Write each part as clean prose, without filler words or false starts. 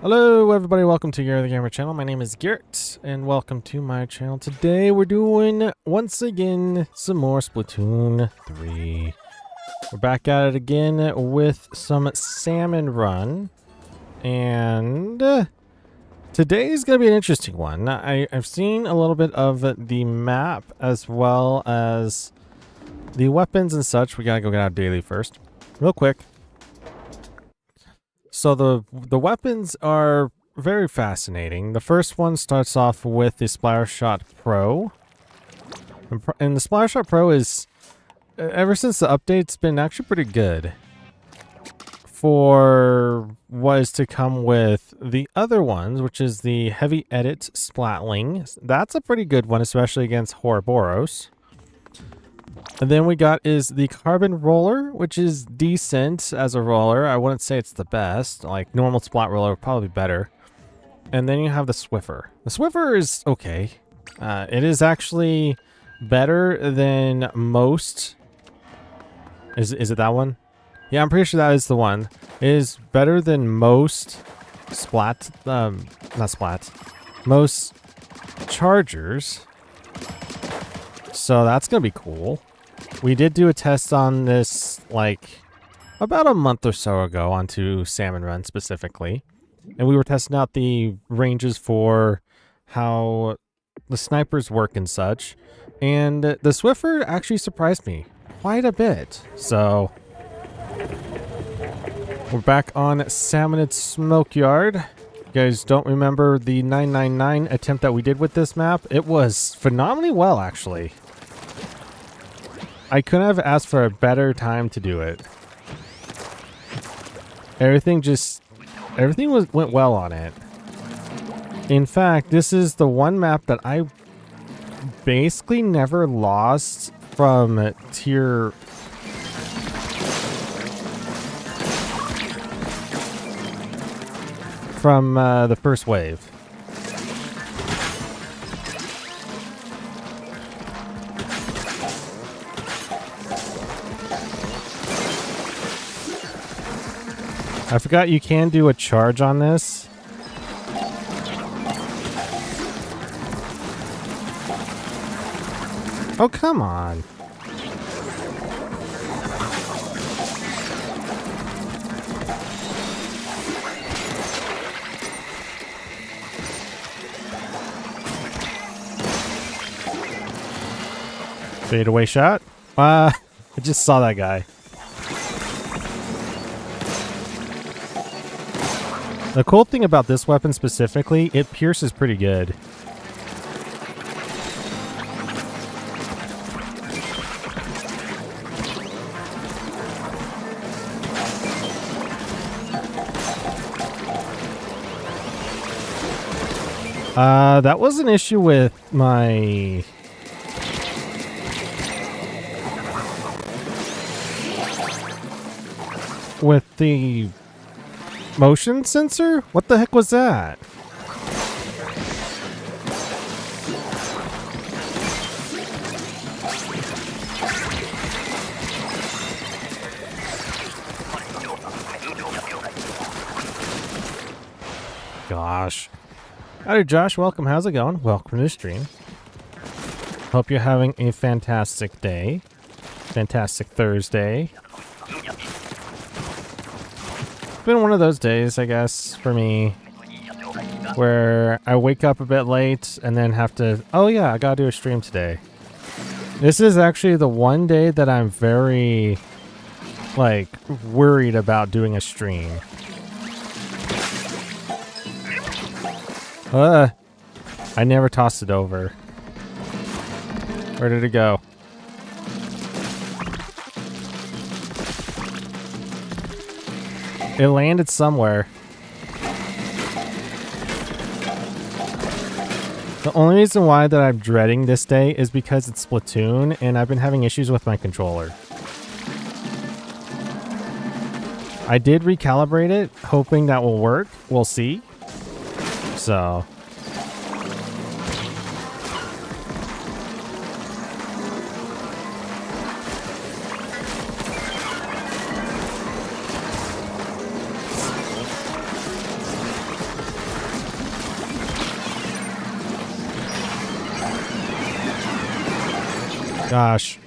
Hello everybody, welcome to Garrett the Gamer channel. My name is Garrett and welcome to my channel. Today we're doing, once again, some more Splatoon 3. We're back at it again with some Salmon Run. And today's going to be an interesting one. I've seen a little bit of the map as well as the weapons and such. We got to go get out daily first. Real quick. So the weapons are very fascinating. The first one starts off with the Splattershot Pro. And the Splattershot Pro is, ever since the update's been actually pretty good for what is to come with the other ones, which is the Heavy Edit Splatling. That's a pretty good one, especially against Horrorboros. And then we got is the Carbon Roller, which is decent as a roller. I wouldn't say it's the best. Like normal Splat Roller would probably be better. And then you have the Squiffer. The Squiffer is okay. It is actually better than most. Is it that one? Yeah, I'm pretty sure that is the one. It is better than most Splat, not Splat, most Chargers. So that's going to be cool. We did do a test on this like about a month or so ago onto Salmon Run specifically. And we were testing out the ranges for how the snipers work and such. And the Swiffer actually surprised me quite a bit. So we're back on Salmonid Smokeyard. You guys don't remember the 999 attempt that we did with this map? It was phenomenally well, actually. I couldn't have asked for a better time to do it. Everything went well on it. In fact, this is the one map that I basically never lost from tier... from the first wave. I forgot you can do a charge on this. Oh, come on. Fade away shot. I just saw that guy. The cool thing about this weapon specifically, it pierces pretty good. That was an issue with my... with the... motion sensor? What the heck was that? Gosh. Howdy Josh, welcome. How's it going? Welcome to the stream. Hope you're having a fantastic day. Fantastic Thursday. Been one of those days, I guess, for me, where I wake up a bit late and then have to, oh yeah, I gotta do a stream today. This is actually the one day that I'm very, like, worried about doing a stream. I never tossed it over. Where did it go? It landed somewhere. The only reason why that I'm dreading this day is because it's Splatoon and I've been having issues with my controller. I did recalibrate it, hoping that will work. We'll see. So... Gosh.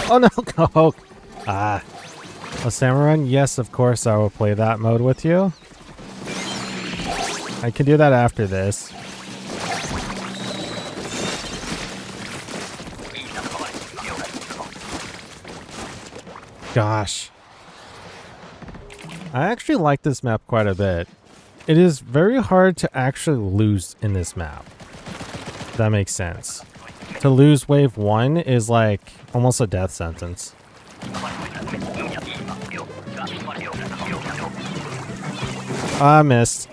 Oh no, go! Ah. A Salmon Run? Yes, of course I will play that mode with you. I can do that after this. Gosh. I actually like this map quite a bit. It is very hard to actually lose in this map. If that makes sense. To lose wave 1 is like almost a death sentence. I missed.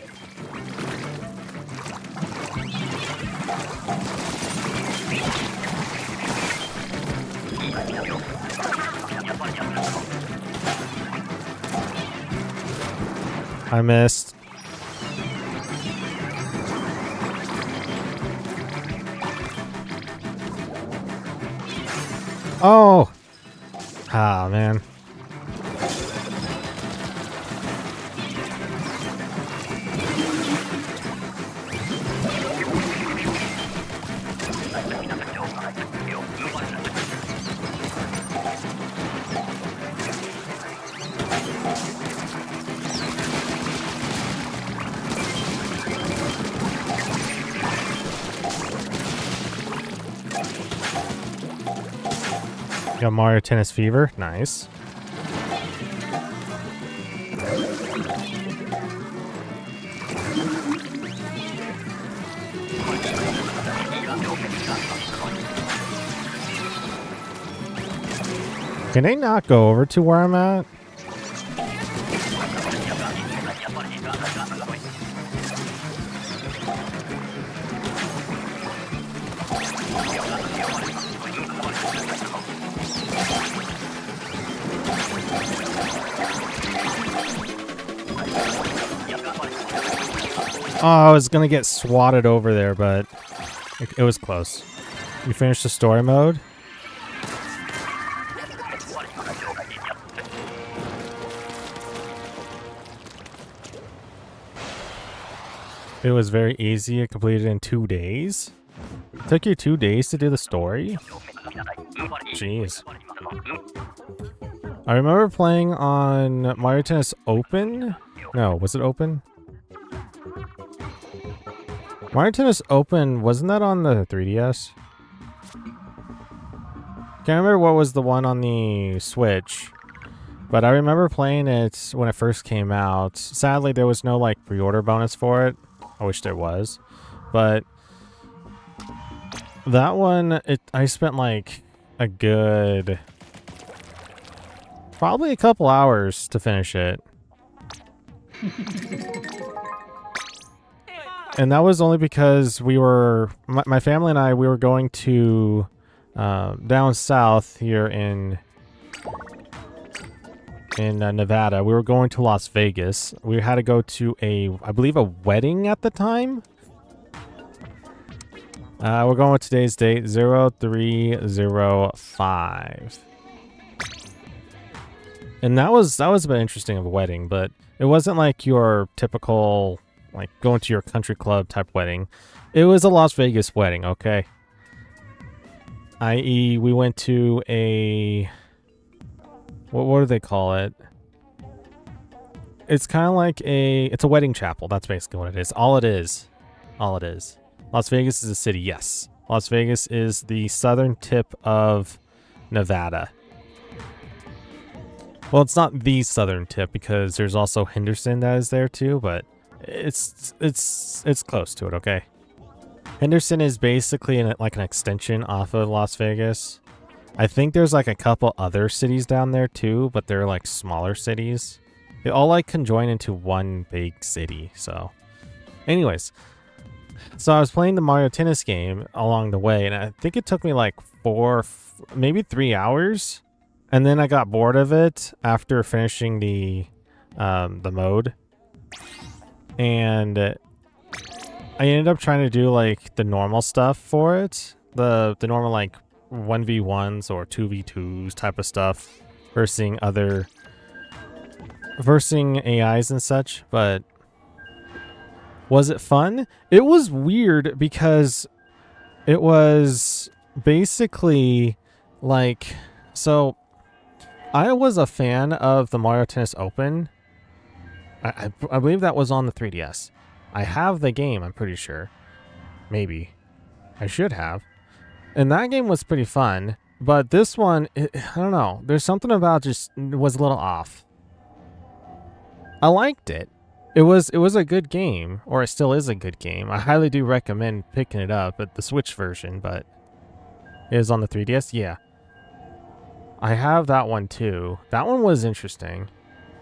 I missed. Oh! Ah, man. Got Mario Tennis Fever. Nice. Can they not go over to where I'm at? Oh, I was gonna get swatted over there, but it was close. You finished the story mode? It was very easy. I completed it in 2 days. It took you 2 days to do the story? Jeez. I remember playing on Mario Tennis Open. No, was it Open? Mario Tennis Open, wasn't that on the 3DS? Can't remember what was the one on the Switch. But I remember playing it when it first came out. Sadly, there was no like pre-order bonus for it. I wish there was. But that one, I spent like a good... probably a couple hours to finish it. And that was only because we were, my family and I, we were going to down south here in Nevada. We were going to Las Vegas. We had to go to I believe a wedding at the time. We're going with today's date, 0305. And that was a bit interesting of a wedding, but it wasn't like your typical like going to your country club type wedding. It was a Las Vegas wedding, okay? I.e., we went to a... What do they call it? It's kind of like it's a wedding chapel. That's basically what it is. All it is. All it is. Las Vegas is a city, yes. Las Vegas is the southern tip of Nevada. Well, it's not the southern tip because there's also Henderson that is there too, but it's close to it, okay? Henderson is basically like an extension off of Las Vegas. I think there's like a couple other cities down there too, but they're like smaller cities. They all like conjoin into one big city. So anyways, so I was playing the Mario Tennis game along the way, and I think it took me like 4, maybe 3 hours. And then I got bored of it after finishing the mode. And I ended up trying to do like the normal stuff for it. The normal like 1v1s or 2v2s type of stuff versus AIs and such, but was it fun? It was weird because it was basically like, so I was a fan of the Mario Tennis Open. I believe that was on the 3DS. I have the game, I'm pretty sure. Maybe. I should have. And that game was pretty fun, but this one, I don't know. There's something about just was a little off. I liked it. It was a good game, or it still is a good game. I highly do recommend picking it up at the Switch version, but it is on the 3DS. Yeah, I have that one too. That one was interesting.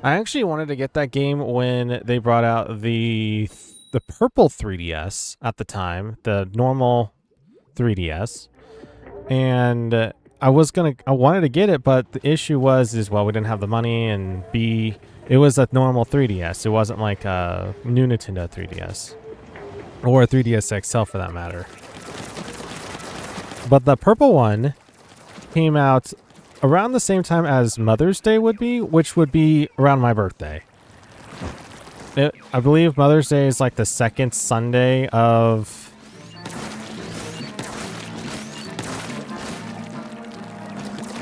I actually wanted to get that game when they brought out the purple 3DS at the time, the normal 3DS, and I wanted to get it, but the issue was well, we didn't have the money, and B, it was a normal 3DS. It wasn't like a new Nintendo 3DS. Or a 3DS XL for that matter. But the purple one came out around the same time as Mother's Day would be, which would be around my birthday. I believe Mother's Day is like the second Sunday of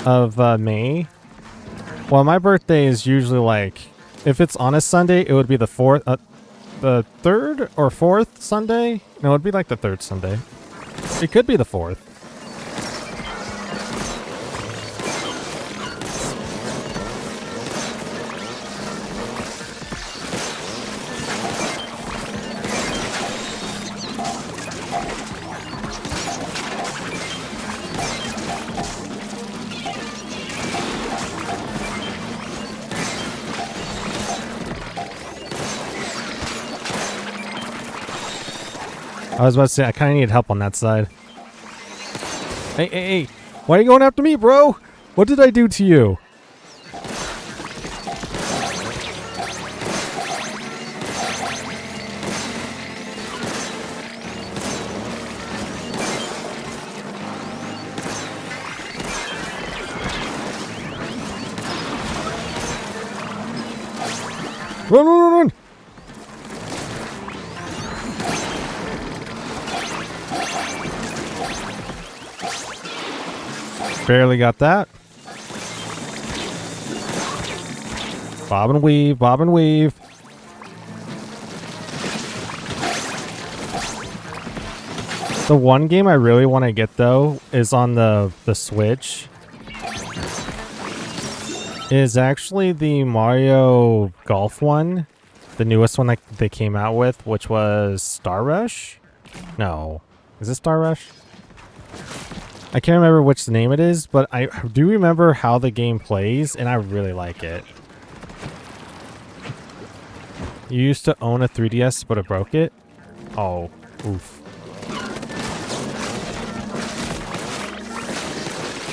May. Well, my birthday is usually like, if it's on a Sunday, it would be the third or fourth Sunday. No, it would be like the third Sunday. It could be the fourth. I was about to say, I kind of need help on that side. Hey. Why are you going after me, bro? What did I do to you? Run! Barely got that. Bob and weave. The one game I really want to get though is on the Switch. Is actually the Mario Golf one. The newest one that they came out with, which was Star Rush? No. Is it Star Rush? I can't remember which name it is, but I do remember how the game plays, and I really like it. You used to own a 3DS, but it broke it? Oh, oof.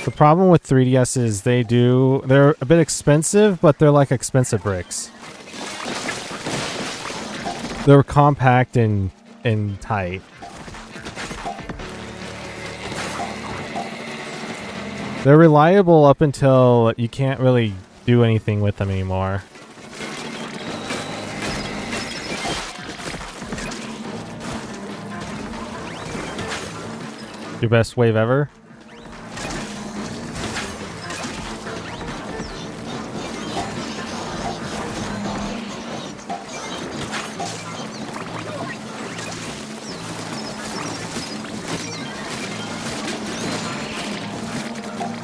The problem with 3DS is they're a bit expensive, but they're like expensive bricks. They're compact and tight. They're reliable up until you can't really do anything with them anymore. Your best wave ever?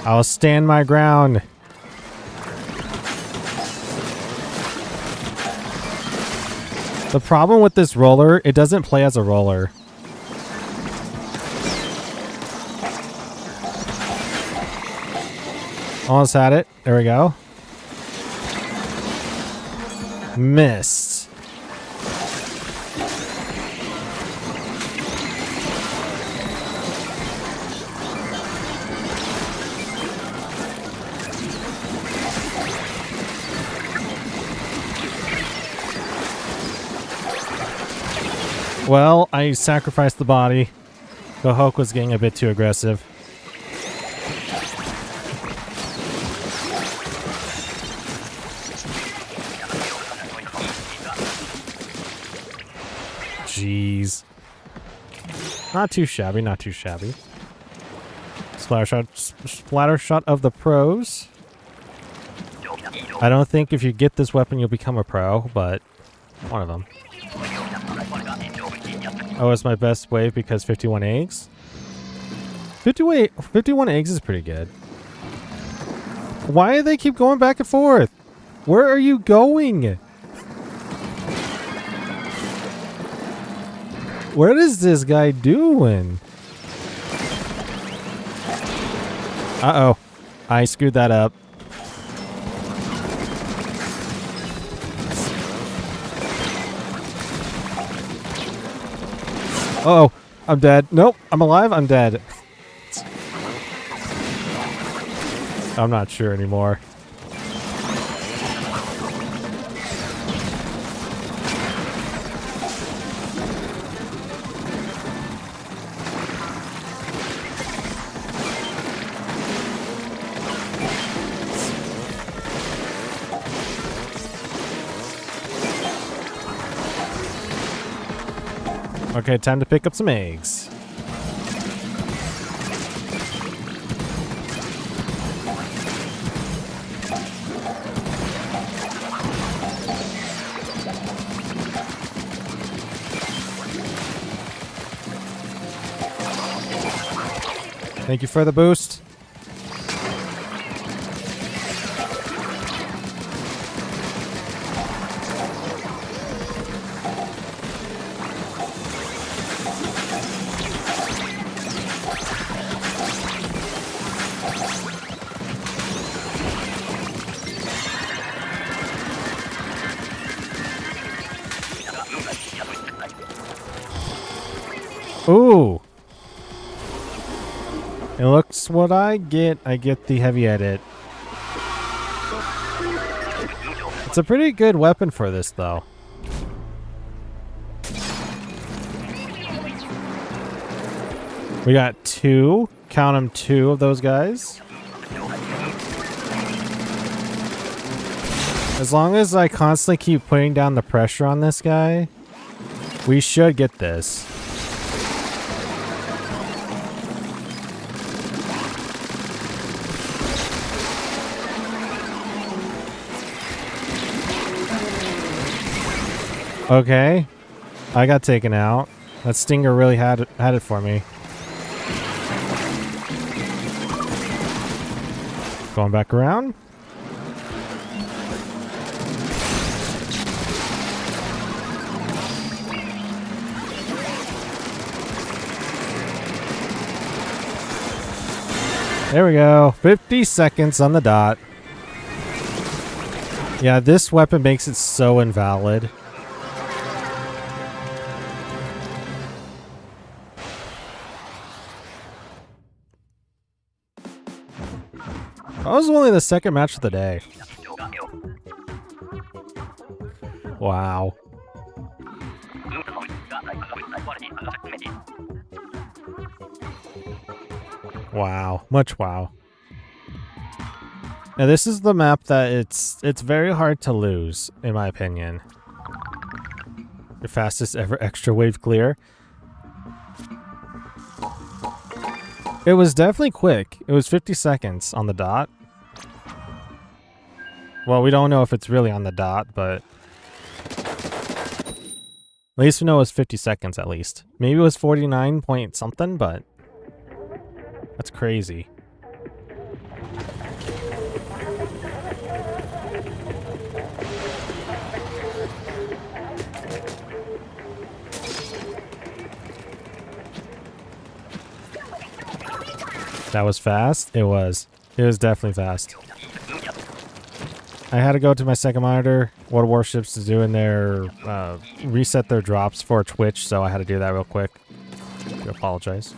I'll stand my ground. The problem with this roller, it doesn't play as a roller. Almost had it. There we go. Missed. Well, I sacrificed the body. The Hulk was getting a bit too aggressive. Jeez. Not too shabby, not too shabby. Splattershot of the pros. I don't think if you get this weapon you'll become a pro, but one of them. Oh, it's my best wave because 51 eggs? 51 eggs is pretty good. Why do they keep going back and forth? Where are you going? What is this guy doing? Uh-oh. I screwed that up. Uh-oh. I'm dead. Nope. I'm alive. I'm dead. I'm not sure anymore. Okay, time to pick up some eggs. Thank you for the boost. Ooh. It looks what I get. I get the heavy edit. It's a pretty good weapon for this, though. We got two. Count them, two of those guys. As long as I constantly keep putting down the pressure on this guy, we should get this. Okay, I got taken out. That stinger really had it for me. Going back around. There we go. 50 seconds on the dot. Yeah, this weapon makes it so invalid. That was only the second match of the day. Wow. Wow. Much wow. Now this is the map that it's very hard to lose, in my opinion. Your fastest ever extra wave clear. It was definitely quick. It was 50 seconds on the dot. Well, we don't know if it's really on the dot, but at least we know it was 50 seconds at least. Maybe it was 49 point something, but that's crazy. That was fast? It was. It was definitely fast. I had to go to my second monitor. Water Warships is doing their reset their drops for Twitch, so I had to do that real quick. I apologize.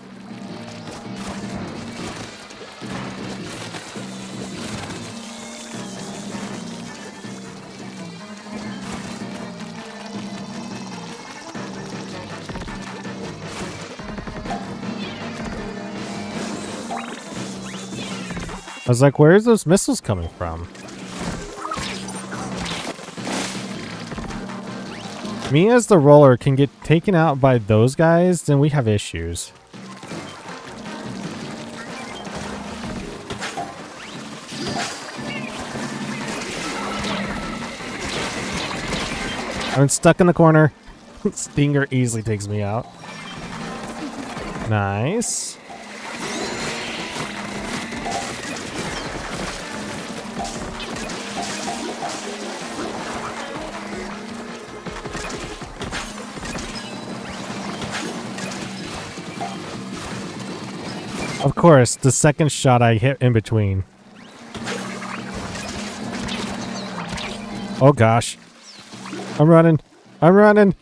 I was like, where's those missiles coming from? Me as the roller can get taken out by those guys, then we have issues. I'm stuck in the corner. Stinger easily takes me out. Nice. Of course, the second shot I hit in between. Oh gosh. I'm running. I'm running.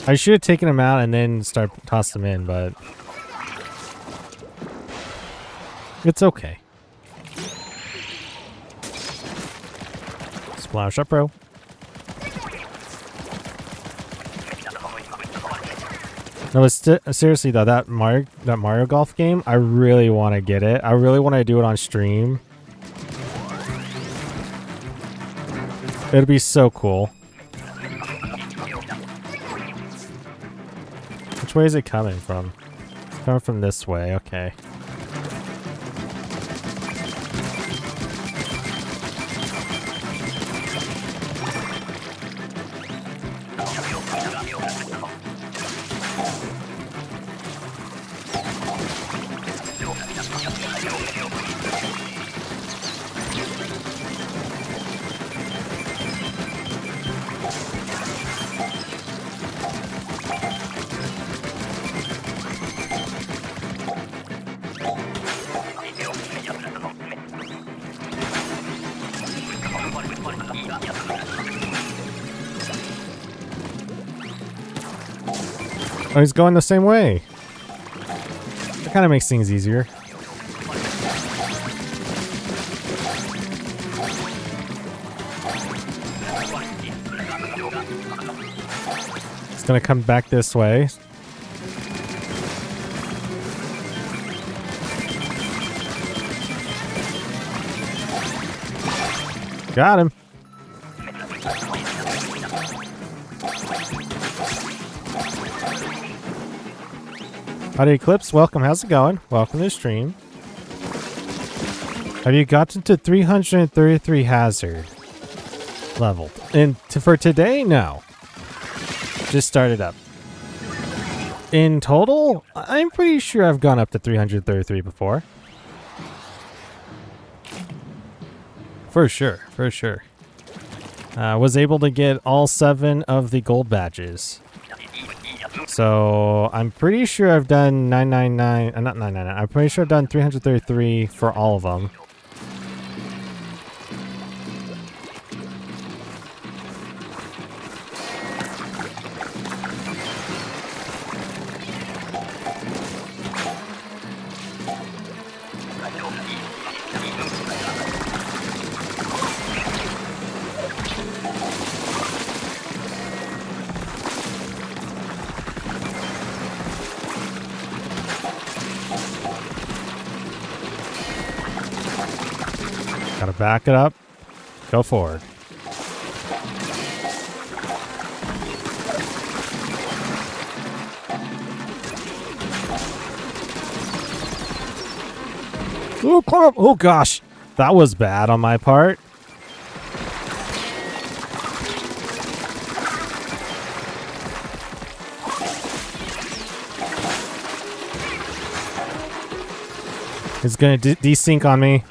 I should have taken him out and then tossed him in, but it's okay. Splattershot Pro. No, seriously though, that Mario Golf game, I really want to get it. I really want to do it on stream. It'd be so cool. Which way is it coming from? It's coming from this way, okay. Oh, he's going the same way. That kind of makes things easier. It's gonna come back this way. Got him. Howdy Eclipse, welcome, how's it going? Welcome to the stream. Have you gotten to 333 hazard leveled? And for today, no. Just started up. In total, I'm pretty sure I've gone up to 333 before. For sure, for sure. Was able to get all 7 of the gold badges. So I'm pretty sure I've done 999, not 999, I'm pretty sure I've done 333 for all of them. Gotta back it up. Go forward. Oh, come up. Oh gosh. That was bad on my part. It's gonna desync on me.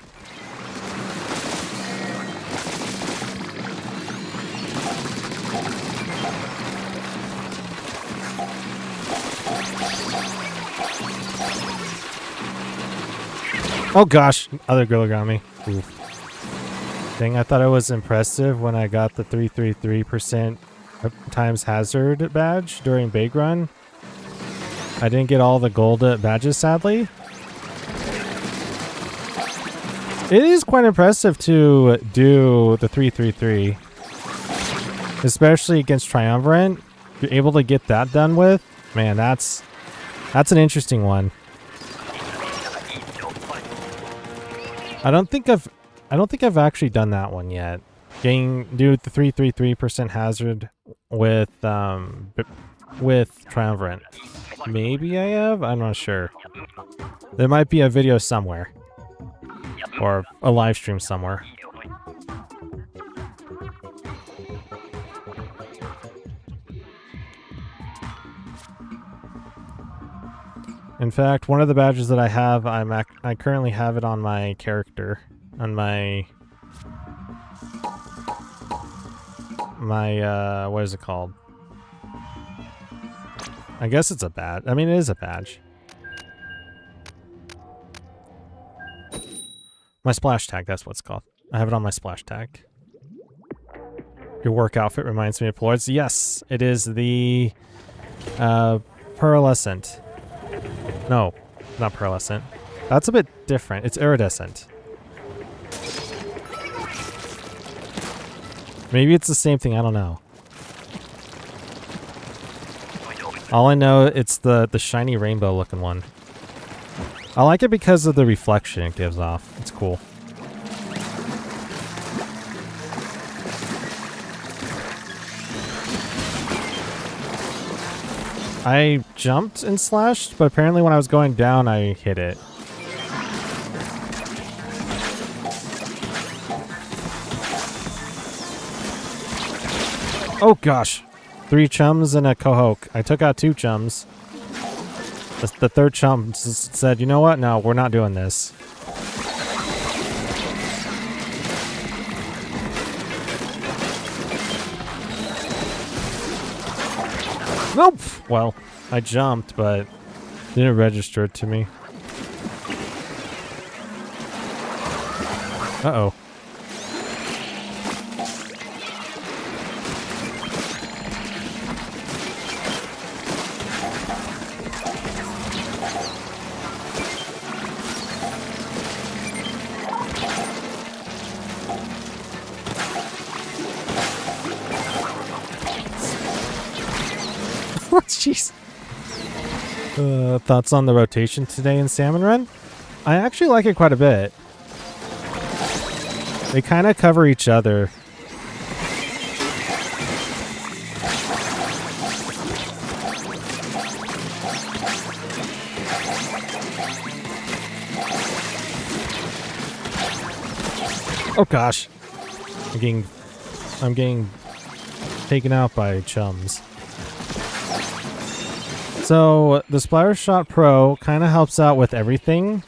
Oh gosh, other gorilla got me. Oof. Dang, I thought it was impressive when I got the 333% times hazard badge during Big Run. I didn't get all the gold badges, sadly. It is quite impressive to do the 333, especially against Triumvirate. You're able to get that done with, man. That's an interesting one. I don't think I've actually done that one yet. Do the 333% hazard with Triumvirate. Maybe I have? I'm not sure. There might be a video somewhere. Or a live stream somewhere. In fact, one of the badges that I have, I currently have it on my character. On my what is it called? I guess it's a badge. I mean, it is a badge. My splash tag, that's what it's called. I have it on my splash tag. Your work outfit reminds me of Polaroids. Yes, it is the pearlescent. No, not pearlescent. That's a bit different. It's iridescent. Maybe it's the same thing. I don't know. All I know, it's the shiny rainbow looking one. I like it because of the reflection it gives off. It's cool. I jumped and slashed, but apparently when I was going down, I hit it. Oh gosh. 3 chums and a Cohoke. I took out 2 chums. The third chum said, you know what? No, we're not doing this. Nope. Well, I jumped, but didn't register it to me. Uh-oh. Jeez. Thoughts on the rotation today in Salmon Run? I actually like it quite a bit. They kind of cover each other. Oh gosh. I'm getting taken out by chums. So the Splattershot Pro kind of helps out with everything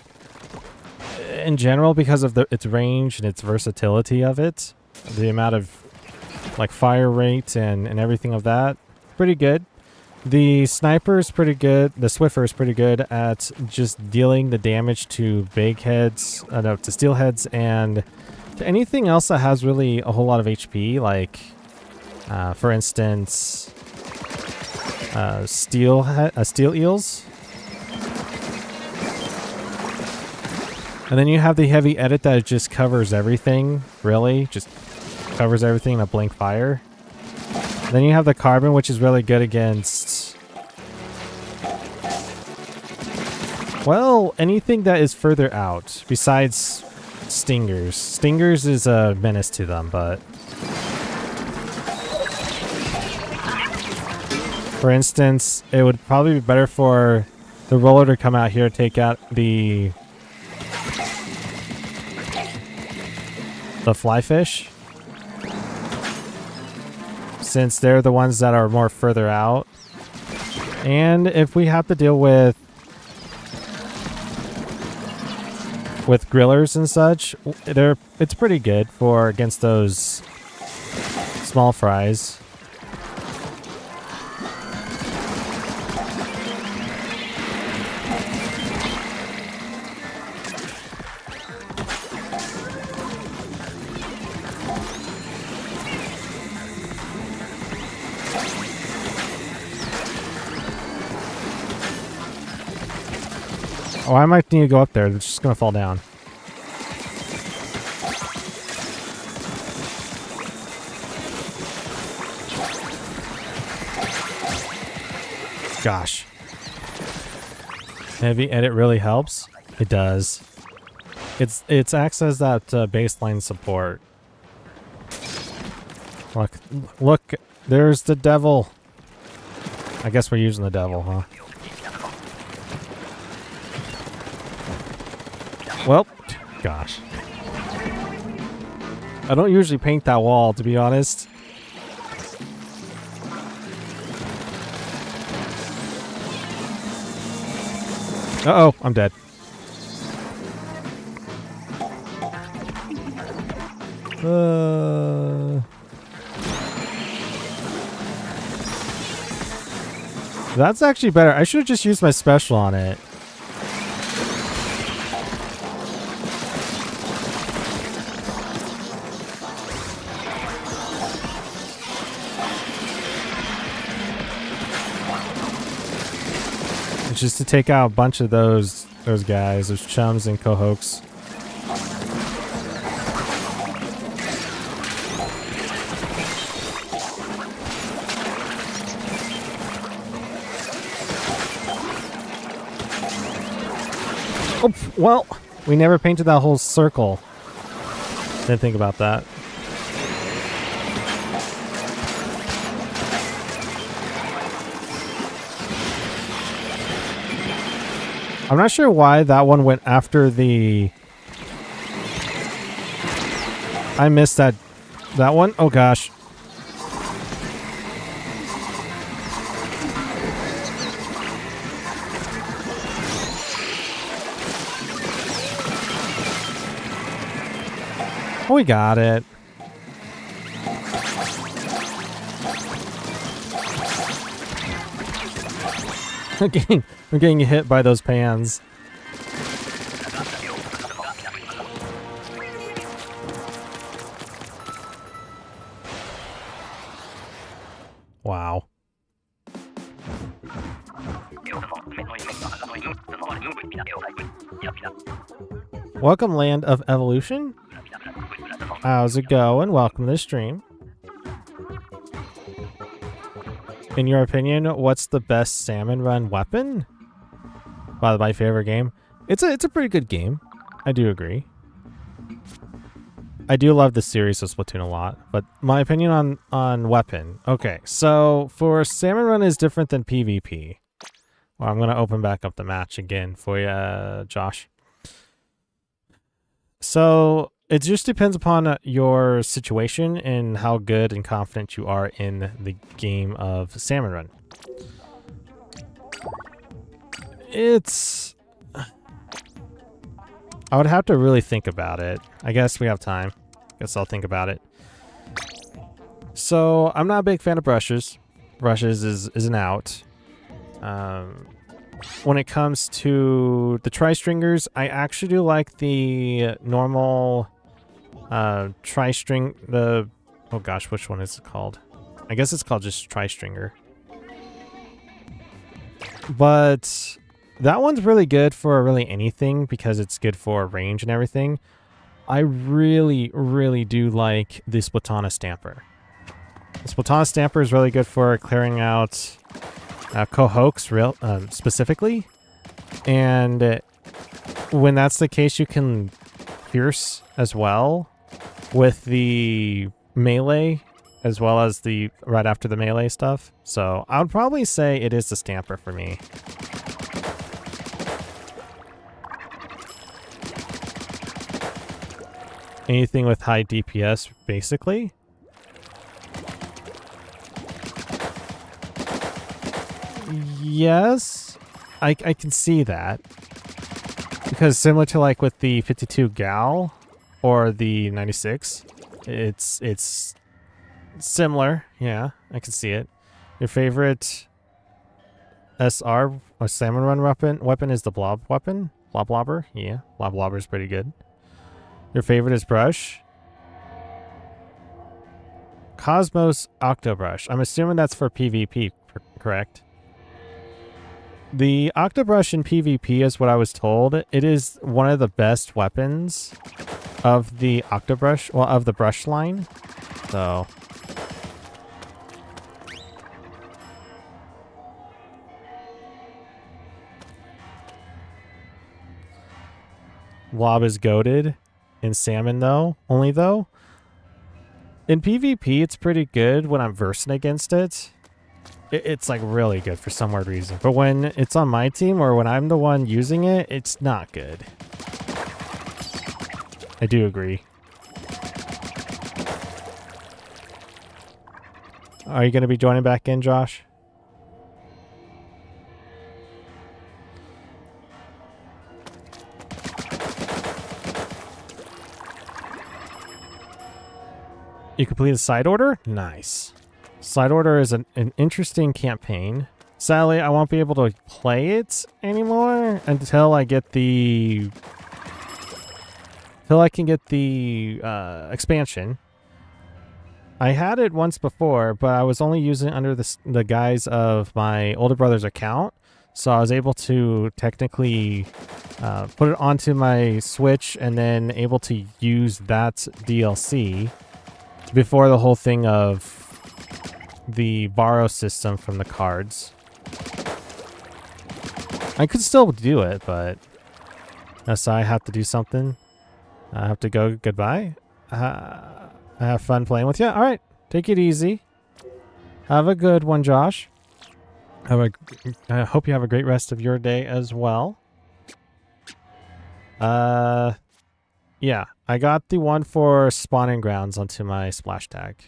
in general because of its range and its versatility of it. The amount of like fire rate and everything of that. Pretty good. The sniper is pretty good. The Squiffer is pretty good at just dealing the damage to big heads, no, to steel heads, and to anything else that has really a whole lot of HP, like for instance, steel eels. And then you have the heavy edit that just covers everything, really. Just covers everything in a blink fire. Then you have the carbon, which is really good against, well, anything that is further out besides stingers. Stingers is a menace to them, but for instance, it would probably be better for the roller to come out here and take out the Flyfish, since they're the ones that are more further out. And if we have to deal with grillers and such, it's pretty good for against those small fries. Oh, I might need to go up there. It's just going to fall down. Gosh. Heavy edit really helps. It does. It acts as that baseline support. Look, there's the devil. I guess we're using the devil, huh? Well, gosh. I don't usually paint that wall, to be honest. Uh-oh, I'm dead. That's actually better. I should have just used my special on it. It's just to take out a bunch of those guys, those chums and cohokes. Oh, well, we never painted that whole circle. Didn't think about that. I'm not sure why that one went after the... I missed that one. Oh, gosh. Oh, we got it. I'm getting hit by those pans. Wow. Welcome, Land of Evolution. How's it going? Welcome to the stream. In your opinion, what's the best Salmon Run weapon? By my favorite game. It's a pretty good game. I do agree. I do love the series of Splatoon a lot, but my opinion on weapon. Okay, so for Salmon Run is different than PvP. Well, I'm gonna open back up the match again for you, Josh. So it just depends upon your situation and how good and confident you are in the game of Salmon Run. I would have to really think about it. I guess we have time. Guess I'll think about it. So I'm not a big fan of brushes. Brushes is an out. When it comes to the tri-stringers, I actually do like the normal tri-string. Oh gosh, which one is it called? I guess it's called just tri-stringer. But that one's really good for really anything because it's good for range and everything. I really, really do like the Splatoon Stamper. The Splatoon Stamper is really good for clearing out cohokes specifically. And when that's the case, you can pierce as well with the melee as well as the right after the melee stuff. So I would probably say it is the Stamper for me. Anything with high DPS, basically. Yes, I can see that. Because similar to like with the 52 Gal or the 96, it's similar. Yeah, I can see it. Your favorite SR or Salmon Run weapon is the Blob weapon? Bloblobber? Yeah, Bloblobber is pretty good. Your favorite is brush? Cosmos Octobrush. I'm assuming that's for PvP, correct? The Octobrush in PvP is what I was told. It is one of the best weapons of the Octobrush, well, of the brush line. So Lob is goated in Salmon though. In PvP it's pretty good when I'm versing against it. It's like really good for some weird reason. But when it's on my team or when I'm the one using it, it's not good. I do agree. Are you going to be joining back in, Josh? You completed side order? Nice. Side order is an interesting campaign. Sadly, I won't be able to play it anymore until I get the... Until I can get the expansion. I had it once before, but I was only using it under the guise of my older brother's account. So I was able to technically put it onto my Switch and then able to use that DLC before the whole thing of the borrow system from the cards. I could still do it, but so I have to do something. I have to go. Goodbye. I have fun playing with you. All right, take it easy. Have a good one, Josh. I hope you have a great rest of your day as well. Yeah, I got the one for spawning grounds onto my splash tag.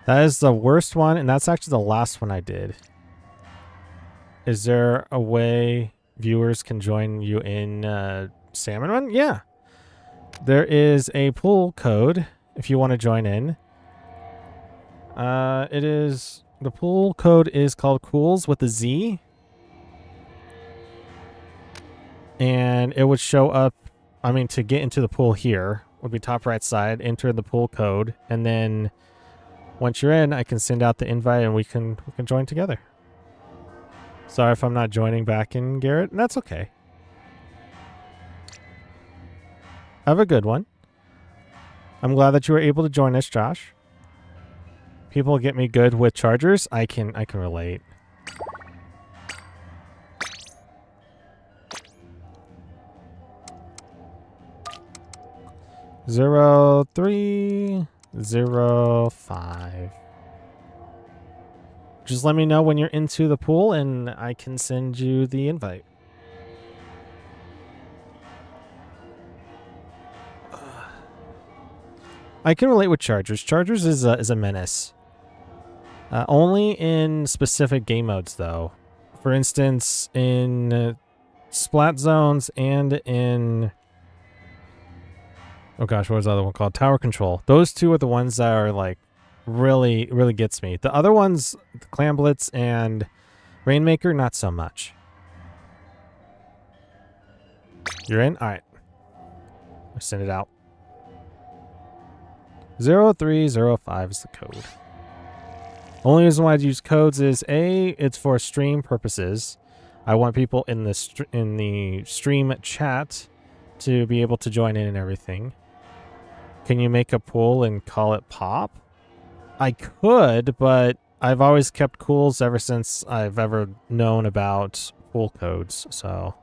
That is the worst one, and that's actually the last one I did. Is there a way viewers can join you in Salmon Run? Yeah. There is a pool code if you want to join in. The pool code is called Cools with a Z. And it would show up, I mean, to get into the pool here would be top right side, enter the pool code, and then once you're in, I can send out the invite and we can join together. Sorry if I'm not joining back in, Garrett. That's okay. Have a good one. I'm glad that you were able to join us, Josh. People get me good with chargers. I can relate. Zero 3 0 5. Just let me know when you're into the pool and I can send you the invite. I can relate with chargers. Chargers is a menace. Only in specific game modes, though. For instance, in Splat Zones and in... Oh gosh, what was the other one called? Tower Control. Those two are the ones that are like really, really gets me. The other ones, the Clam Blitz and Rainmaker, not so much. You're in? Alright. I'll send it out. 0305 is the code. Only reason why I'd use codes is A, it's for stream purposes. I want people in the stream chat to be able to join in and everything. Can you make a pool and call it Pop? I could, but I've always kept cools ever since I've ever known about pool codes, so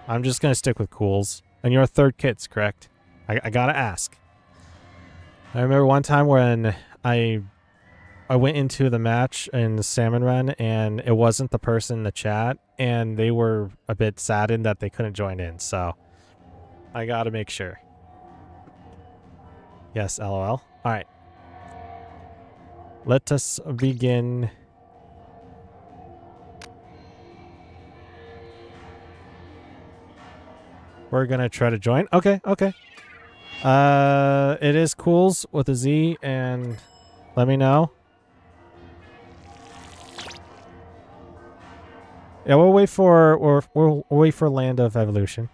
I'm just gonna stick with cools. And you're a third kits, correct? I gotta ask. I remember one time when I went into the match in the Salmon Run and it wasn't the person in the chat and they were a bit saddened that they couldn't join in, so I gotta make sure. Yes, LOL. Alright. Let us begin. We're gonna try to join. Okay, okay. It is Cools with a Z, and let me know. Yeah, we'll wait for we'll wait for Land of Evolution.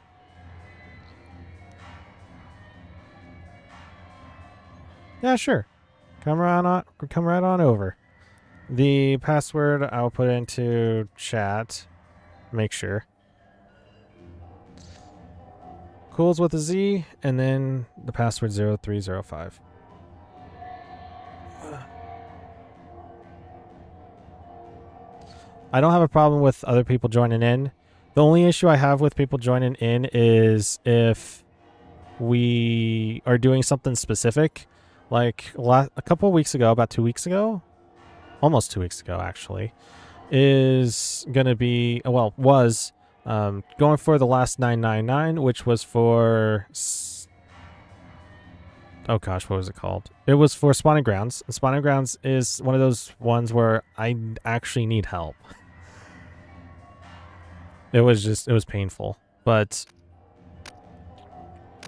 Yeah, sure. Come right on over. The password I'll put into chat. Make sure. Cools with a Z, and then the password 0305. I don't have a problem with other people joining in. The only issue I have with people joining in is if we are doing something specific. Like a couple of weeks ago, about 2 weeks ago, almost 2 weeks ago actually, is going to be, well, was going for the last 999, which was for, oh gosh, what was it called? It was for Spawning Grounds. And Spawning Grounds is one of those ones where I actually need help. It was painful. But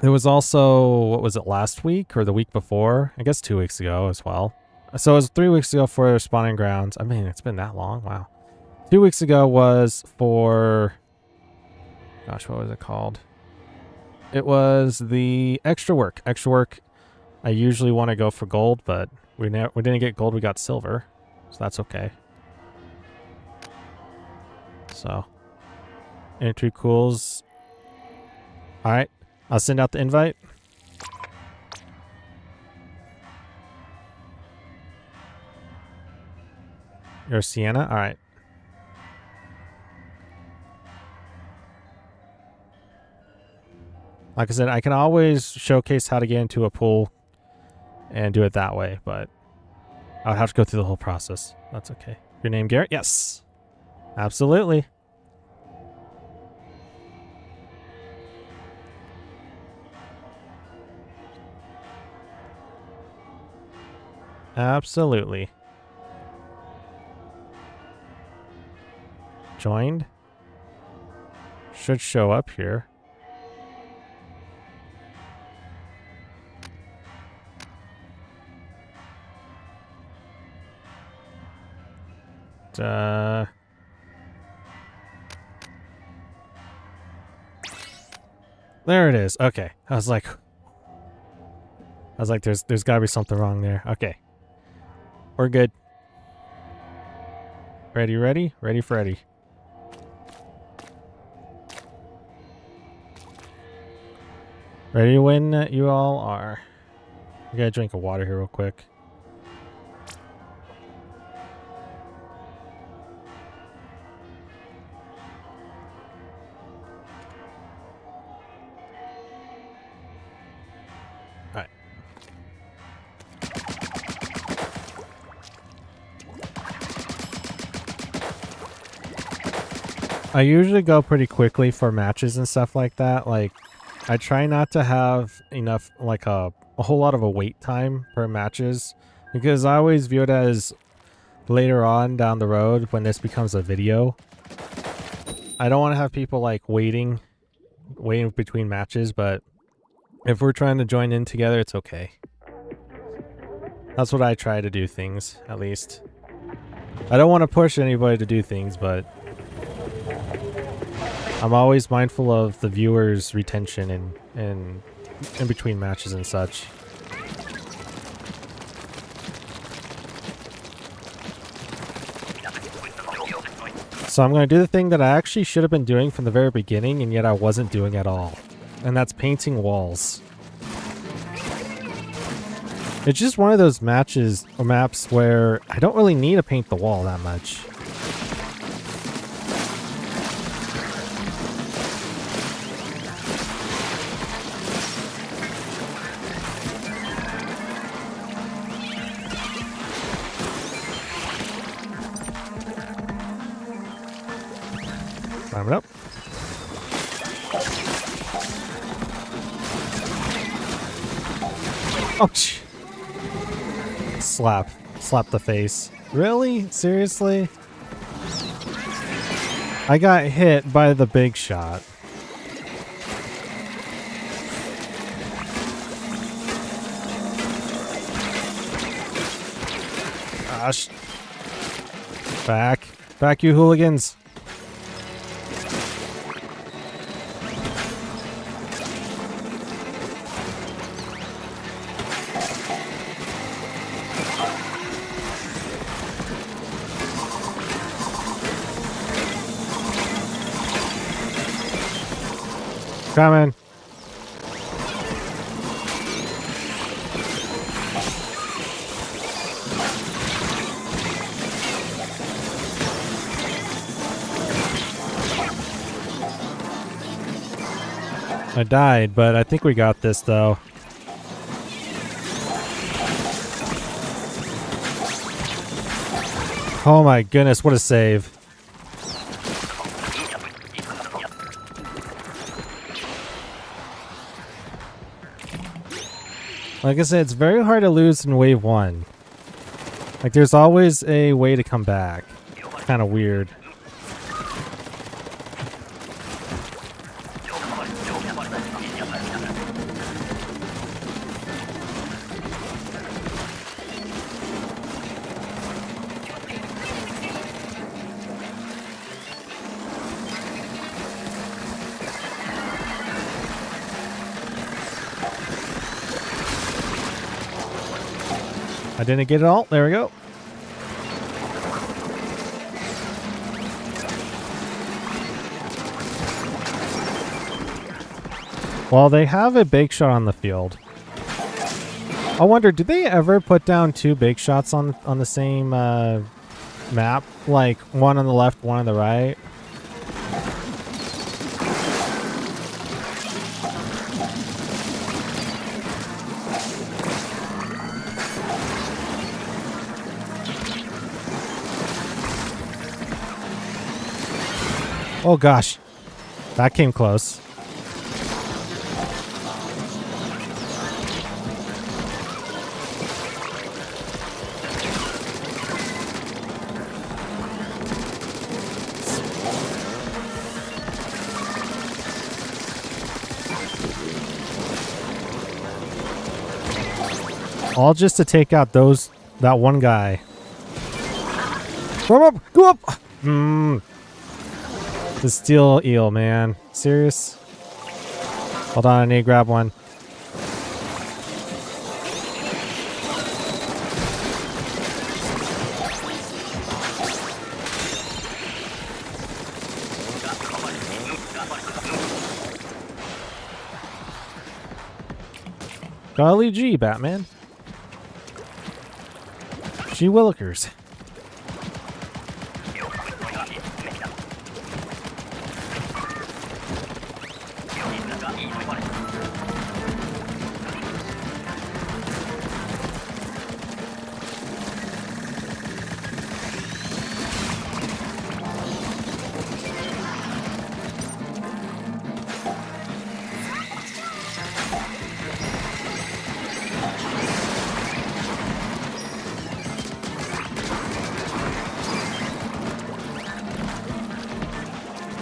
there was also, what was it, last week or the week before? I guess 2 weeks ago as well. So it was 3 weeks ago for Spawning Grounds. I mean, it's been that long. Wow. 2 weeks ago was for, gosh, what was it called? It was the extra work. Extra work. I usually want to go for gold, but we didn't get gold. We got silver, so that's okay. So, entry cools. All right, I'll send out the invite. You're Sienna. All right. Like I said, I can always showcase how to get into a pool and do it that way, but I would have to go through the whole process. That's okay. Your name, Garrett? Yes. Absolutely. Absolutely. Joined. Should show up here. There it is. Okay. I was like, there's gotta be something wrong there. Okay. We're good. Ready? Ready, Freddy. Ready when you all are. I gotta drink of water here real quick. Alright. I usually go pretty quickly for matches and stuff like that. Like, I try not to have enough, like a whole lot of a wait time for matches, because I always view it as later on down the road when this becomes a video. I don't want to have people like waiting between matches, but if we're trying to join in together, it's okay. That's what I try to do things, at least. I don't want to push anybody to do things, but I'm always mindful of the viewers' retention and in between matches and such. So I'm going to do the thing that I actually should have been doing from the very beginning, and yet I wasn't doing at all. And that's painting walls. It's just one of those matches or maps where I don't really need to paint the wall that much. Climb it up. Ouch. Slap the face. Really? Seriously? I got hit by the big shot. Gosh. Back you hooligans. Coming. I died, but I think we got this though. Oh my goodness, what a save. Like I said, it's very hard to lose in wave 1. Like there's always a way to come back. Kind of weird. I didn't get it all. There we go. Well, they have a bake shot on the field. I wonder, did they ever put down 2 bake shots on the same map? Like one on the left, one on the right? Oh gosh, that came close. All just to take out that one guy. Go up! Go up! The steel eel, man. Serious? Hold on, I need to grab one. Golly gee, Batman. Gee willikers.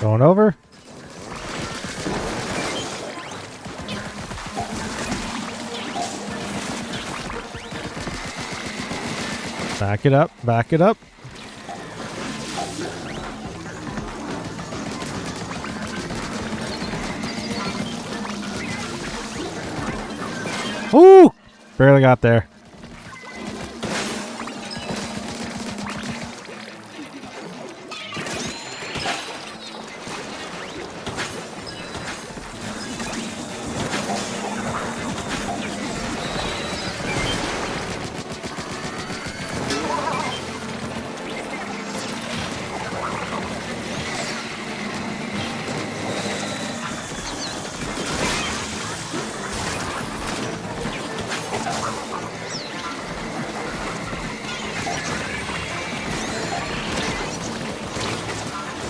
Going over. Back it up. Back it up. Ooh! Barely got there.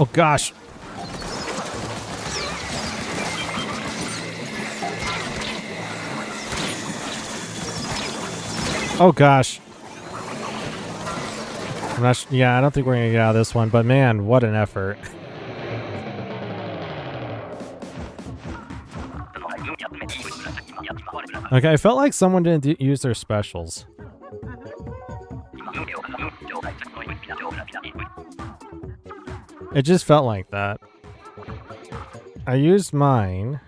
Oh gosh. Oh gosh. I'm not yeah, I don't think we're gonna get out of this one, but man, what an effort. Okay, I felt like someone didn't use their specials. It just felt like that. I used mine.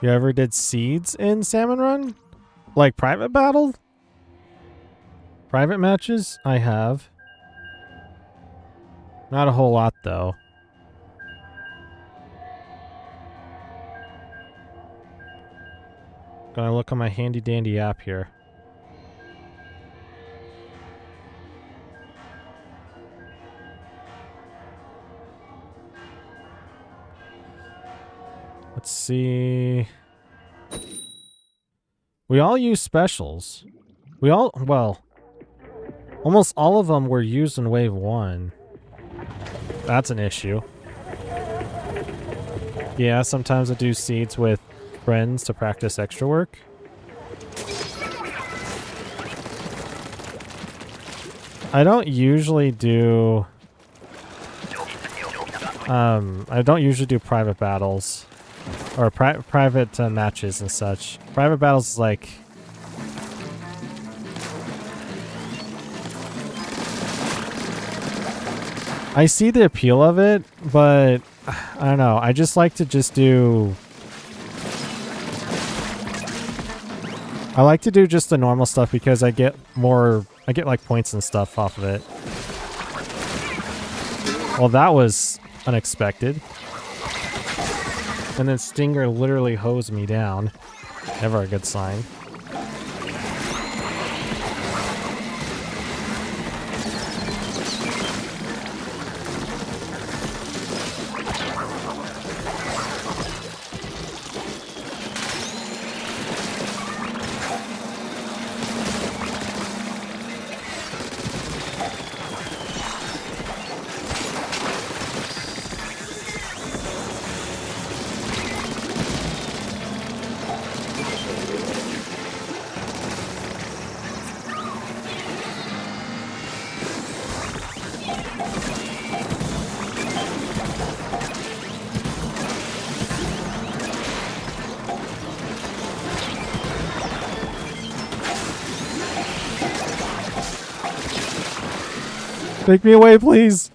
You ever did seeds in Salmon Run? Like private battle? Private matches? I have. Not a whole lot, though. Gonna look on my handy dandy app here. Let's see. We all use specials. Well, almost all of them were used in Wave 1. That's an issue. Yeah, sometimes I do seeds with friends to practice extra work. I don't usually do private battles or private matches and such. Private battles is like I see the appeal of it, but I don't know. I just like to just do just the normal stuff because I get like points and stuff off of it. Well, that was unexpected. And then Stinger literally hosed me down. Never a good sign. Take me away, please.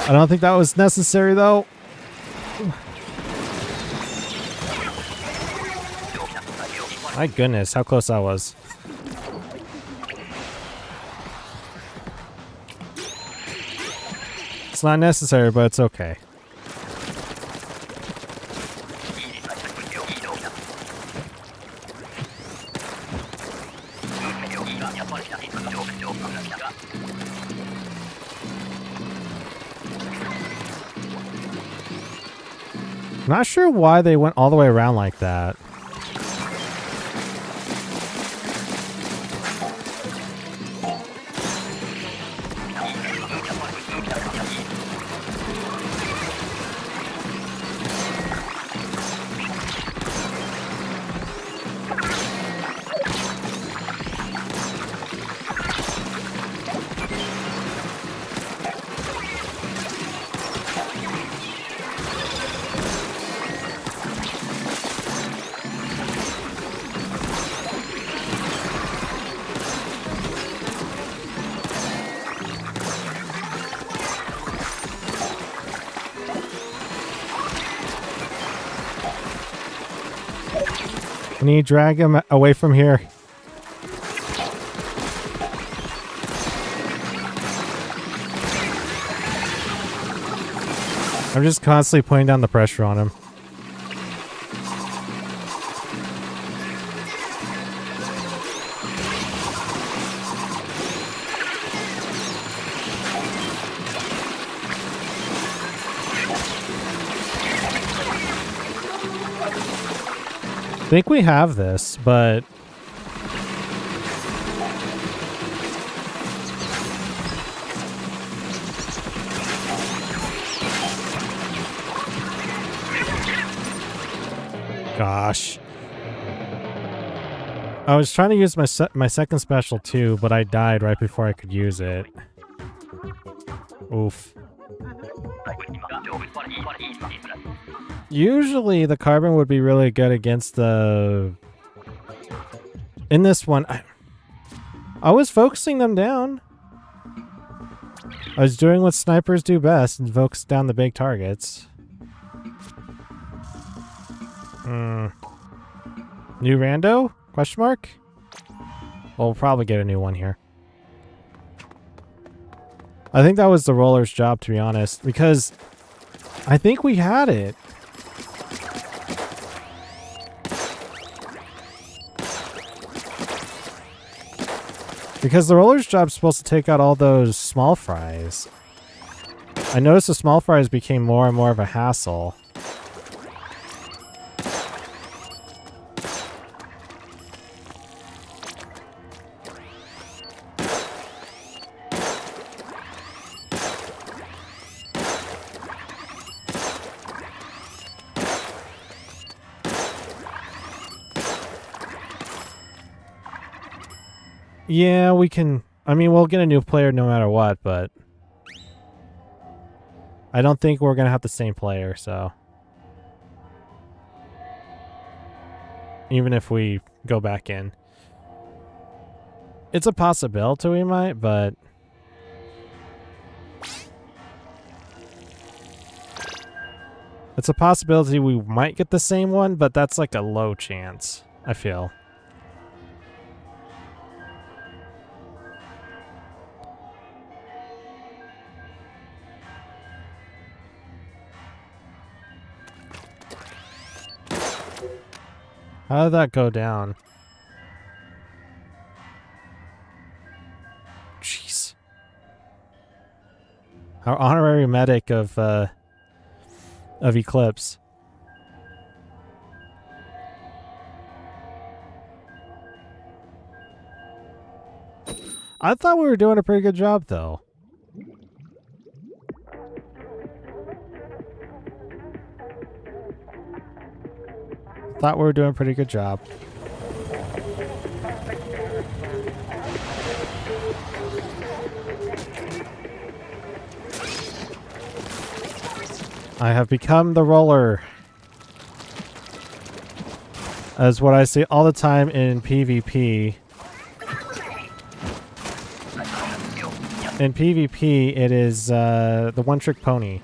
I don't think that was necessary, though. My goodness, how close I was. It's not necessary, but it's okay. Not sure why they went all the way around like that. I need to drag him away from here. I'm just constantly putting down the pressure on him. I think we have this, but gosh, I was trying to use my second special too, but I died right before I could use it. Oof. Usually the carbon would be really good against the... In this one, I was focusing them down. I was doing what snipers do best and focus down the big targets. New rando? Question mark? Well, we'll probably get a new one here. I think that was the roller's job, to be honest, because I think we had it. Because the roller's job is supposed to take out all those small fries. I noticed the small fries became more and more of a hassle. Yeah, we can... I mean, we'll get a new player no matter what, but... I don't think we're going to have the same player, so... Even if we go back in. It's a possibility we might, but... It's a possibility we might get the same one, but that's like a low chance, I feel. How did that go down? Jeez. Our honorary medic of Eclipse. I thought we were doing a pretty good job, though. Thought we were doing a pretty good job. I have become the roller. As what I say all the time in PvP. In PvP, it is the one-trick pony.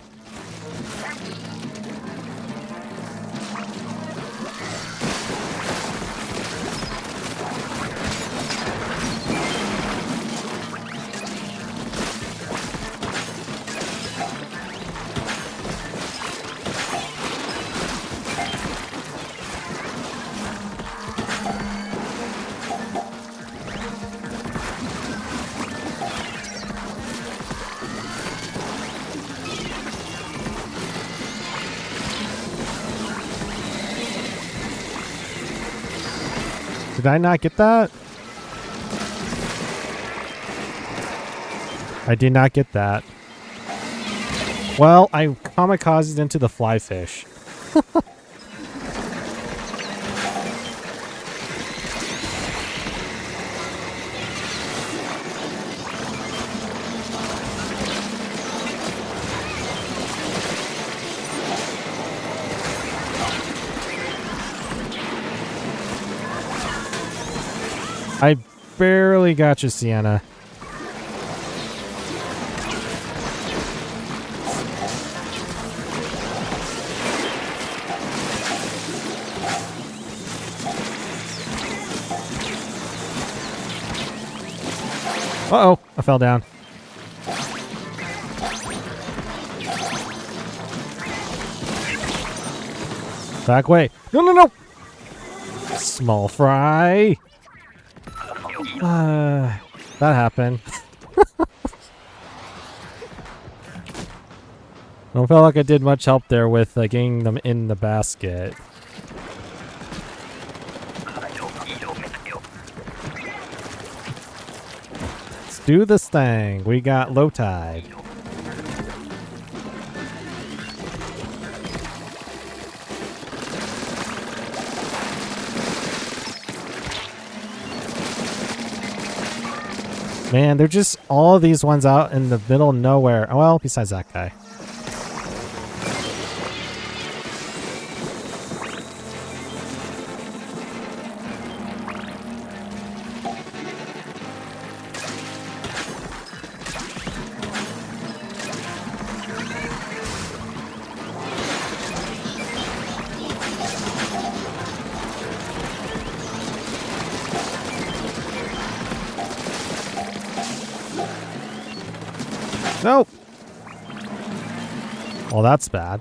Did I not get that? I did not get that. Well, I kamikazed into the Flyfish. I barely got you, Sienna. Uh-oh, I fell down. Back way. No, no, no! Small fry. That happened. I don't feel like I did much help there with getting them in the basket. Let's do this thing. We got low tide. Man, they're just all of these ones out in the middle of nowhere. Well, besides that guy. No! Well, that's bad.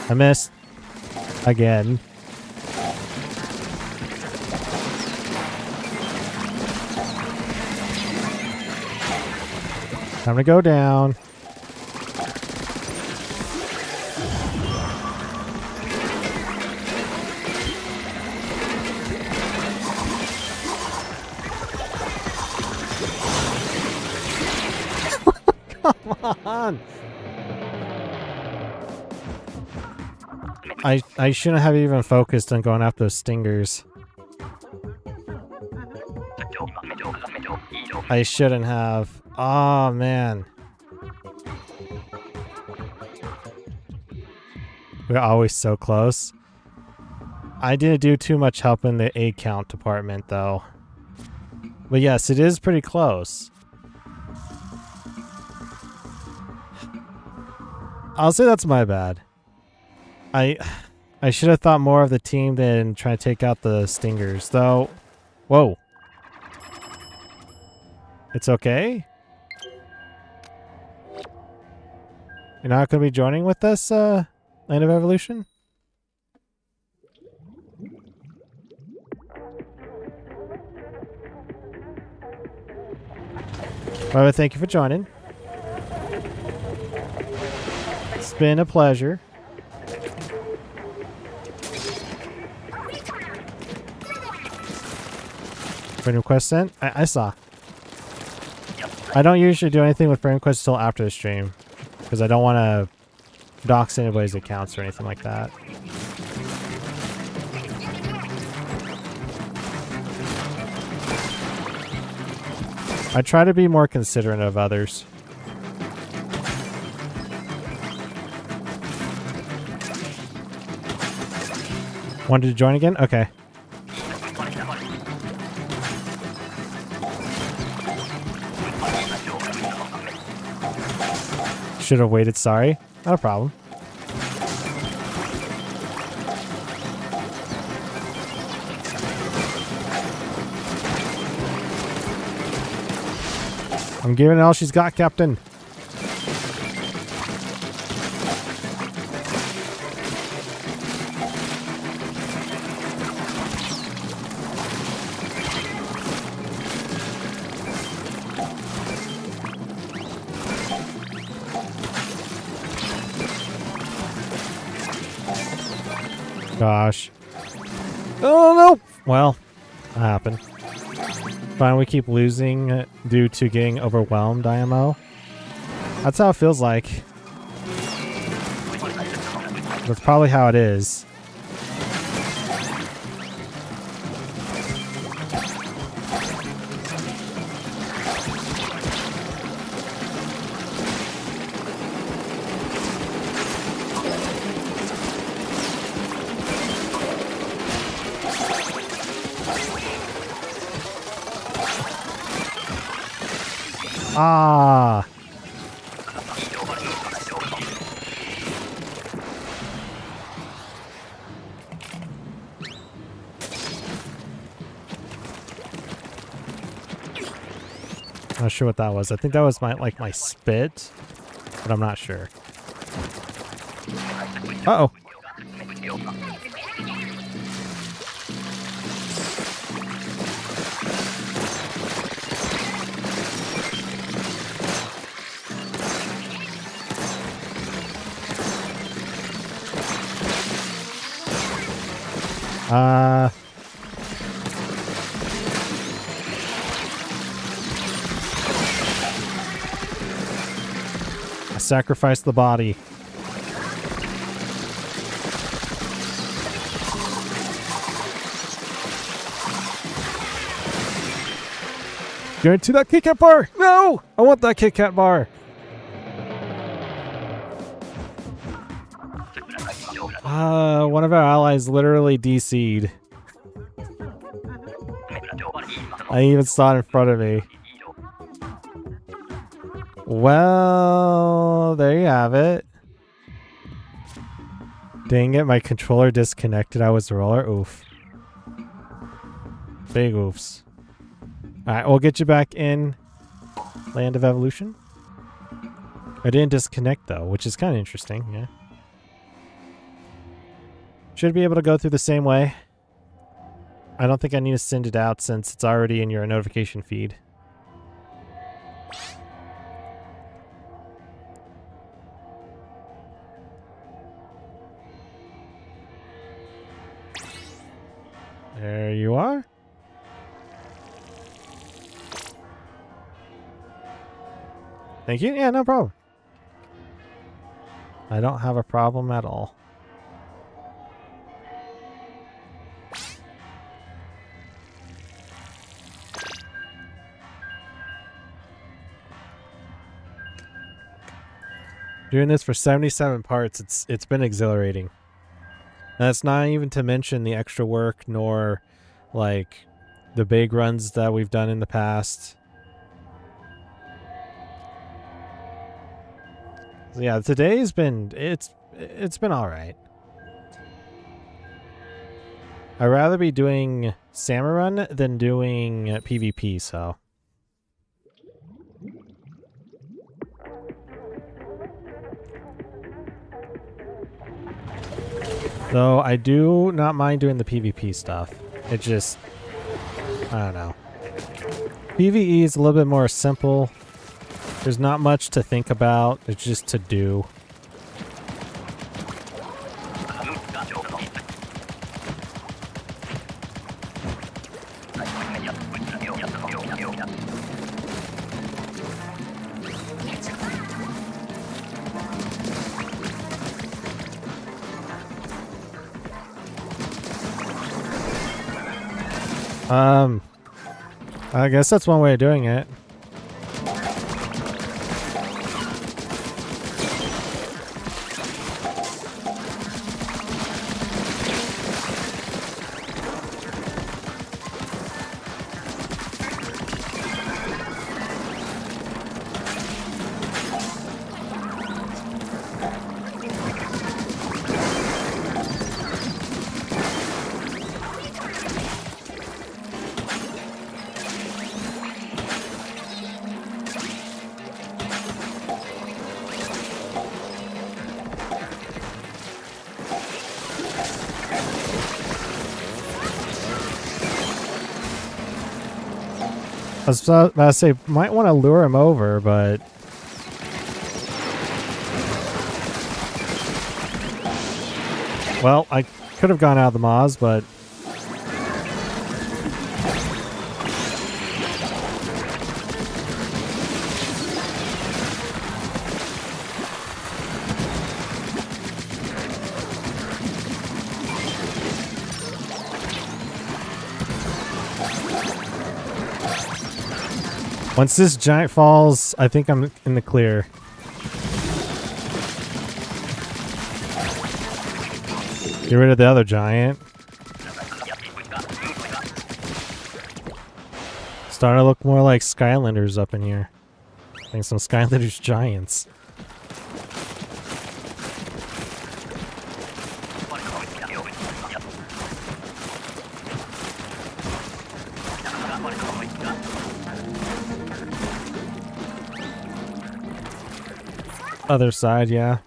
I missed. Again. Time to go down. Come on! I shouldn't have even focused on going after those stingers. I shouldn't have. Oh, man. We're always so close. I didn't do too much help in the egg count department, though. But yes, it is pretty close. I'll say that's my bad. I should have thought more of the team than try to take out the stingers, though. Whoa. It's okay? You're not going to be joining with us, Land of Evolution? Well, thank you for joining. It's been a pleasure. Friend request sent? I saw. I don't usually do anything with friend requests until after the stream. Because I don't want to dox anybody's accounts or anything like that. I try to be more considerate of others. Wanted to join again? Okay. Should have waited, sorry. Not a problem. I'm giving it all she's got, Captain. Gosh. Oh, no! Well, that happened. Fine, we keep losing due to getting overwhelmed, IMO. That's how it feels like. That's probably how it is. Ah. Not sure what that was. I think that was my spit, but I'm not sure. Uh-oh. I sacrificed the body. Going to that Kit Kat bar! No! I want that Kit Kat bar! One of our allies literally DC'd. I even saw it in front of me. Well, there you have it. Dang it, my controller disconnected. I was the roller. Oof. Big oofs. Alright, we'll get you back in Land of Evolution. I didn't disconnect though, which is kind of interesting, yeah. Should be able to go through the same way. I don't think I need to send it out since it's already in your notification feed. There you are. Thank you. Yeah, no problem. I don't have a problem at all. Doing this for 77 parts, it's been exhilarating. And that's not even to mention the extra work nor like the big runs that we've done in the past. So yeah, today's been it's been all right. I'd rather be doing Salmon Run than doing PvP, so. Though I do not mind doing the PvP stuff. It just, I don't know. PvE is a little bit more simple. There's not much to think about. It's just to do. I guess that's one way of doing it. I was about to say, might want to lure him over, but... Well, I could have gone out of the Moz, but... Once this giant falls, I think I'm in the clear. Get rid of the other giant. Starting to look more like Skylanders up in here. I think some Skylanders giants. Other side, yeah.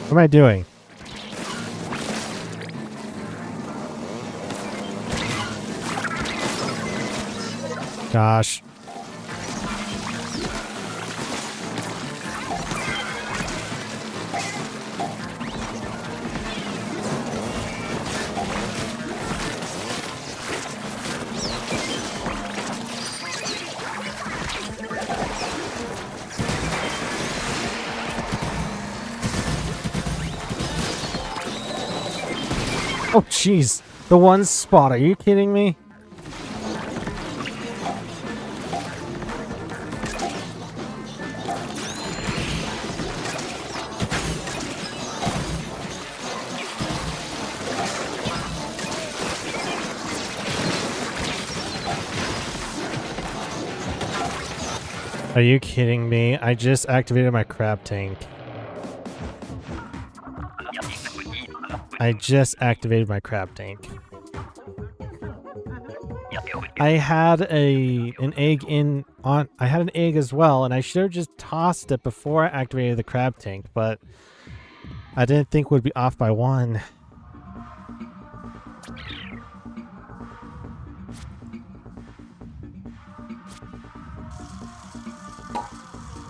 What am I doing? Gosh. Oh, jeez. The one spot. Are you kidding me? Are you kidding me? I just activated my crab tank. I just activated my crab tank. I had an egg I had an egg as well, and I should have just tossed it before I activated the crab tank, but I didn't think it would be off by one.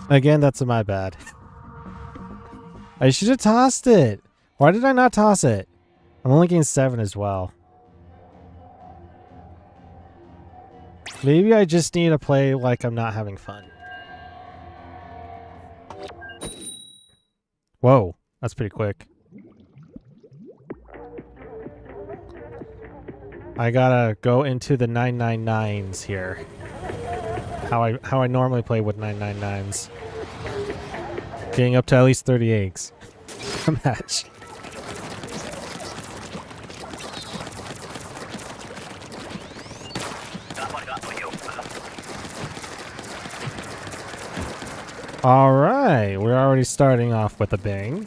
Again, that's my bad. I should have tossed it. Why did I not toss it? I'm only getting 7 as well. Maybe I just need to play like I'm not having fun. Whoa, that's pretty quick. I gotta go into the 999s here. How I normally play with 999s. Getting up to at least 30 eggs a match. All right, we're already starting off with a bang.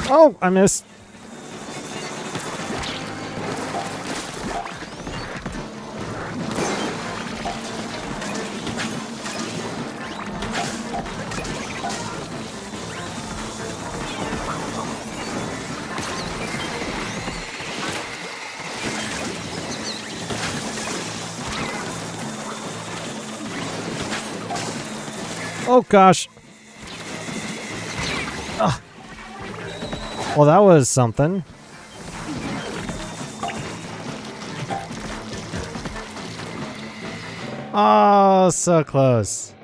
Oh, I missed. Oh, gosh. Ugh. Well, that was something. Oh, so close.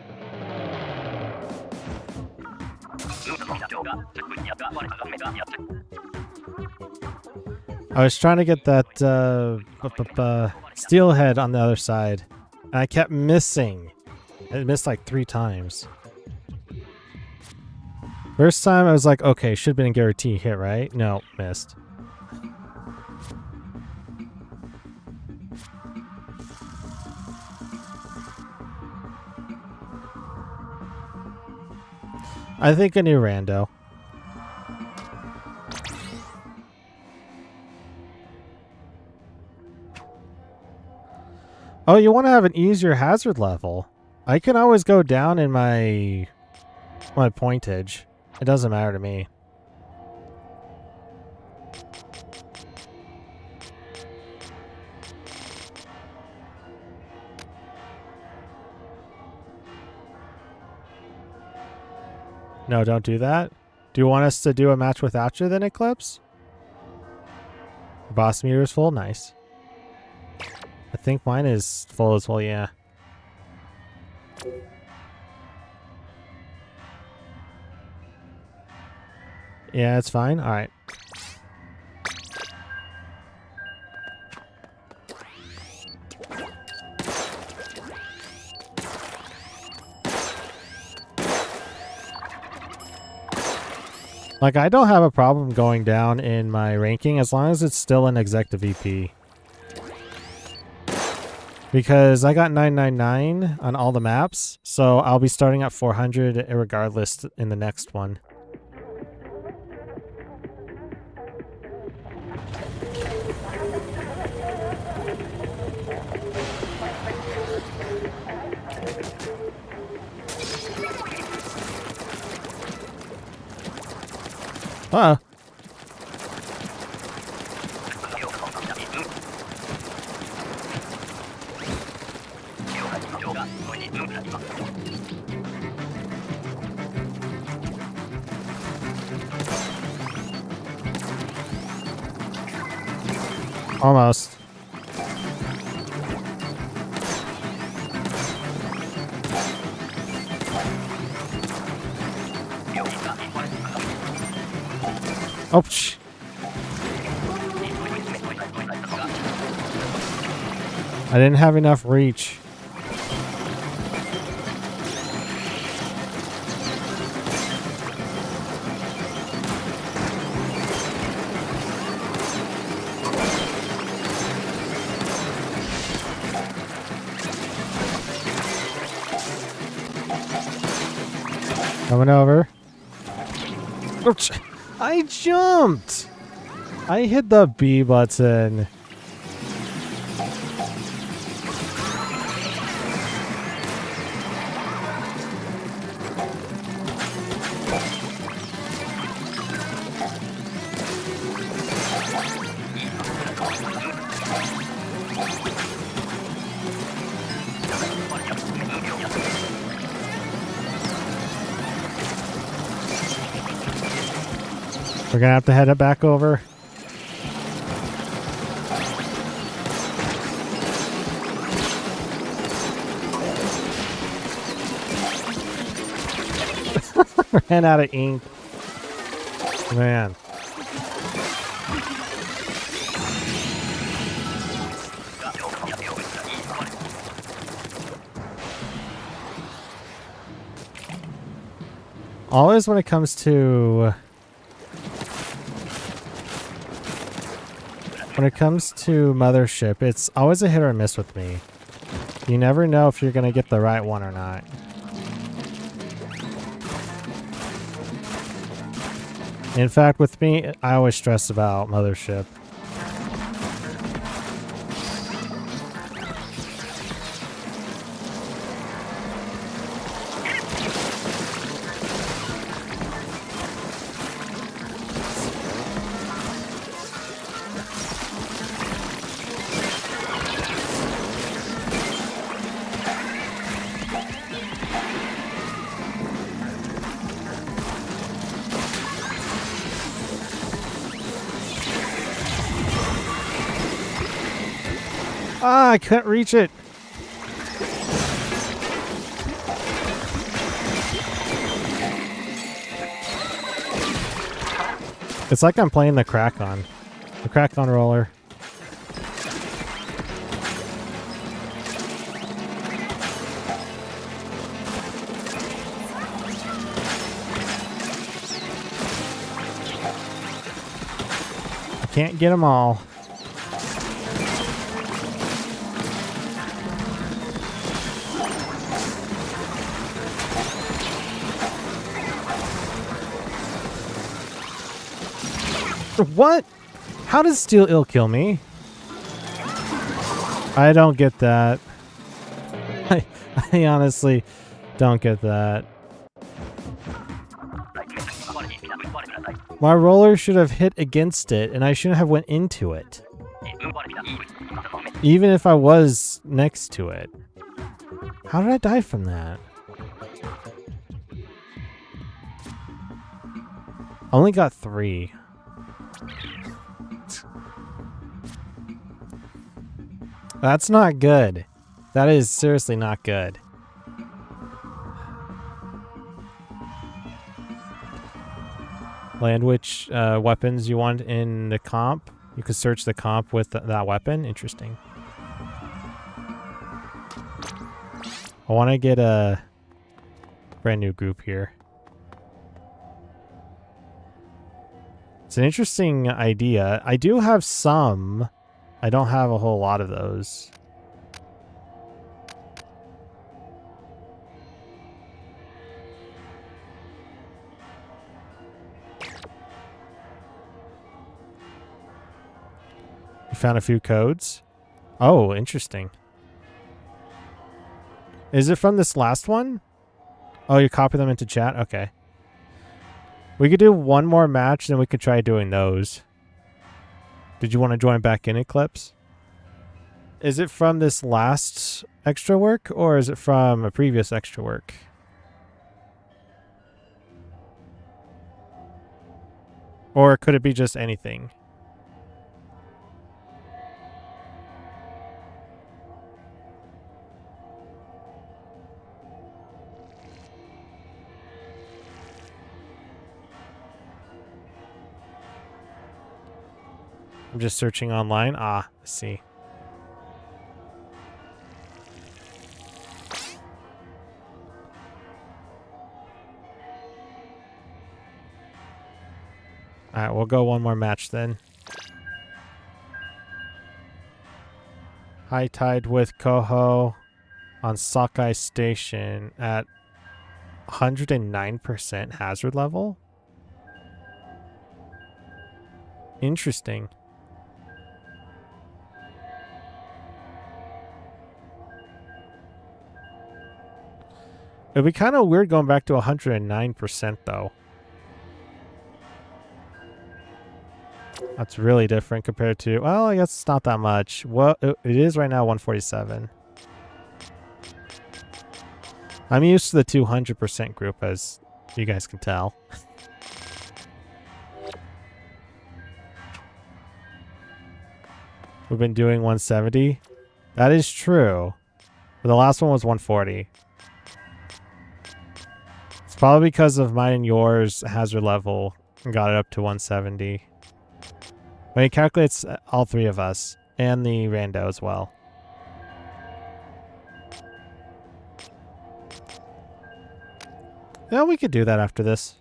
I was trying to get that steelhead on the other side, and I kept missing. I missed like 3 times. First time I was like, okay, should have been a guarantee hit, right? No, missed. I think a new rando. Oh, you want to have an easier hazard level? I can always go down in my pointage. It doesn't matter to me. No, don't do that. Do you want us to do a match without you then, Eclipse? Your boss meter is full? Nice. I think mine is full as well, yeah. Yeah, it's fine. All right. Like, I don't have a problem going down in my ranking as long as it's still an executive VP. Because I got 999 on all the maps, so I'll be starting at 400 regardless in the next one. Uh-oh. Almost. Oh, shh. I didn't have enough reach. Coming over. Oops. I jumped! I hit the B button. We're gonna have to head it back over. Ran out of ink. Man. Always when it comes to Mothership, it's always a hit or miss with me. You never know if you're going to get the right one or not. In fact, with me, I always stress about Mothership. Ah, I couldn't reach it. It's like I'm playing the crack-on roller. I can't get them all. What? How does Steel Ill kill me? I don't get that. I honestly don't get that. My roller should have hit against it, and I shouldn't have went into it. Even if I was next to it. How did I die from that? I only got 3. That's not good. That is seriously not good. Land which weapons you want in the comp. You could search the comp with that weapon. Interesting. I want to get a brand new group here. It's an interesting idea. I do have some. I don't have a whole lot of those. You found a few codes? Oh, interesting. Is it from this last one? Oh, you copy them into chat? Okay. We could do one more match, then we could try doing those. Did you want to join back in Eclipse? Is it from this last extra work, or is it from a previous extra work? Or could it be just anything? I'm just searching online. Ah, let's see. Alright, we'll go one more match then. High tide with Koho on Sockeye Station at 109% hazard level. Interesting. It'd be kind of weird going back to 109% though. That's really different compared to, well, I guess it's not that much. Well, it is right now 147. I'm used to the 200% group, as you guys can tell. We've been doing 170. That is true. But the last one was 140. It's probably because of mine and yours hazard level and got it up to 170. When it calculates all three of us and the rando as well. Yeah, we could do that after this.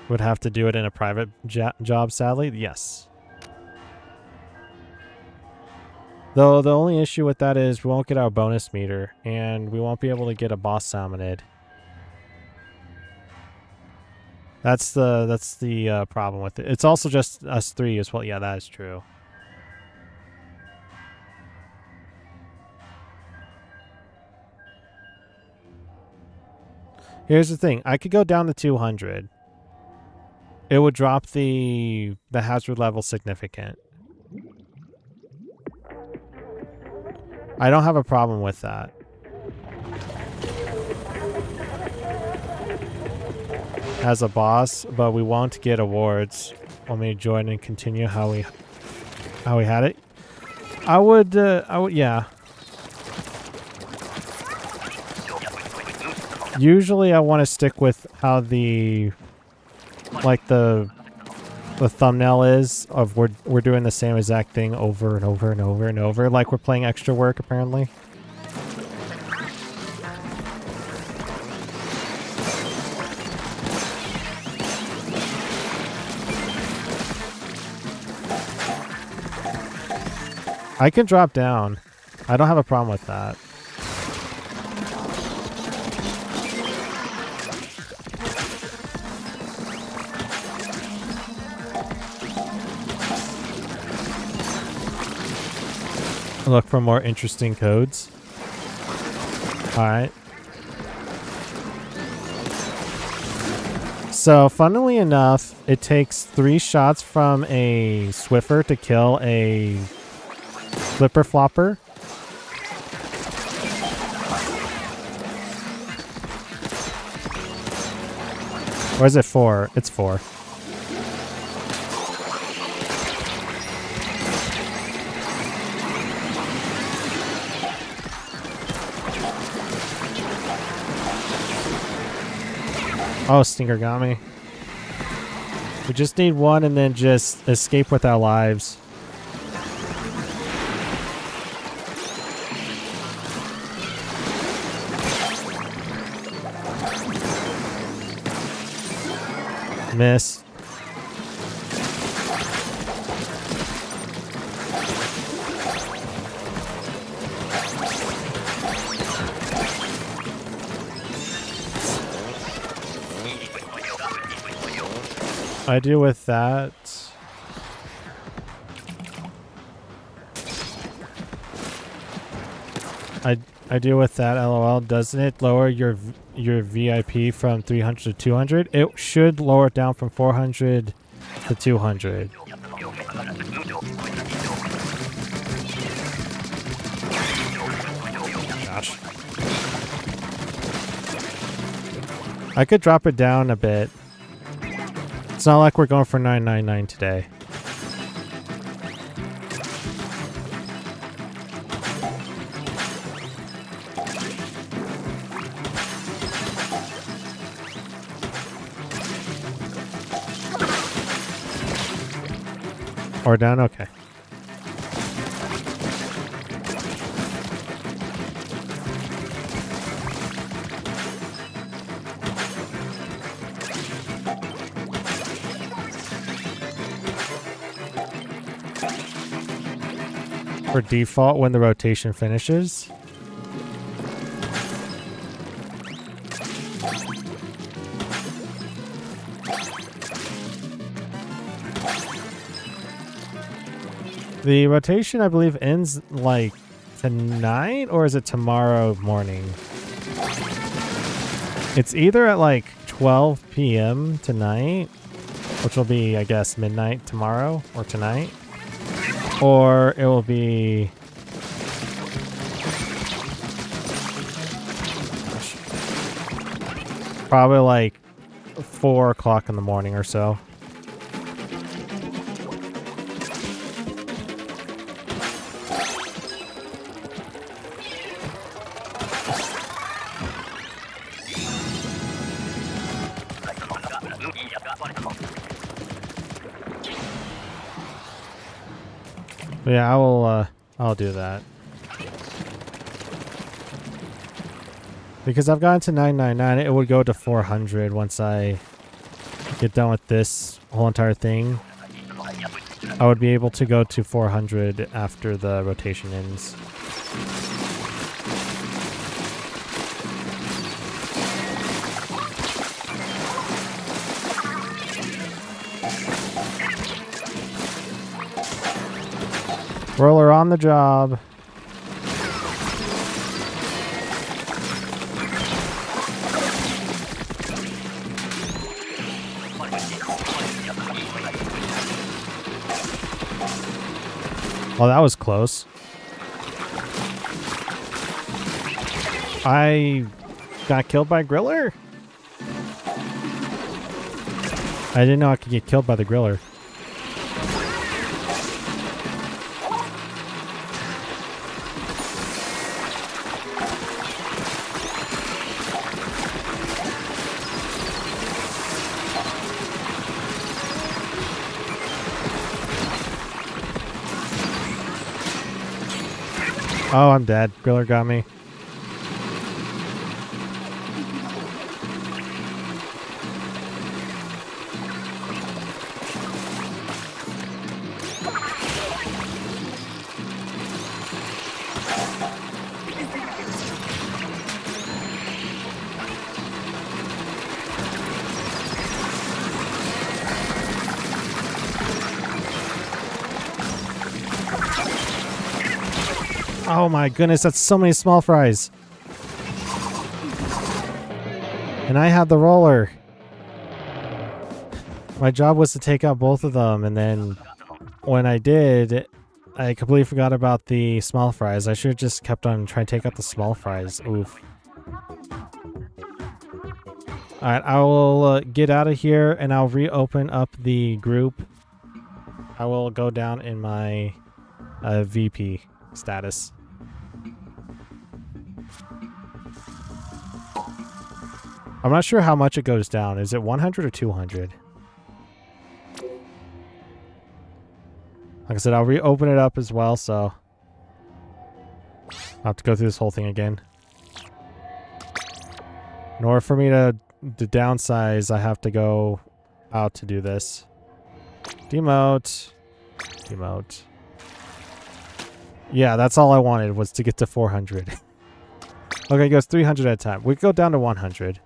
Would have to do it in a private job, sadly. Yes. Though the only issue with that is we won't get our bonus meter, and we won't be able to get a boss salmonid. That's the problem with it. It's also just us three as well. Yeah, that is true. Here's the thing. I could go down to 200. It would drop the hazard level significant. I don't have a problem with that. As a boss, but we won't get awards. Want me to join and continue how we had it? I would, yeah. Usually I want to stick with how the thumbnail is of we're doing the same exact thing over and over and over and over, like we're playing extra work apparently. I can drop down. I don't have a problem with that. Look for more interesting codes. Alright. So, funnily enough, it takes 3 shots from a Squiffer to kill a Flipper Flopper. Or is it 4? It's 4. Oh, Stinger got me. We just need one and then just escape with our lives. Miss. I do with that. I do with that. LOL. Doesn't it lower your VIP from 300 to 200? It should lower it down from 400 to 200. Gosh. I could drop it down a bit. It's not like we're going for 999 today. Or down? Okay. For default, when the rotation finishes. The rotation, I believe, ends like tonight, or is it tomorrow morning? It's either at like 12 p.m. tonight, which will be, I guess, midnight tomorrow or tonight, or it will be probably like 4 o'clock in the morning or so. Yeah, I'll do that. Because I've gotten to 999, it would go to 400 once I get done with this whole entire thing. I would be able to go to 400 after the rotation ends. Roller on the job. Oh, that was close. I got killed by a griller? I didn't know I could get killed by the griller. Oh, I'm dead. Griller got me. Oh my goodness, that's so many small fries. And I had the roller. My job was to take out both of them, and then when I did, I completely forgot about the small fries. I should have just kept on trying to take out the small fries. Oof. Alright, I will get out of here, and I'll reopen up the group. I will go down in my VP status. I'm not sure how much it goes down. Is it 100 or 200? Like I said, I'll reopen it up as well, so I'll have to go through this whole thing again. In order for me to downsize, I have to go how to do this. Demote. Demote. Yeah, that's all I wanted was to get to 400. Okay, it goes 300 at a time. We go down to 100.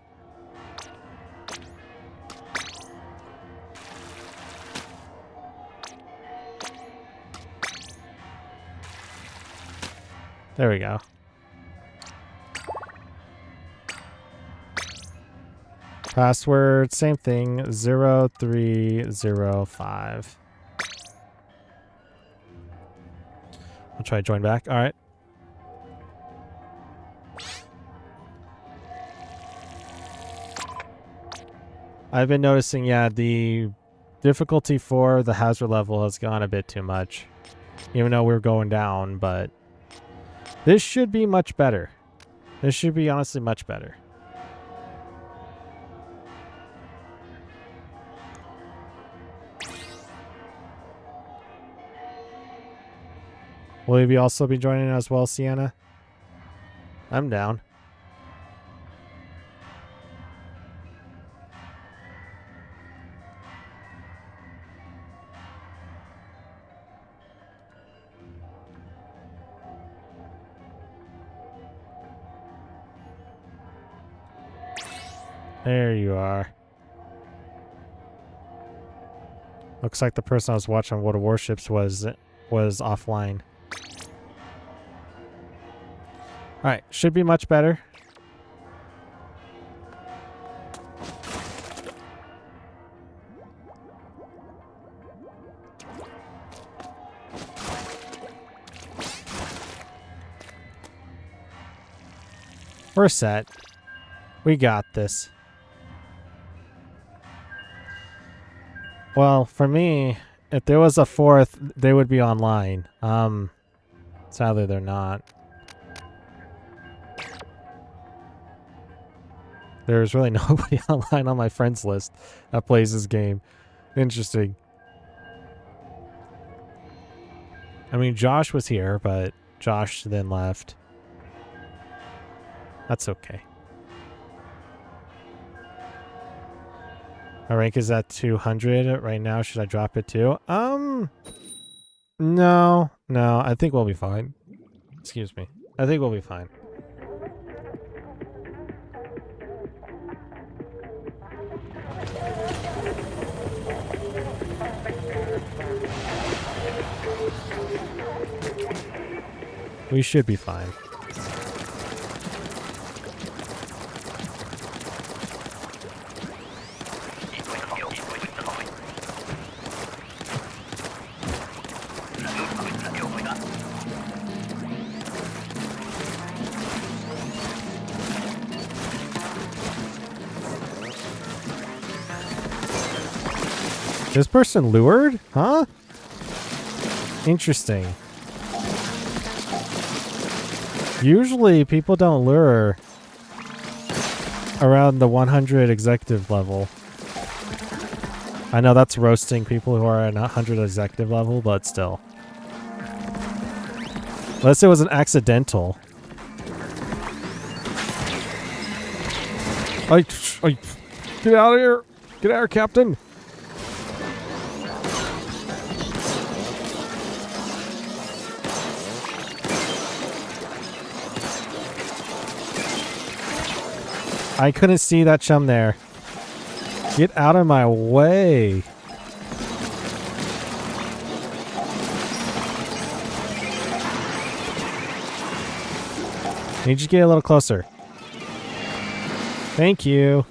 There we go. Password, same thing, 0305. I'll try to join back. All right. I've been noticing, yeah, the difficulty for the hazard level has gone a bit too much. Even though we're going down, but this should be much better. This should be honestly much better. Will you also be joining as well, Sienna? I'm down. There you are. Looks like the person I was watching World of Warships was offline. Alright, should be much better. We're set. We got this. Well, for me, if there was a fourth, they would be online. Sadly they're not. There's really nobody online on my friends list that plays this game. Interesting. I mean, Josh was here, but Josh then left. That's okay. My rank is at 200 right now. Should I drop it too? No. I think we'll be fine. Excuse me. I think we'll be fine. We should be fine. This person lured? Huh? Interesting. Usually people don't lure around the 100 executive level. I know that's roasting people who are at 100 executive level, but still. Unless it was an accidental. Get out of here! Get out of here, Captain! I couldn't see that chum there. Get out of my way. Need you to get a little closer. Thank you.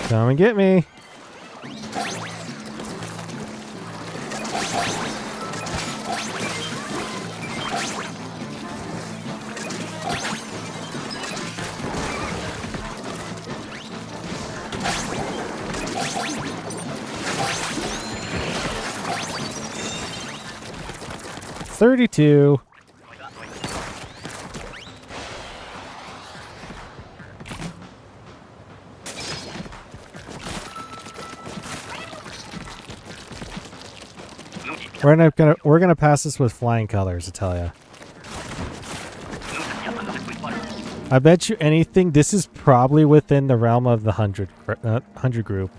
Come and get me. $32. We're gonna pass this with flying colors, I tell ya. I bet you anything this is probably within the realm of the 100 group.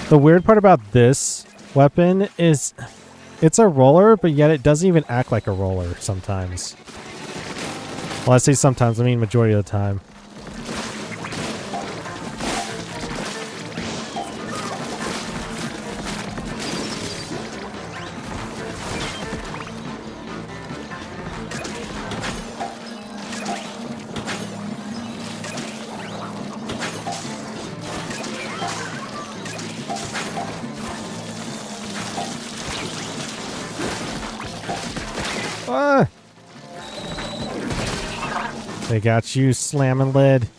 The weird part about this weapon is it's a roller, but yet it doesn't even act like a roller sometimes. Well, I say sometimes, I mean majority of the time. Ah! They got you, slamming lid.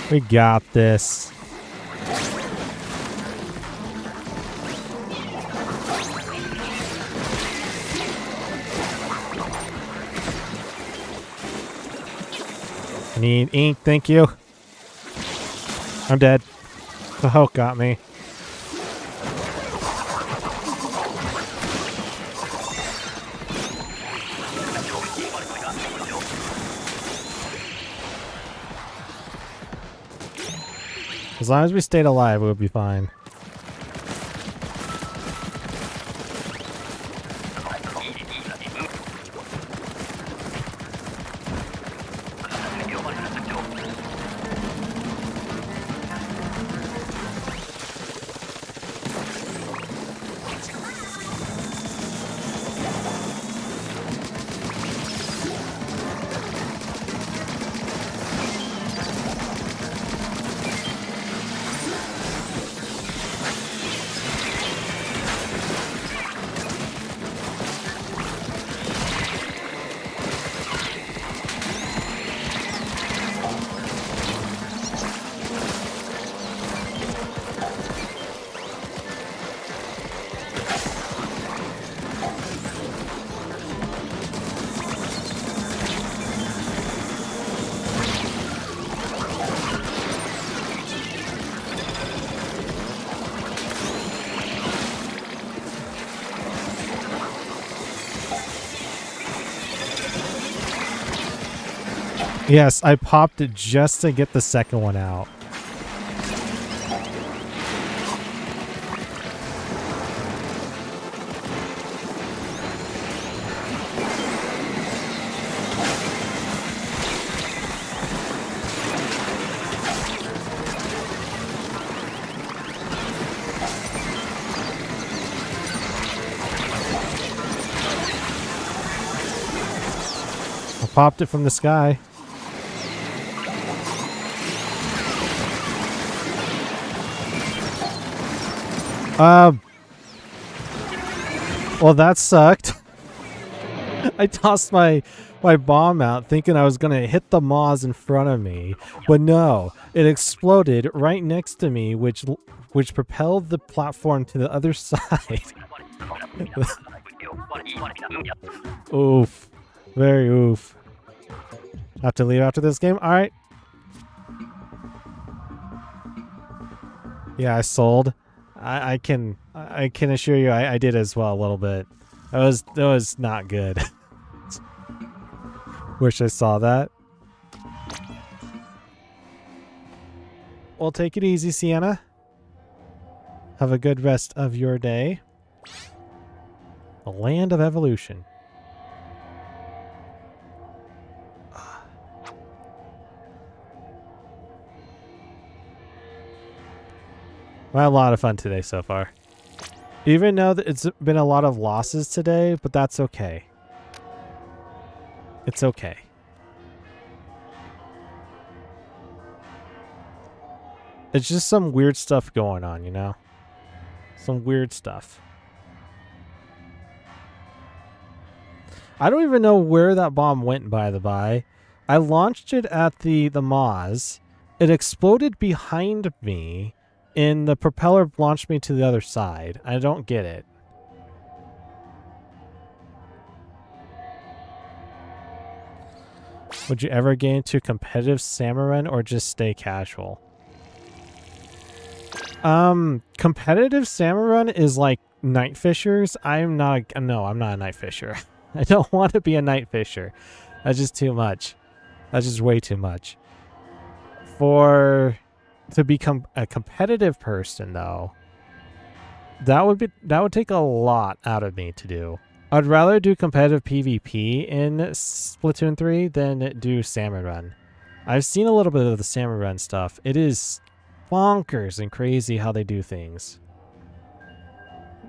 We got this. I need ink, thank you. I'm dead. The Hulk got me. As long as we stayed alive, we'll be fine. Yes, I popped it just to get the second one out. I popped it from the sky. Well, that sucked. I tossed my bomb out thinking I was going to hit the moths in front of me, but no, it exploded right next to me, which propelled the platform to the other side. Oof. Very oof. Have to leave after this game? All right. Yeah, I sold. I can assure you I did as well a little bit. That was not good. Wish I saw that. Well, take it easy, Sienna. Have a good rest of your day. The land of evolution. I had a lot of fun today so far. Even though that it's been a lot of losses today, but that's okay. It's okay. It's just some weird stuff going on, you know? Some weird stuff. I don't even know where that bomb went, by the by. I launched it at the Moz. It exploded behind me, and the propeller launched me to the other side. I don't get it. Would you ever get into competitive Salmon Run or just stay casual? Competitive Salmon Run is like night fishers. I'm not a night fisher. I don't want to be a night fisher. That's just too much. That's just way too much. To become a competitive person though, that would take a lot out of me to do. I'd rather do competitive PvP in Splatoon 3 than do Salmon Run. I've seen a little bit of the Salmon Run stuff. It is bonkers and crazy how they do things.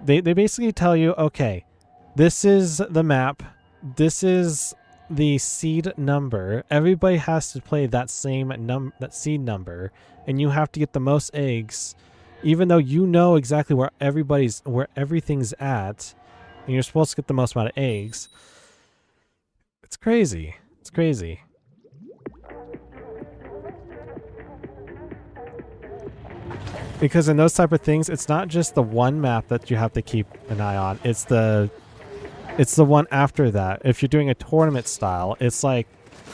They basically tell you, okay, this is the map. This is the seed number. Everybody has to play that same that seed number, and you have to get the most eggs, even though you know exactly where everything's at. And you're supposed to get the most amount of eggs. It's crazy. It's crazy. Because in those type of things, it's not just the one map that you have to keep an eye on. It's the one after that. If you're doing a tournament style, it's like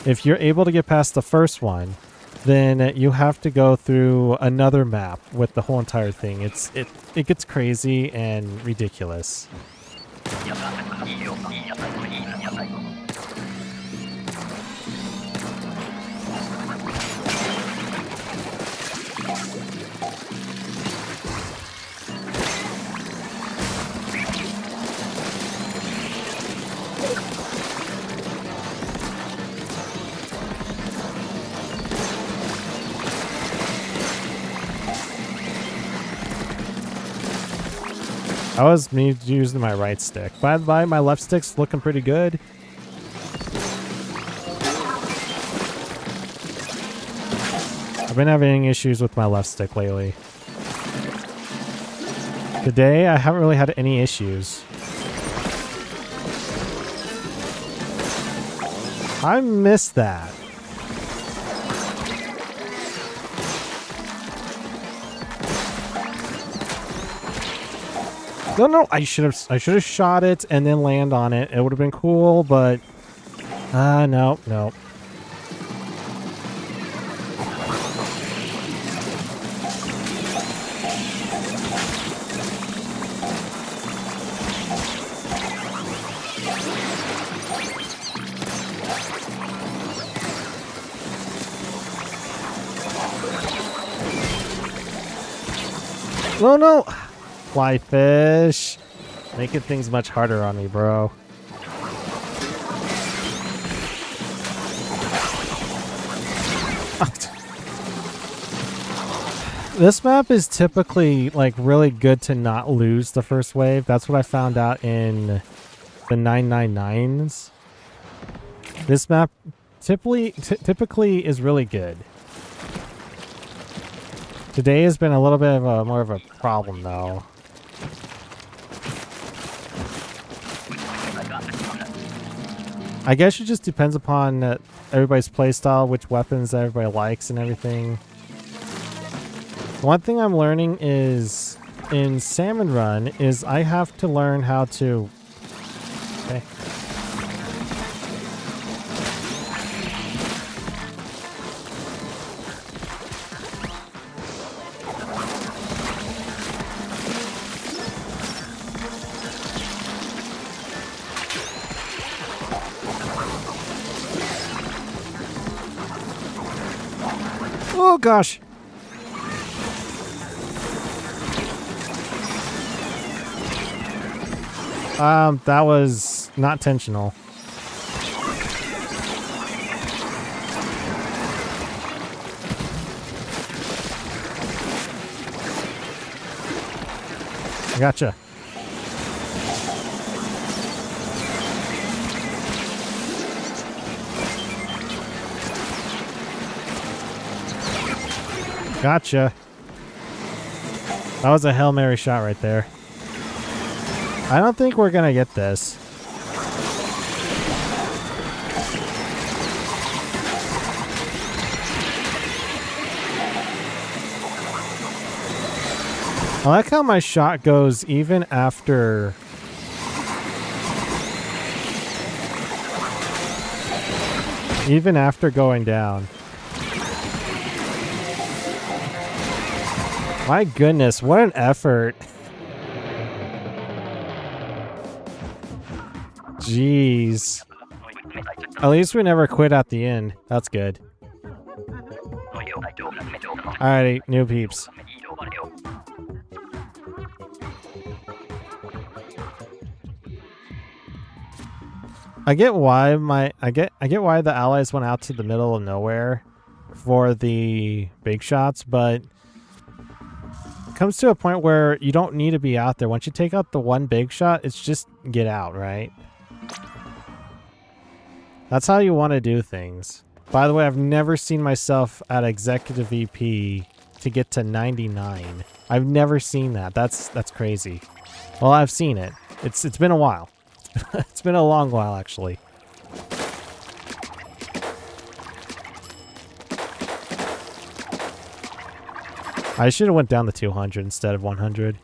if you're able to get past the first one, then you have to go through another map with the whole entire thing. It gets crazy and ridiculous. That was me using my right stick. By the way, my left stick's looking pretty good. I've been having issues with my left stick lately. Today, I haven't really had any issues. I missed that. No, I should have shot it and then land on it. It would have been cool, but no. No. Flyfish. Making things much harder on me, bro. This map is typically like really good to not lose the first wave. That's what I found out in the 999s. This map typically is really good. Today has been a little bit of more of a problem though. I guess it just depends upon everybody's playstyle, which weapons everybody likes and everything. One thing I'm learning is in Salmon Run is I have to learn how to... Okay. Oh gosh. That was not intentional. Gotcha. Gotcha. That was a Hail Mary shot right there. I don't think we're gonna get this. I like how my shot goes even after... even after going down. My goodness, what an effort. Jeez. At least we never quit at the end. That's good. Alrighty, new peeps. I get why why the allies went out to the middle of nowhere for the big shots, but it comes to a point where you don't need to be out there. Once you take out the one big shot, it's just get out, right? That's how you want to do things. By the way, I've never seen myself at Executive VP to get to 99. I've never seen that. That's crazy. Well, I've seen it. It's been a while. It's been a long while, actually. I should have went down to 200 instead of 100.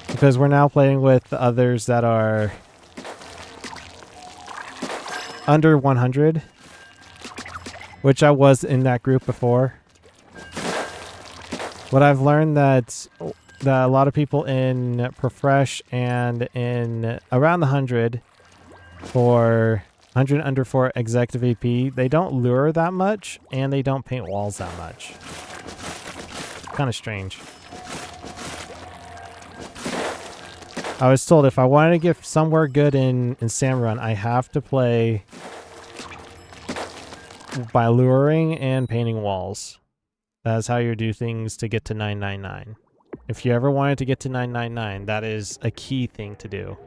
Because we're now playing with others that are under 100, which I was in that group before. What I've learned that a lot of people in Profresh and in around the 100 for 100 under for Executive VP, they don't lure that much and they don't paint walls that much. Kind of strange. I was told if I wanted to get somewhere good in Salmon Run, I have to play by luring and painting walls. That's how you do things to get to 999. If you ever wanted to get to 999, that is a key thing to do.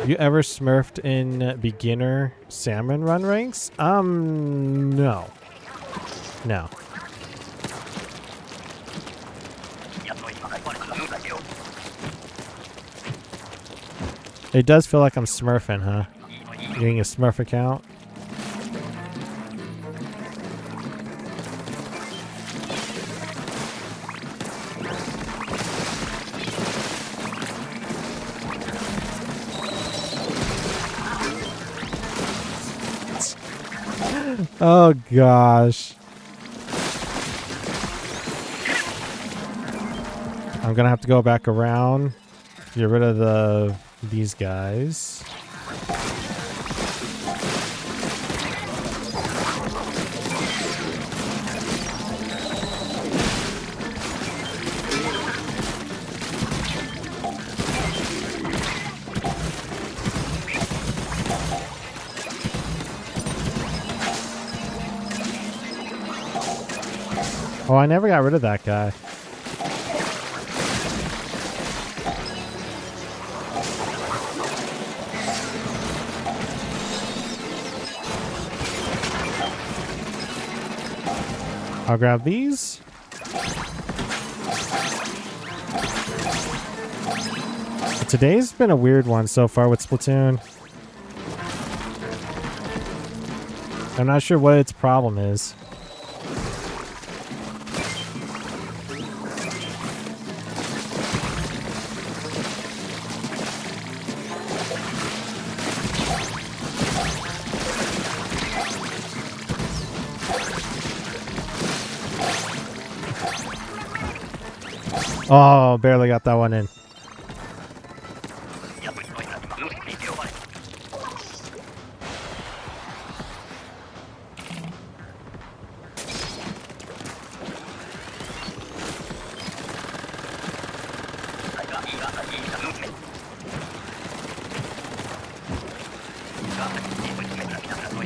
You ever smurfed in beginner Salmon Run ranks? No. No. It does feel like I'm smurfing, huh? Getting a smurf account. Oh gosh. I'm gonna have to go back around, get rid of these guys. Oh, I never got rid of that guy. I'll grab these. Today's been a weird one so far with Splatoon. I'm not sure what its problem is. Oh, barely got that one in.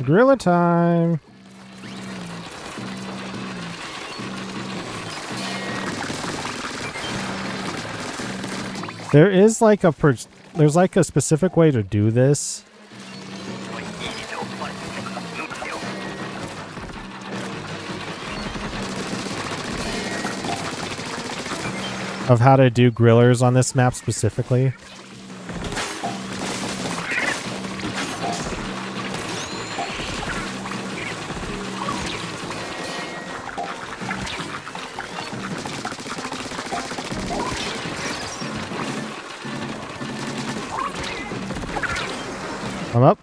Gorilla time. There is like there's like a specific way to do this. Of how to do grillers on this map specifically. I'm up.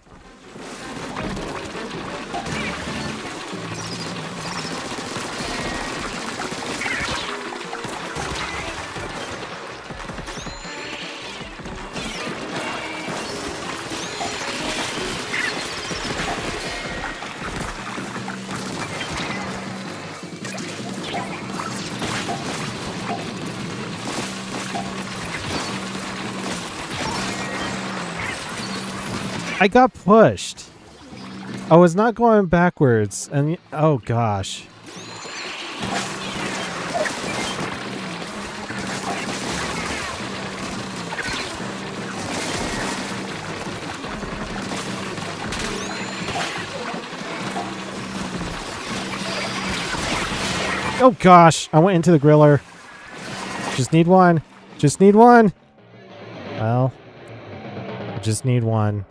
I got pushed. I was not going backwards, and oh gosh. Oh gosh, I went into the griller. Just need one. Just need one. Well, I just need one.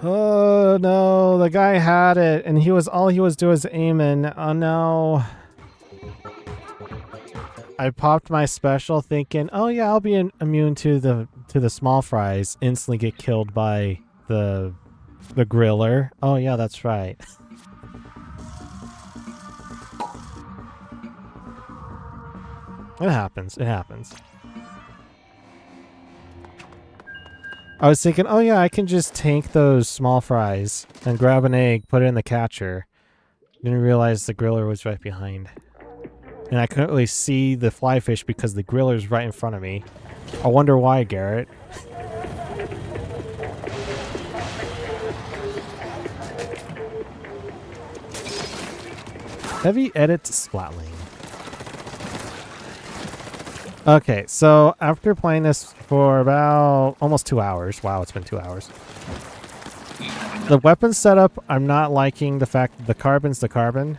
Oh no, the guy had it, and all he was doing was aiming. Oh no. I popped my special thinking, oh yeah, I'll be immune to the small fries. Instantly get killed by the griller. Oh yeah, that's right. It happens. It happens. I was thinking, oh yeah, I can just tank those small fries and grab an egg, put it in the catcher. Didn't realize the griller was right behind. And I couldn't really see the fly fish because the griller's right in front of me. I wonder why, Garrett. Heavy edit Splatling. Okay, so after playing this for about almost 2 hours. Wow, it's been 2 hours. The weapon setup, I'm not liking the fact that the carbon's the carbon.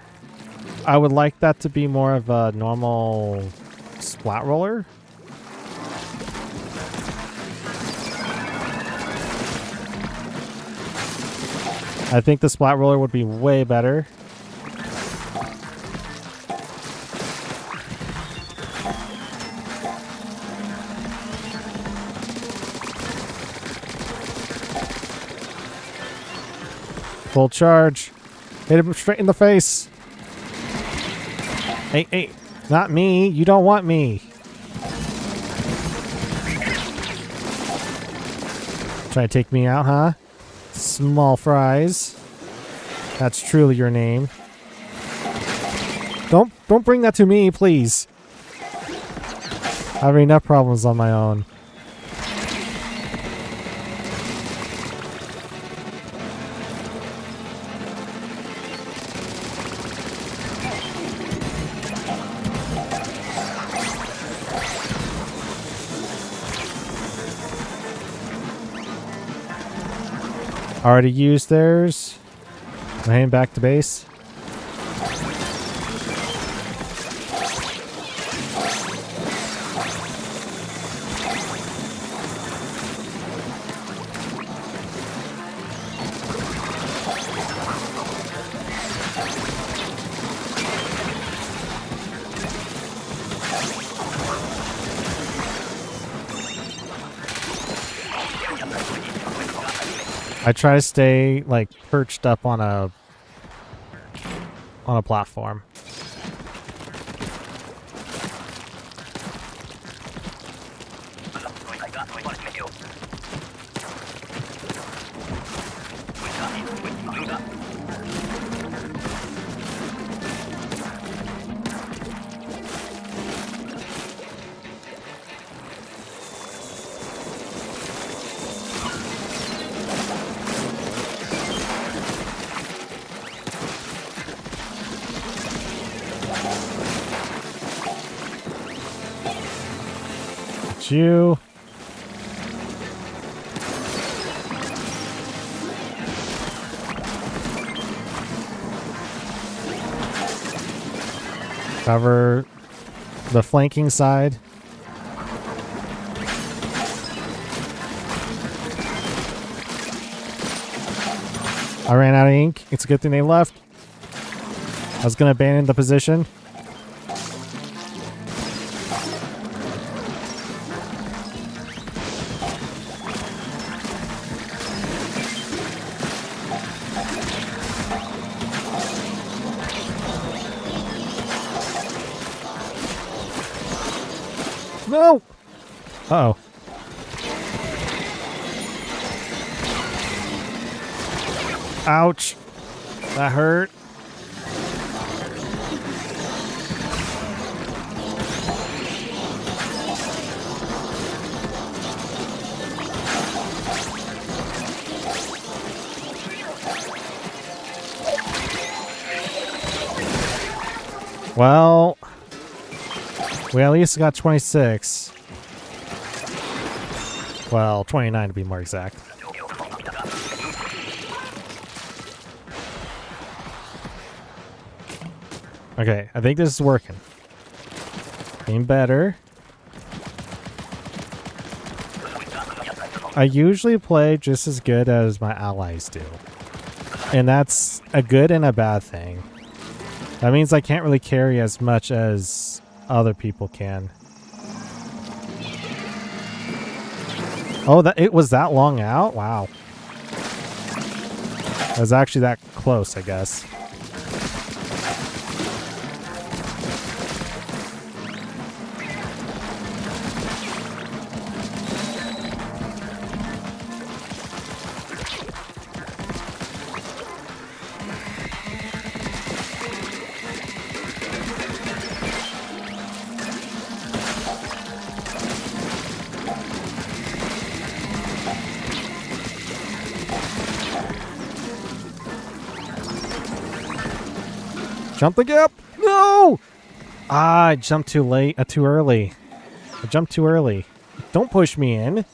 I would like that to be more of a normal splat roller. I think the splat roller would be way better. Full charge. Hit him straight in the face. Hey, hey, not me. You don't want me. Try to take me out, huh? Small fries. That's truly your name. Don't bring that to me, please. I have enough problems on my own. Already used theirs. I'm heading back to base. I try to stay like perched up on a platform. You. Cover the flanking side. I ran out of ink. It's a good thing they left. I was going to abandon the position. No! Uh-oh. Ouch. That hurt. Well, we at least got 26. Well, 29 to be more exact. Okay, I think this is working. Getting better. I usually play just as good as my allies do. And that's a good and a bad thing. That means I can't really carry as much as other people can. Oh, it was that long out? Wow. It was actually that close, I guess. Jump the gap! No! Ah, I jumped too late. Too early. I jumped too early. Don't push me in.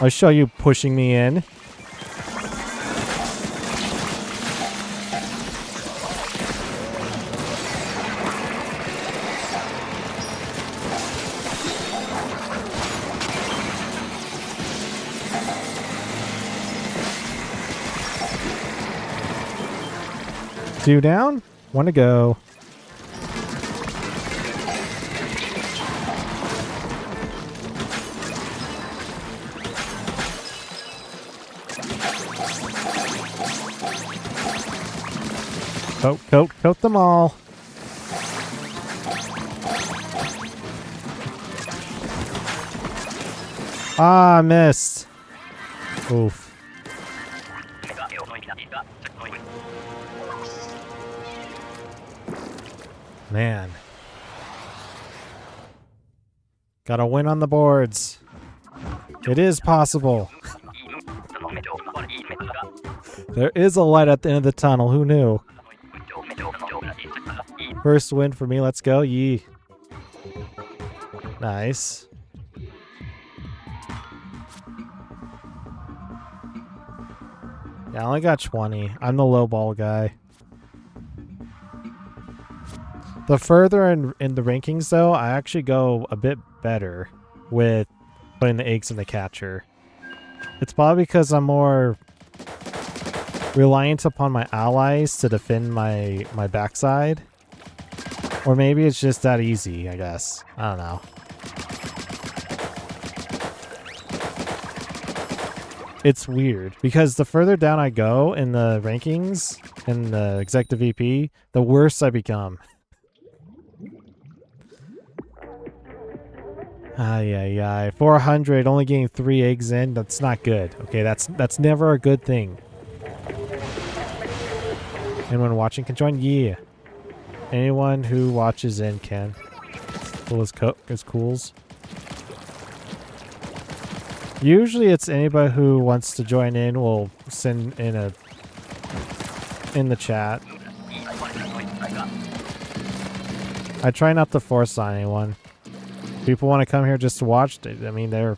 I'll show you pushing me in. Two down, one to go. Coat them all. Ah, missed. Oof. Man. Gotta win on the boards. It is possible. There is a light at the end of the tunnel. Who knew? First win for me. Let's go. Yee. Nice. Yeah, I only got 20. I'm the low ball guy. The further in the rankings, though, I actually go a bit better with putting the eggs in the catcher. It's probably because I'm more reliant upon my allies to defend my backside. Or maybe it's just that easy, I guess. I don't know. It's weird, because the further down I go in the rankings, in the Executive VP, the worse I become. Ay. 400, only getting 3 eggs in. That's not good. Okay, that's never a good thing. Anyone watching can join? Yeah. Anyone who watches in can. Cool as cools. Usually it's anybody who wants to join in will send in in the chat. I try not to force on anyone. People want to come here just to watch. I mean, they're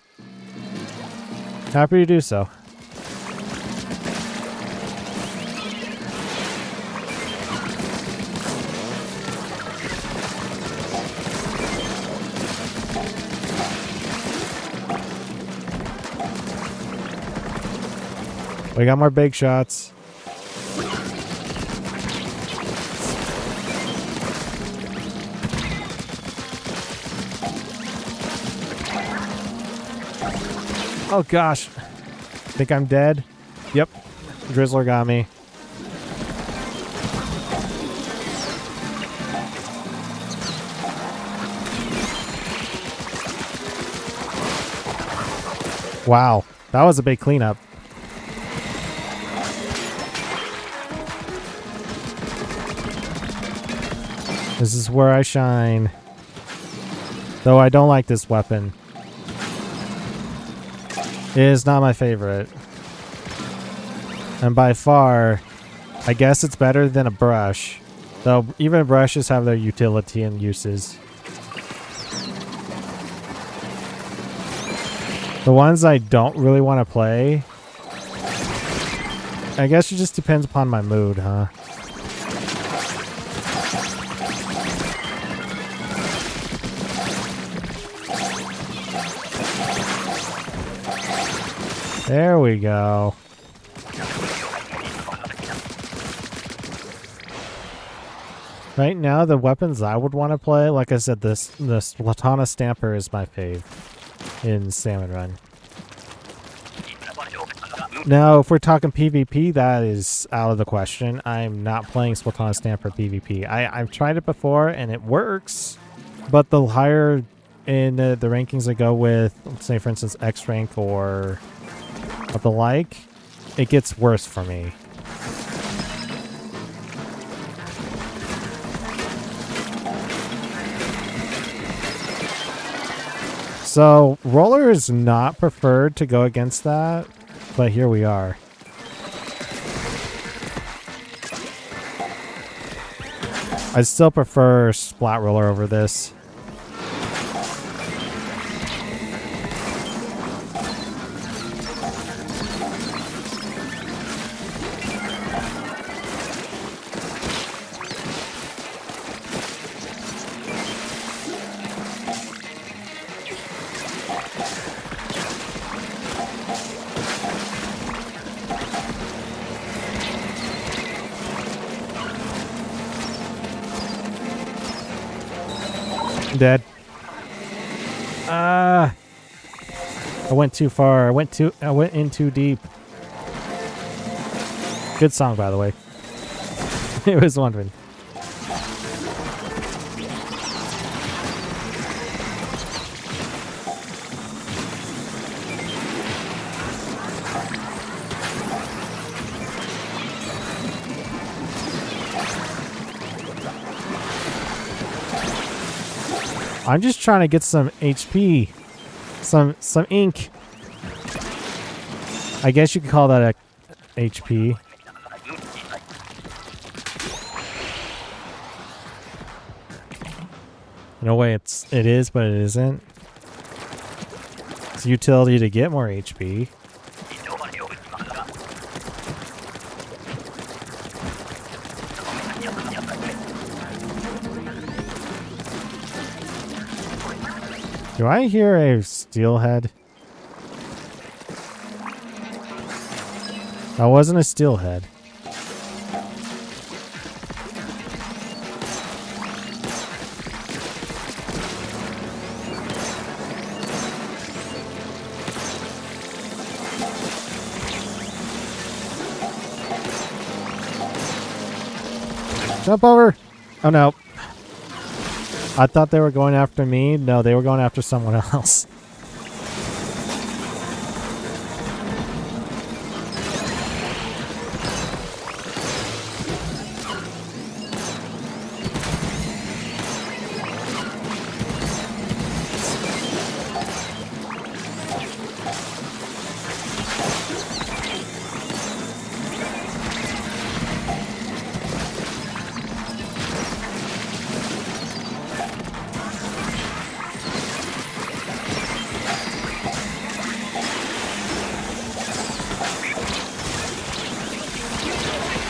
happy to do so. We got more big shots. Oh gosh. Think I'm dead? Yep. Drizzler got me. Wow, that was a big cleanup. This is where I shine. Though I don't like this weapon. It is not my favorite. And by far, I guess it's better than a brush. Though even brushes have their utility and uses. The ones I don't really want to play, I guess it just depends upon my mood, huh? There we go. Right now, the weapons I would want to play, like I said, the Splatoon Stamper is my fave in Salmon Run. Now, if we're talking PvP, that is out of the question. I'm not playing Splatoon Stamper PvP. I've tried it before, and it works. But the higher in the rankings I go with, let's say, for instance, X rank or the like, it gets worse for me. So, roller is not preferred to go against that, but here we are. I still prefer Splat Roller over this. Dead. I went too far. I went in too deep. Good song, by the way. It was wondering. I'm just trying to get some HP, some ink. I guess you could call that a HP. In a way, it is, but it isn't. It's a utility to get more HP. Do I hear a steelhead? That wasn't a steelhead. Jump over! Oh no. I thought they were going after me. No, they were going after someone else.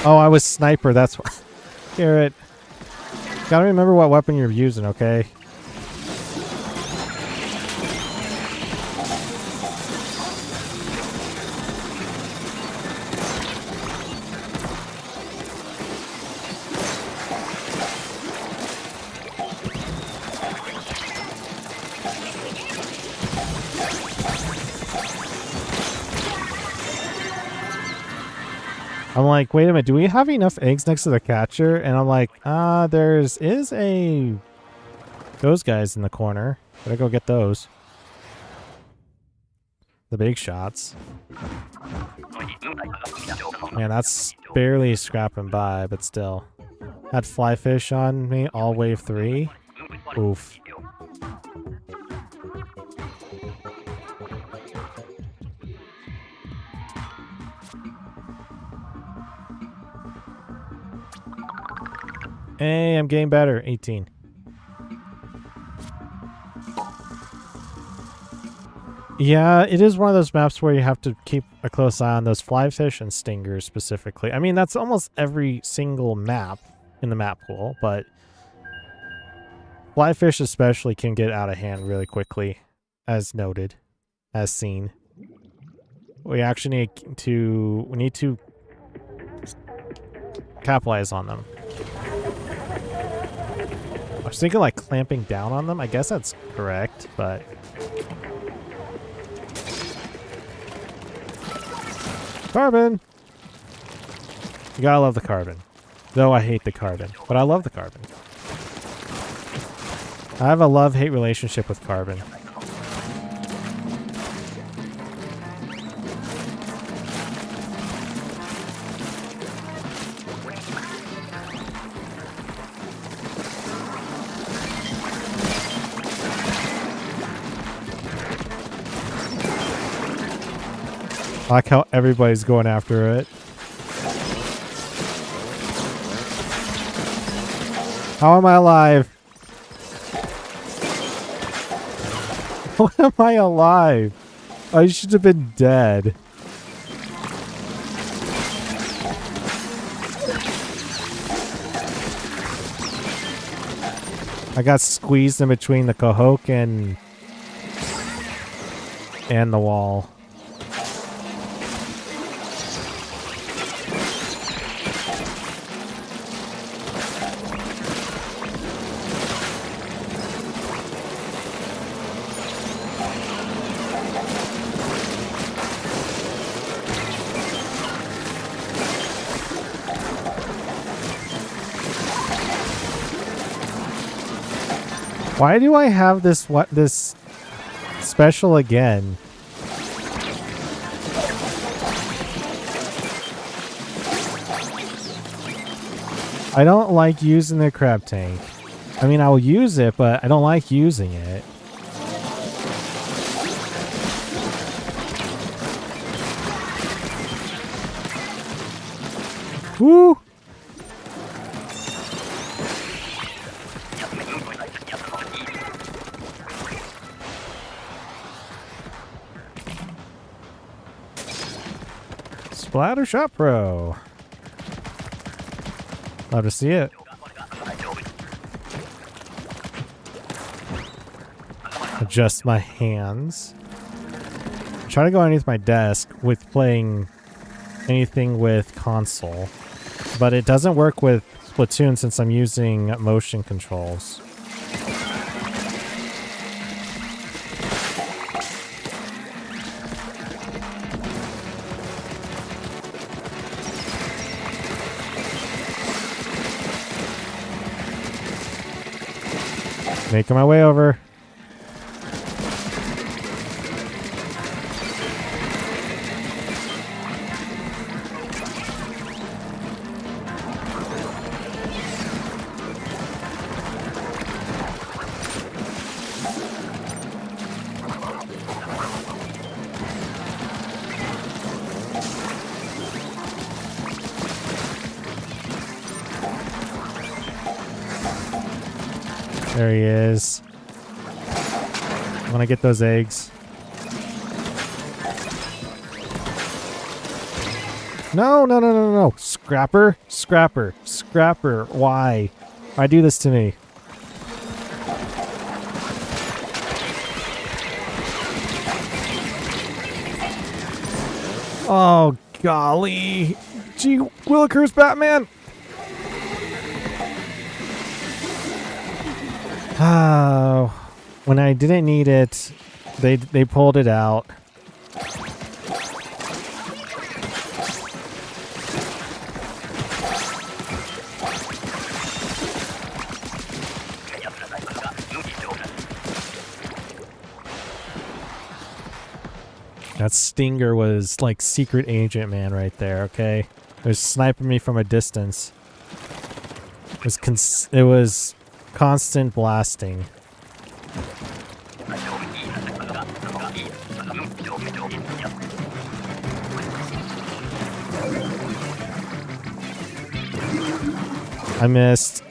Oh, I was sniper, that's why. Garrett. Gotta remember what weapon you're using, okay? I'm like, wait a minute, do we have enough eggs next to the catcher? And I'm like, there's those guys in the corner. Better go get those. the big shots. Man, that's barely scrapping by, but still. Had Flyfish on me all wave 3. Oof. Hey, I'm getting better. 18. Yeah, it is one of those maps where you have to keep a close eye on those flyfish and stingers specifically. I mean, that's almost every single map in the map pool, but flyfish especially can get out of hand really quickly, as noted, as seen. We actually need to capitalize on them. I was thinking like clamping down on them. I guess that's correct, but carbon! You gotta love the carbon. Though I hate the carbon, but I love the carbon. I have a love-hate relationship with carbon. I like how everybody's going after it. How am I alive? How am I alive? I should have been dead. I got squeezed in between the Cohoke and the wall. Why do I have this special again? I don't like using the crab tank. I mean, I'll use it, but I don't like using it. Woo! Splattershot Pro. Love to see it. Adjust my hands. Try to go underneath my desk with playing anything with console, but it doesn't work with Splatoon since I'm using motion controls. Making my way over. There he is. I want to get those eggs. No, no, no, no, no. Scrapper, scrapper, scrapper. Why? Why do this to me? Oh, golly. Gee willikers, Batman. Oh, when I didn't need it, they pulled it out. That stinger was like secret agent man right there, okay? It was sniping me from a distance. It was constant blasting. I missed.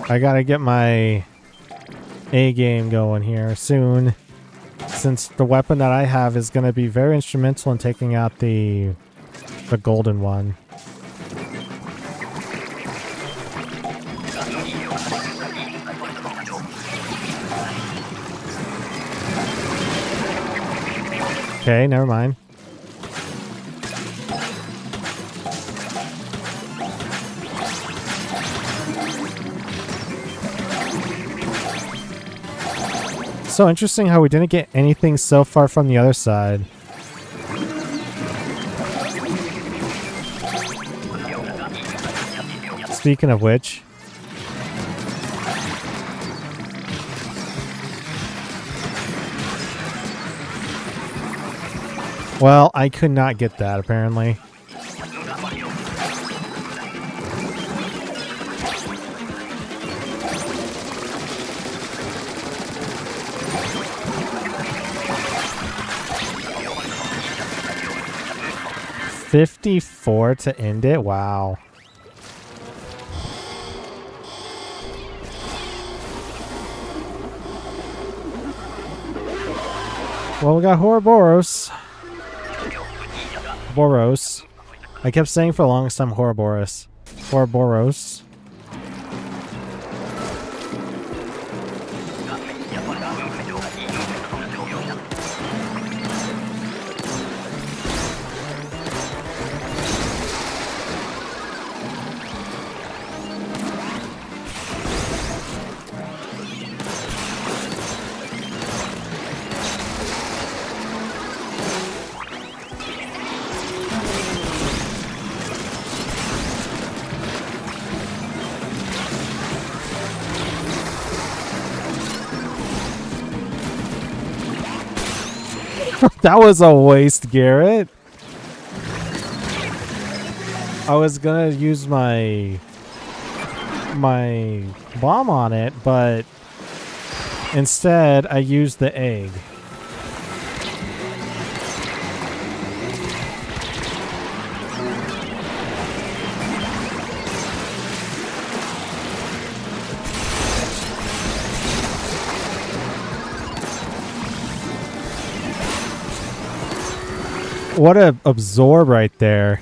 I gotta get my A game going here soon, since the weapon that I have is gonna be very instrumental in taking out the golden one. Okay, never mind. So interesting how we didn't get anything so far from the other side. Speaking of which, well, I could not get that apparently. $54 to end it? Wow. Well, we got Horrorboros. Boros. I kept saying for the longest time Horrorboros. Horrorboros. That was a waste, Garrett. I was gonna use my bomb on it, but instead I used the egg. What a absorb right there.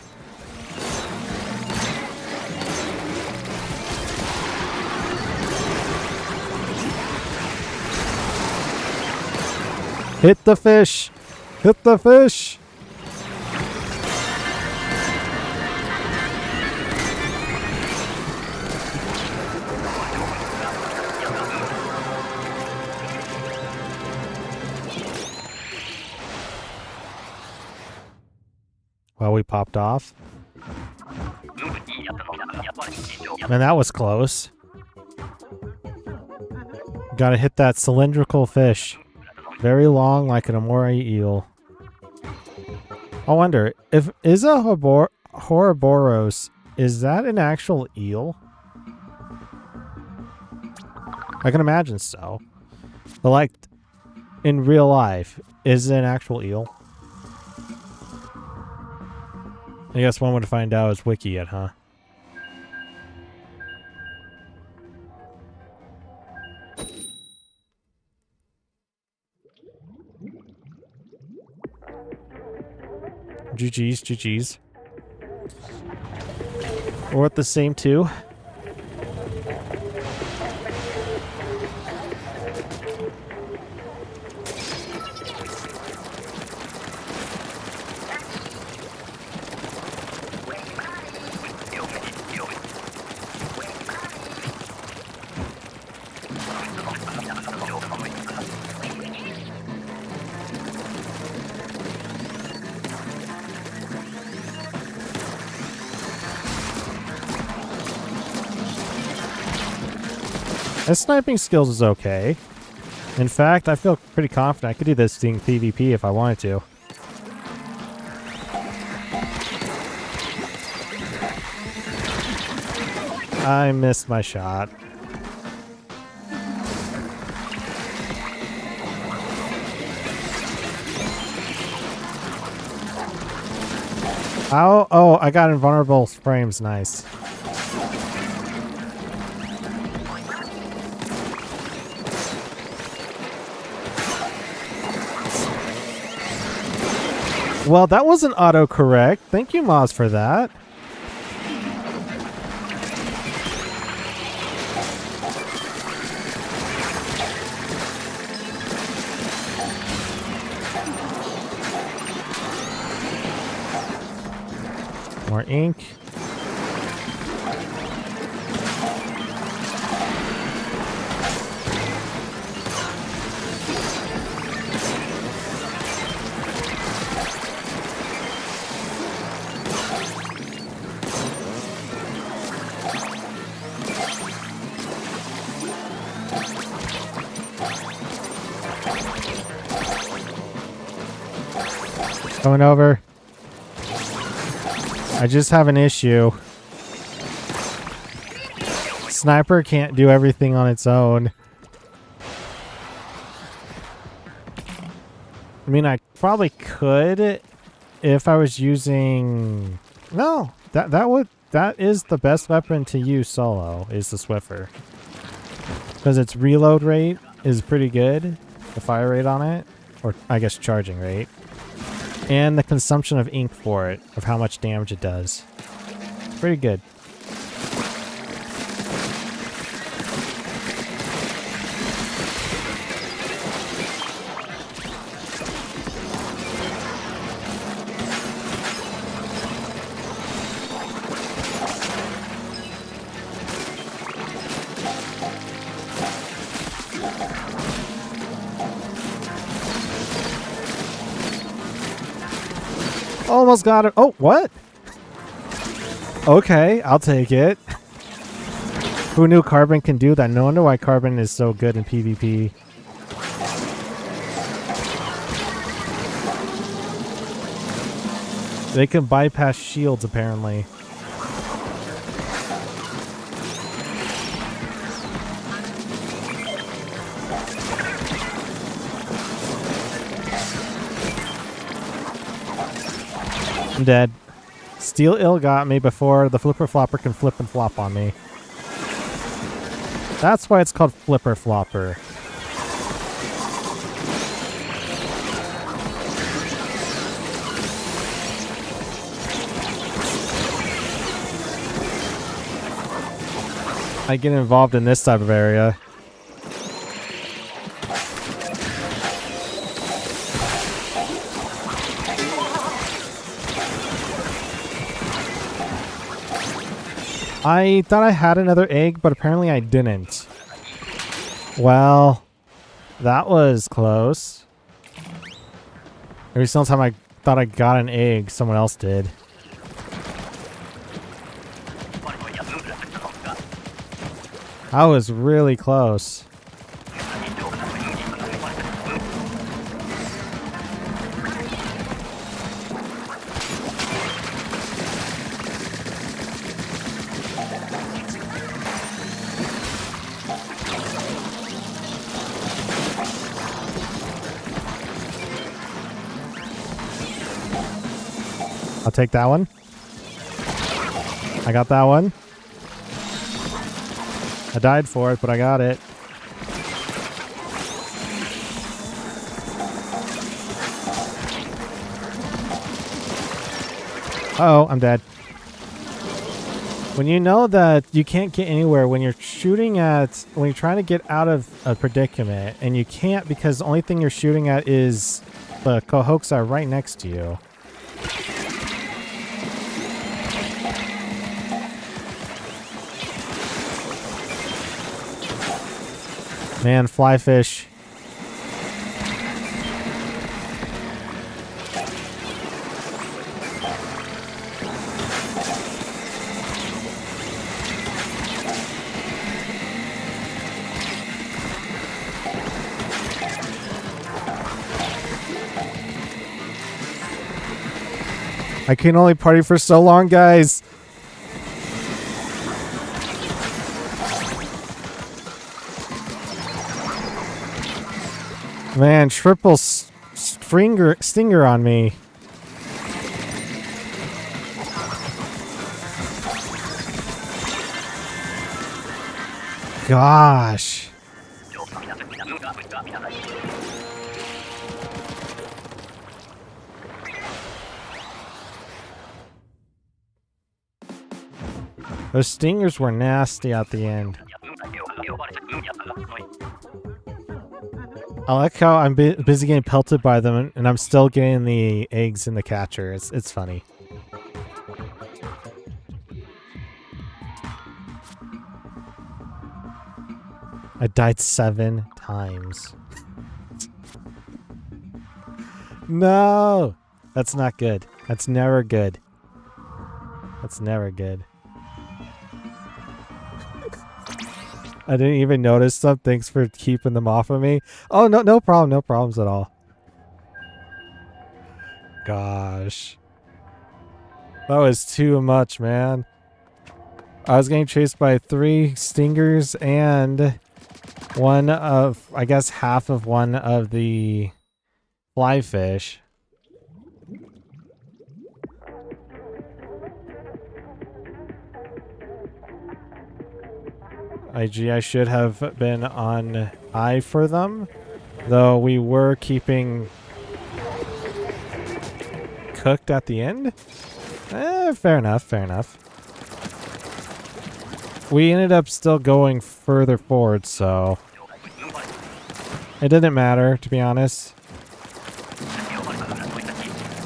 Hit the fish. Hit the fish. Well, we popped off. Man, that was close. Gotta hit that cylindrical fish. Very long, like an Amori eel. I wonder, if is a Horrorboros, is that an actual eel? I can imagine so. But like, in real life, is it an actual eel? I guess one way to find out is wiki it, huh? GG's, GG's. We're at the same two. His sniping skills is okay. In fact, I feel pretty confident I could do this thing PvP if I wanted to. I missed my shot. Oh, I got invulnerable frames. Nice. Well, that wasn't autocorrect. Thank you, Moz, for that. More ink. Going over. I just have an issue. Sniper can't do everything on its own. I mean, I probably could if I was using... No, that is the best weapon to use solo, is the Squiffer. Because its reload rate is pretty good, the fire rate on it, or I guess charging rate. And the consumption of ink for it, of how much damage it does. Pretty good. Almost got it. Oh, what? Okay, I'll take it. Who knew Carbon can do that? No wonder why Carbon is so good in PvP. They can bypass shields, apparently. I'm dead. Steel Ill got me before the Flipper Flopper can flip and flop on me. That's why it's called Flipper Flopper. I get involved in this type of area. I thought I had another egg, but apparently I didn't. Well, that was close. Every single time I thought I got an egg, someone else did. I was really close. I'll take that one. I got that one. I died for it, but I got it. Uh-oh, I'm dead. When you know that you can't get anywhere when you're shooting at... When you're trying to get out of a predicament, and you can't because the only thing you're shooting at is the Kohoxa right next to you. Man, Flyfish. I can only party for so long, guys. Man, triple stinger on me. Gosh. Those stingers were nasty at the end. I like how I'm busy getting pelted by them, and I'm still getting the eggs in the catcher. It's funny. I died 7 times. No! That's not good. That's never good. That's never good. I didn't even notice them. Thanks for keeping them off of me. Oh, no problem. No problems at all. Gosh. That was too much, man. I was getting chased by 3 stingers and one of, I guess, half of one of the flyfish. I should have been on eye for them, though we were keeping cooked at the end. Fair enough, fair enough. We ended up still going further forward, so it didn't matter, to be honest.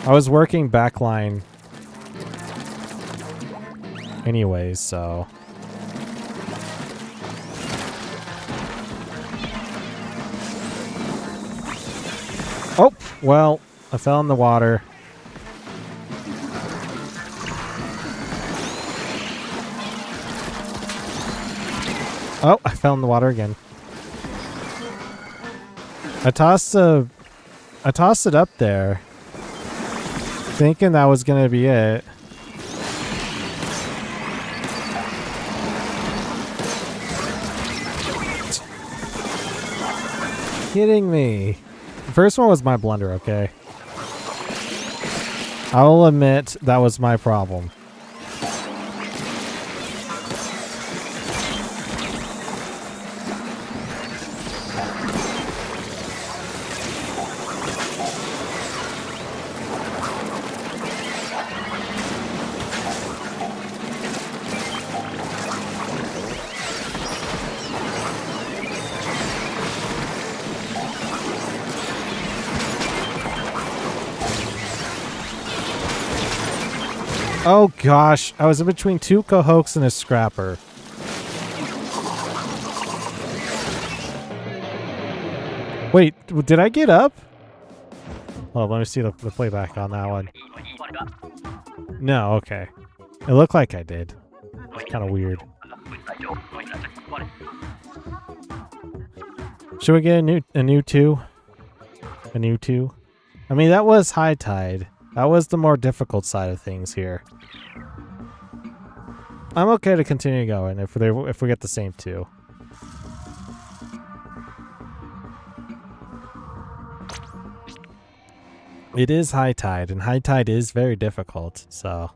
I was working backline anyways, so... Oh, well, I fell in the water. Oh, I fell in the water again. I tossed it up there, thinking that was gonna be it. Kidding me. The first one was my blunder, okay? I will admit that was my problem. Oh gosh, I was in between 2 cohokes and a scrapper. Wait, did I get up? Oh, let me see the playback on that one. No, okay. It looked like I did. Kind of weird. Should we get a new 2? A new 2? I mean, that was high tide. That was the more difficult side of things here. I'm okay to continue going if we get the same 2. It is high tide, and high tide is very difficult, so...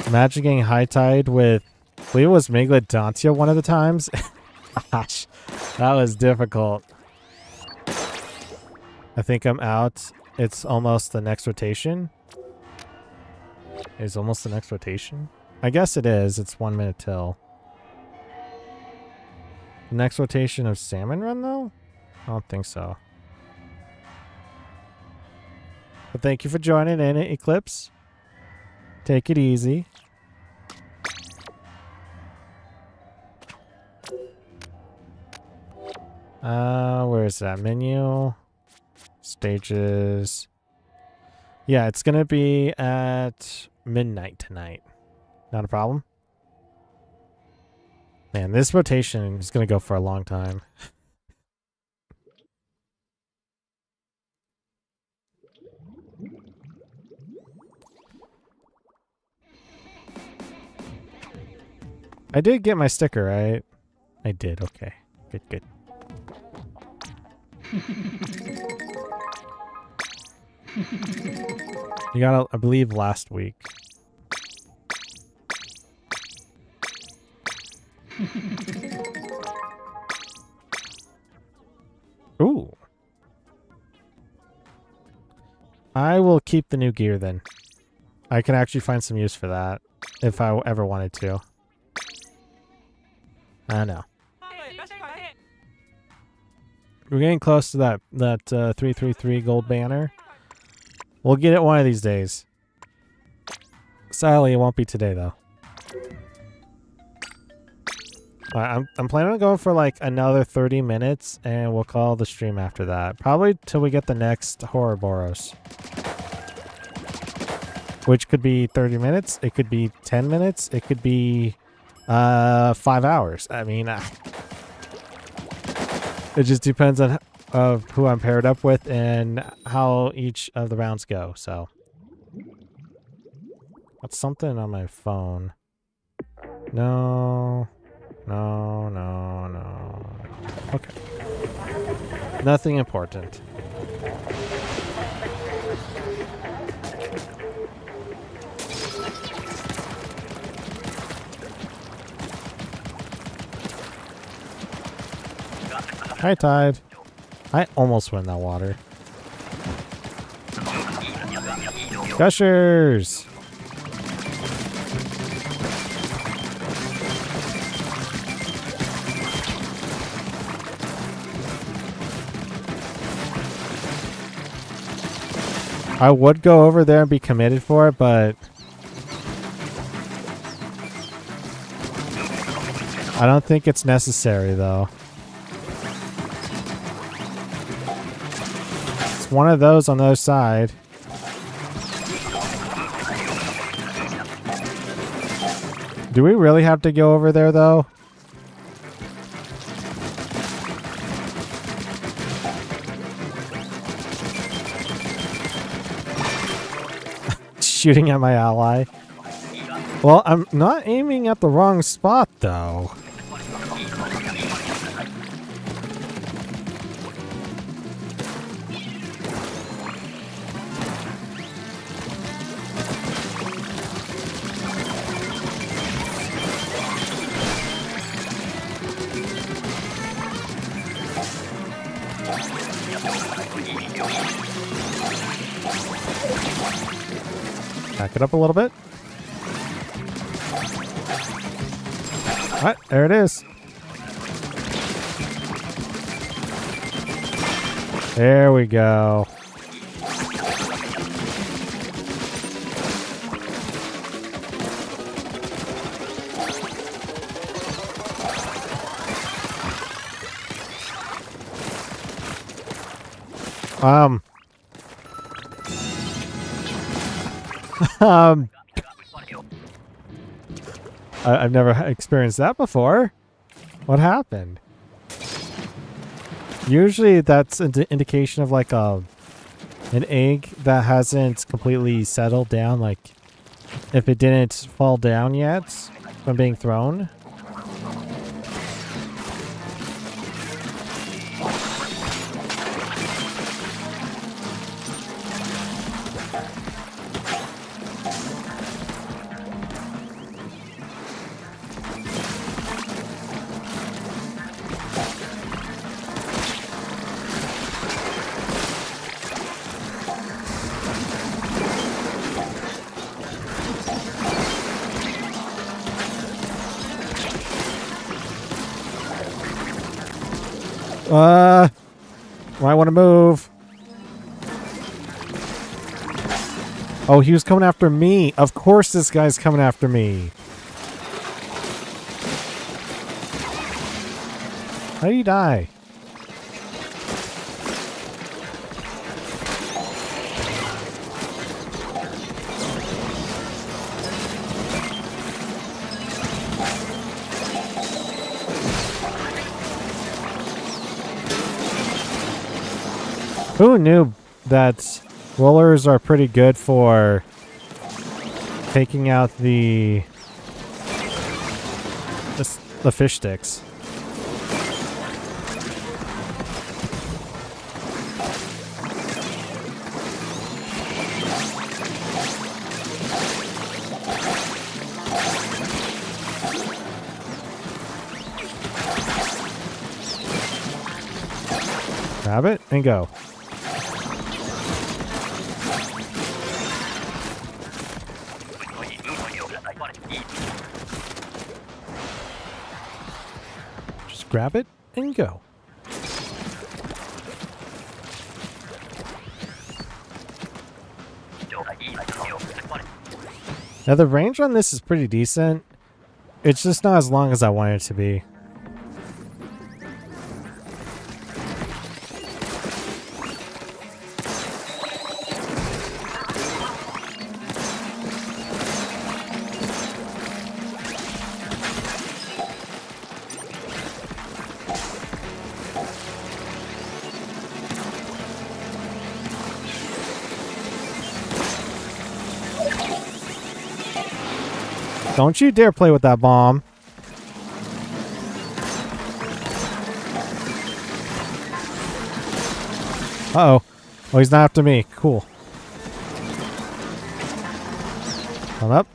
Imagine getting high tide with... I believe it was Megalodontia one of the times. Gosh, that was difficult. I think I'm out. It's almost the next rotation. It's almost the next rotation. I guess it is. It's 1 minute till. The next rotation of Salmon Run, though? I don't think so. But thank you for joining in, Eclipse. Take it easy. Where is that menu? Stages. Yeah, it's gonna be at midnight tonight. Not a problem. Man, this rotation is going to go for a long time. I did get my sticker, right? I did, okay. Good, good. You got it, I believe, last week. Ooh. I will keep the new gear then. I can actually find some use for that if I ever wanted to. I know. We're getting close to that 333 gold banner. We'll get it one of these days. Sadly, it won't be today though. I'm planning on going for like another 30 minutes, and we'll call the stream after that. Probably till we get the next Horrorboros. Which could be 30 minutes, it could be 10 minutes, it could be 5 hours. I mean, it just depends on who I'm paired up with and how each of the rounds go, so. That's something on my phone. No. No, no, no. Okay. Nothing important. Hi, Tide. I almost went in that water. Gushers! I would go over there and be committed for it, but I don't think it's necessary, though. It's one of those on the other side. Do we really have to go over there, though? Shooting at my ally. Well, I'm not aiming at the wrong spot, though. Back it up a little bit. Alright, there it is. There we go. I've never experienced that before. What happened? Usually that's an indication of like an egg that hasn't completely settled down, like if it didn't fall down yet from being thrown. Might want to move. Oh, he was coming after me. Of course this guy's coming after me. How do you die? Who knew that rollers are pretty good for taking out the fish sticks? Grab it and go. Just grab it and go. Now the range on this is pretty decent. It's just not as long as I want it to be. Don't you dare play with that bomb. Uh-oh. Oh, he's not after me. Cool. Come up.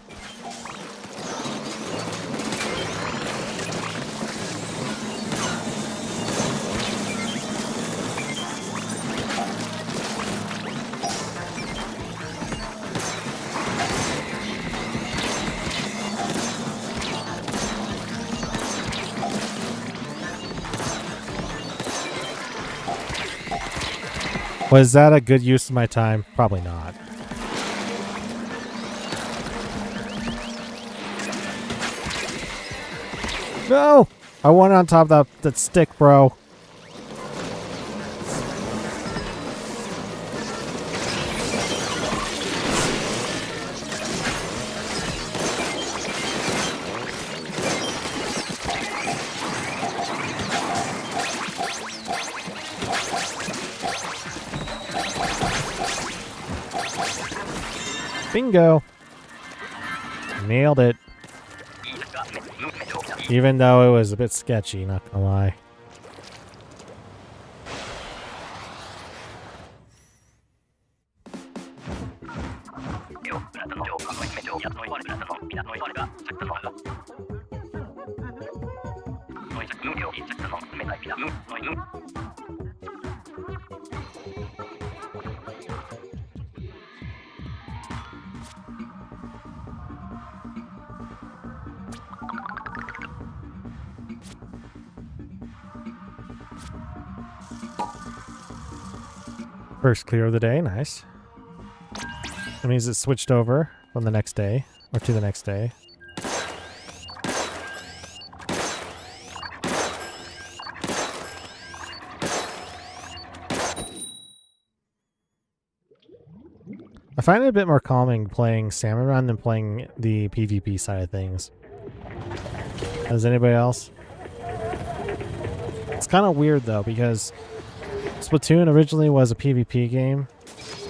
Was that a good use of my time? Probably not. No! I went on top of that stick, bro. Bingo. Nailed it. Even though it was a bit sketchy, not gonna lie. First clear of the day, nice. That means it switched over from the next day, or to the next day. I find it a bit more calming playing Salmon Run than playing the PvP side of things. Does anybody else? It's kind of weird though, because Splatoon originally was a PvP game.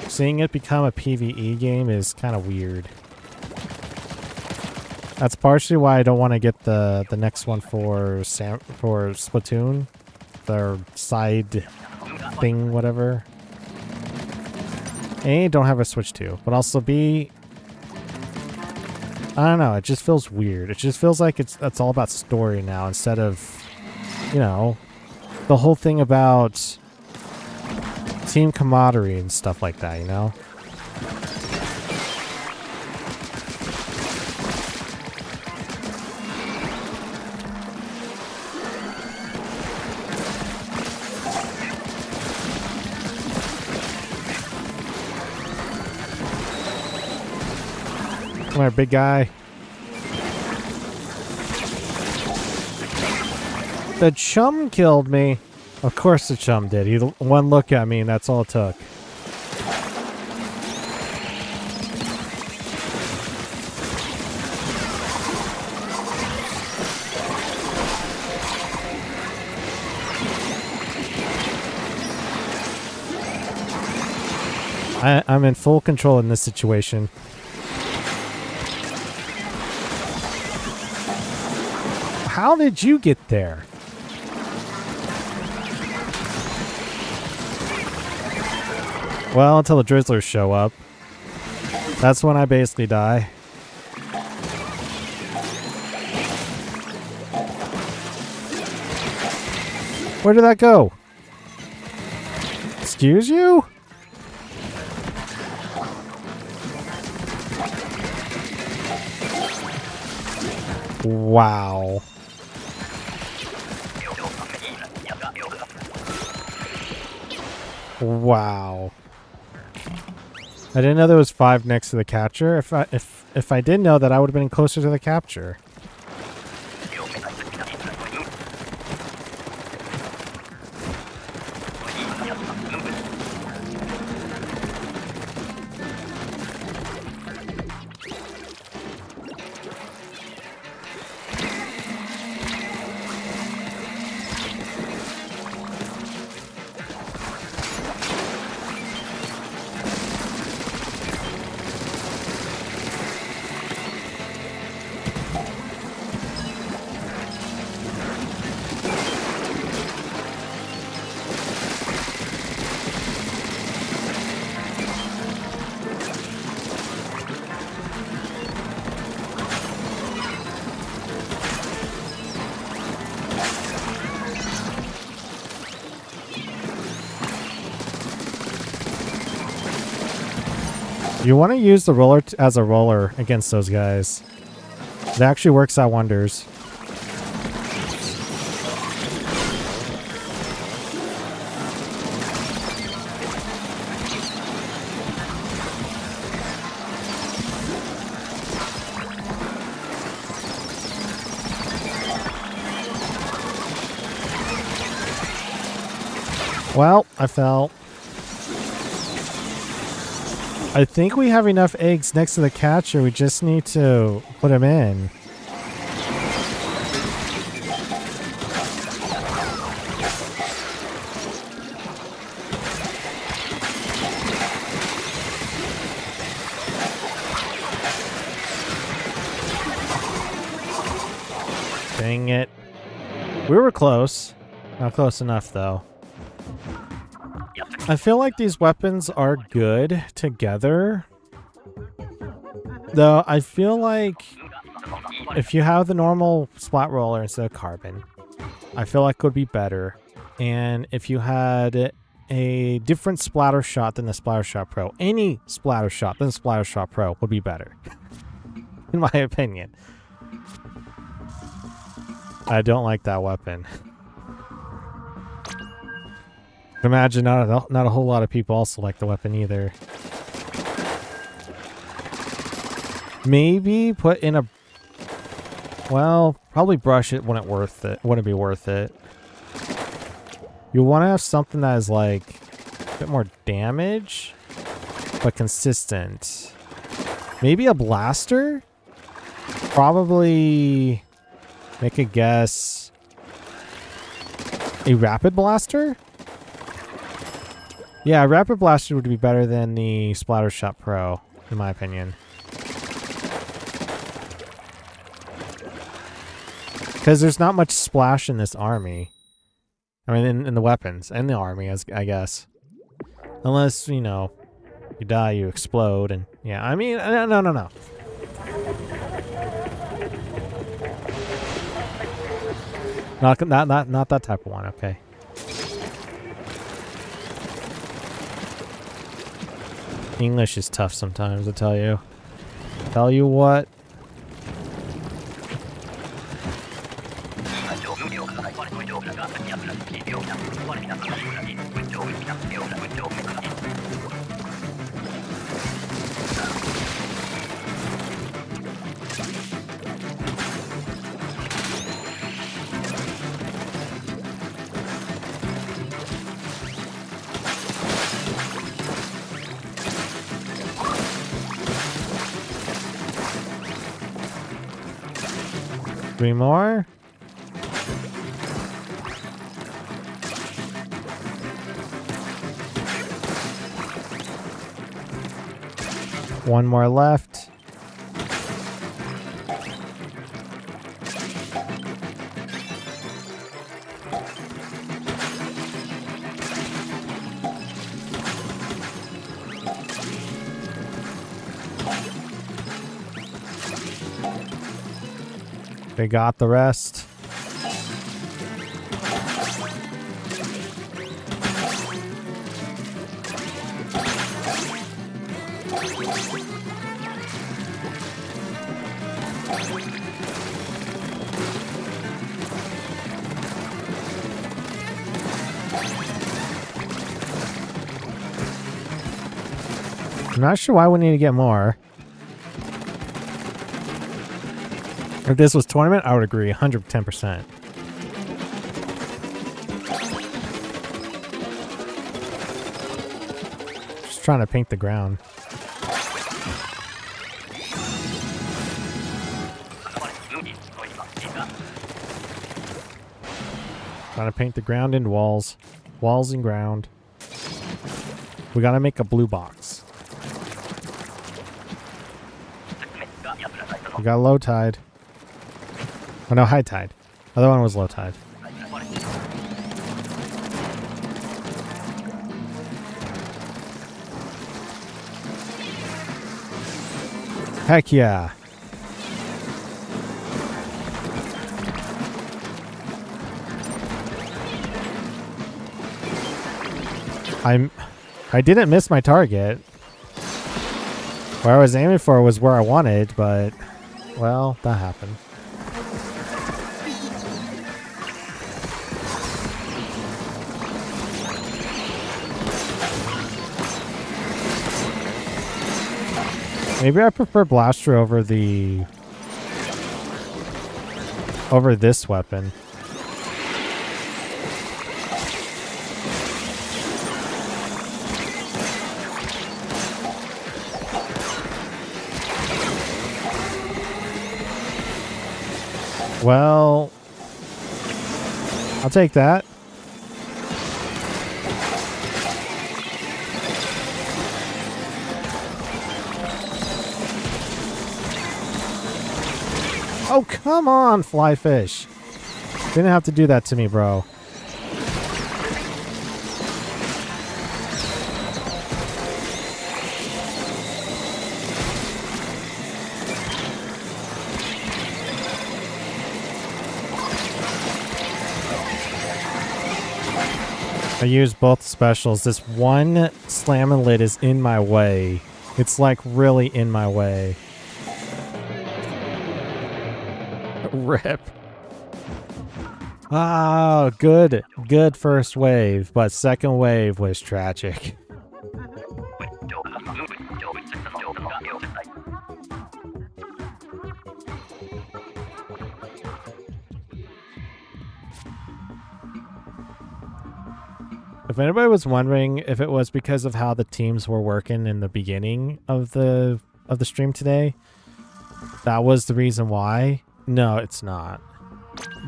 Seeing it become a PvE game is kind of weird. That's partially why I don't want to get the next one for Splatoon. Their side thing, whatever. A, don't have a Switch 2, but also B, I don't know, it just feels weird. It just feels like it's all about story now instead of, you know, the whole thing about team camaraderie and stuff like that, you know? Come here, big guy. The chum killed me. Of course the chum did. He one look at me and that's all it took. I'm in full control in this situation. How did you get there? Well, until the drizzlers show up. That's when I basically die. Where did that go? Excuse you? Wow. Wow. I didn't know there was 5 next to the catcher. If I did know that, I would have been closer to the capture. You want to use the roller as a roller against those guys. It actually works out wonders. Well, I fell. I think we have enough eggs next to the catcher. We just need to put them in. Dang it. We were close. Not close enough, though. I feel like these weapons are good together. Though, I feel like if you have the normal splat roller instead of carbon, I feel like it would be better. And if you had a different Splattershot than the Splattershot Pro, any Splattershot than the Splattershot Pro would be better. In my opinion. I don't like that weapon. Imagine not a whole lot of people also like the weapon either. Maybe put in a... Well, probably brush it wouldn't be worth it. You want to have something that is like a bit more damage, but consistent. Maybe a blaster? Probably, make a guess, a rapid blaster? Yeah, a rapid blaster would be better than the Splattershot Pro, in my opinion. Because there's not much splash in this army. I mean, in the weapons and the army, I guess. Unless, you know, you die, you explode, and yeah. I mean, no. Not that type of one. Okay. English is tough sometimes, I tell you. Tell you what. Three more. One more left. They got the rest. I'm not sure why we need to get more. If this was tournament, I would agree 110%. Just trying to paint the ground. Trying to paint the ground and walls. Walls and ground. We gotta make a blue box. We got low tide. Oh no, high tide. Other one was low tide. Heck yeah. I didn't miss my target. Where I was aiming for was where I wanted, but well, that happened. Maybe I prefer blaster over this weapon. Well, I'll take that. Oh, come on, Flyfish. Didn't have to do that to me, bro. I used both specials. This one slamming lid is in my way. It's like really in my way. Rip. Oh, good first wave, but second wave was tragic. If anybody was wondering if it was because of how the teams were working in the beginning of the stream today, that was the reason why. No, it's not.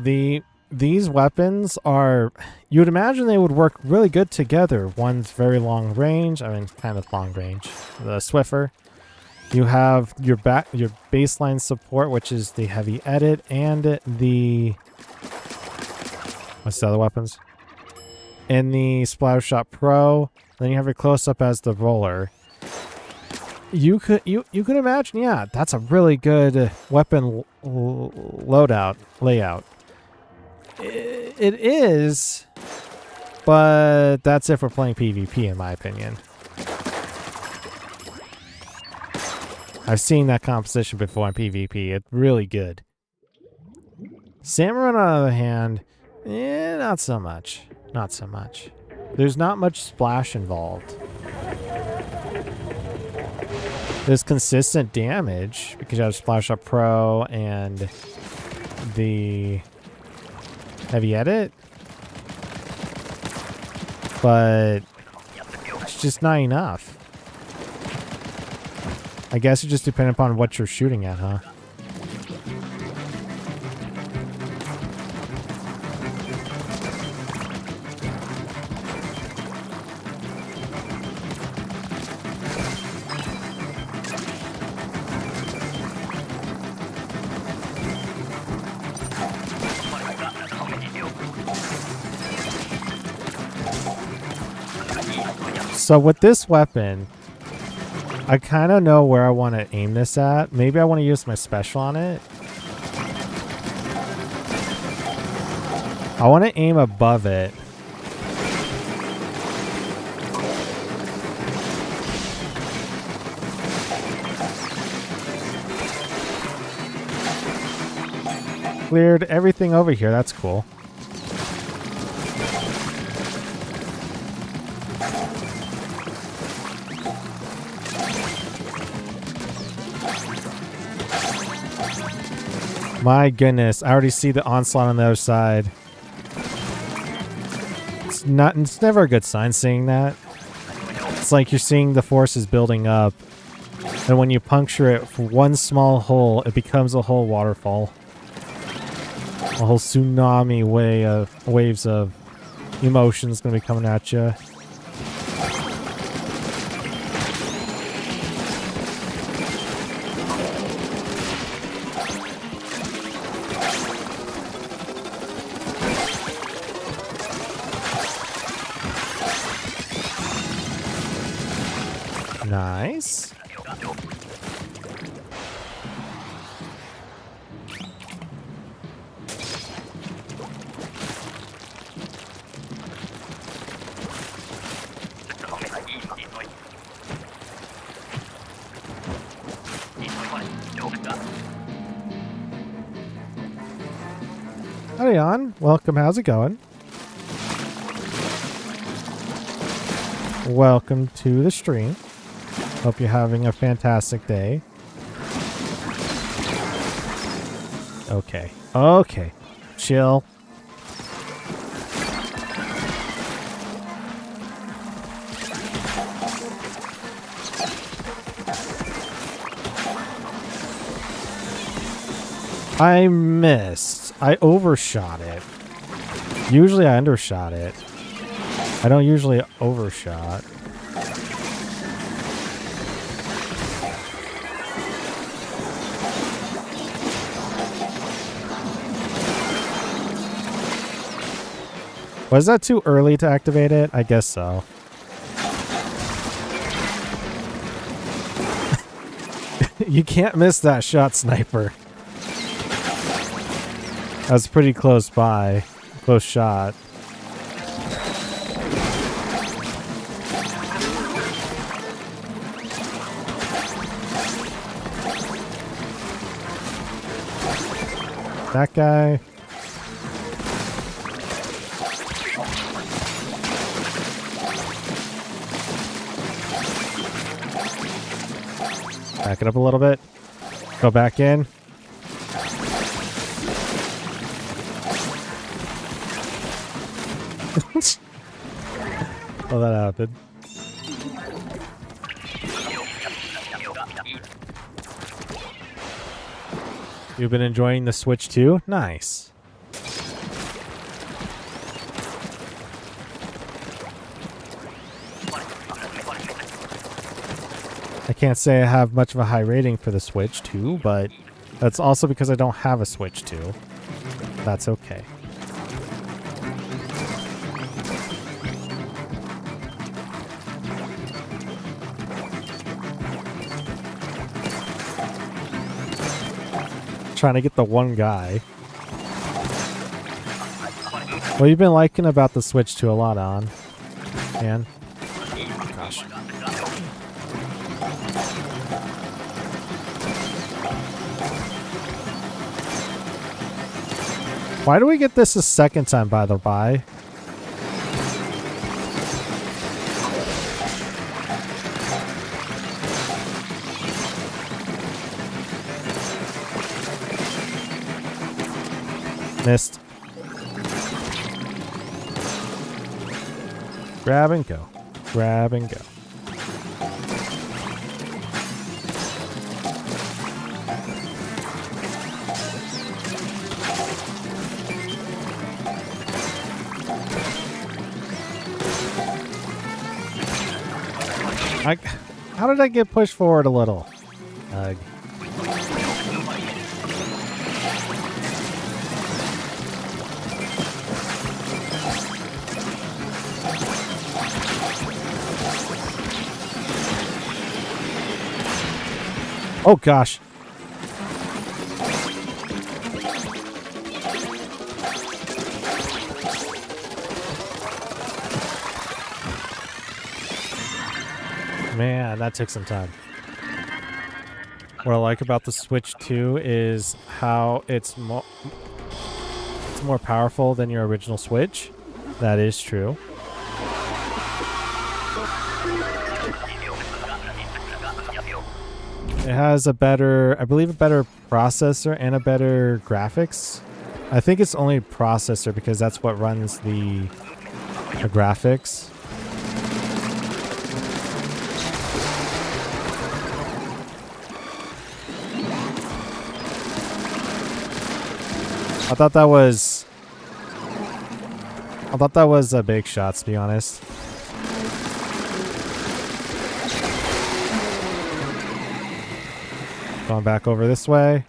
These weapons are, you would imagine they would work really good together. One's very long range, I mean kind of long range. The Squiffer. You have your baseline support, which is the heavy edit, and the what's the other weapons? And the Splattershot Pro. Then you have your close-up as the roller. You could imagine, yeah, that's a really good weapon layout. It is, but that's it for playing PvP, in my opinion. I've seen that composition before in PvP. It's really good. Salmon Run, on the other hand, not so much. Not so much. There's not much splash involved. There's consistent damage because you have Splattershot Pro and the heavy edit, but it's just not enough. I guess it just depends upon what you're shooting at, huh? So with this weapon, I kind of know where I want to aim this at. Maybe I want to use my special on it. I want to aim above it. Cleared everything over here. That's cool. My goodness, I already see the onslaught on the other side. It's never a good sign seeing that. It's like you're seeing the forces building up, and when you puncture it for one small hole, it becomes a whole waterfall. A whole tsunami waves of emotions gonna be coming at you. Nice. Howdy on. Welcome. How's it going? Welcome to the stream. Hope you're having a fantastic day. Okay. Okay. Chill. I missed. I overshot it. Usually I undershot it. I don't usually overshot. Was that too early to activate it? I guess so. You can't miss that shot, sniper. That was pretty close by. Close shot. That guy. Back it up a little bit. Go back in. Oh, that happened. You've been enjoying the Switch too? Nice. I can't say I have much of a high rating for the Switch 2, but that's also because I don't have a Switch 2. That's okay. Trying to get the one guy. Well, you've been liking about the Switch 2 a lot, on. Man. Gosh. Why do we get this a second time, by the by? Missed. Grab and go. Grab and go. How did I get pushed forward a little? Ugh. Oh gosh. Man, that took some time. What I like about the Switch 2 is how it's more powerful than your original Switch. That is true. It has a better, I believe, a better processor and a better graphics. I think it's only processor because that's what runs the graphics. I thought that was a big shot, to be honest. Going back over this way.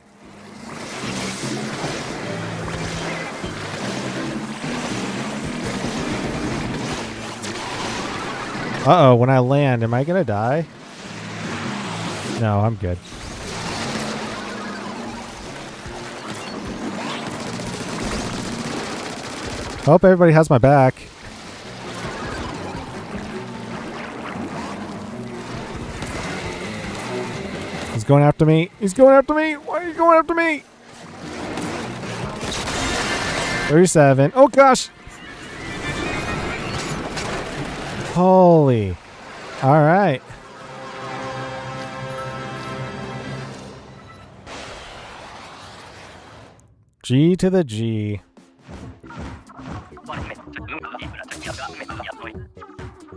Uh-oh, when I land, am I gonna die? No, I'm good. Hope everybody has my back. He's going after me. He's going after me. Why are you going after me? 37. Oh, gosh. Holy. All right. G to the G.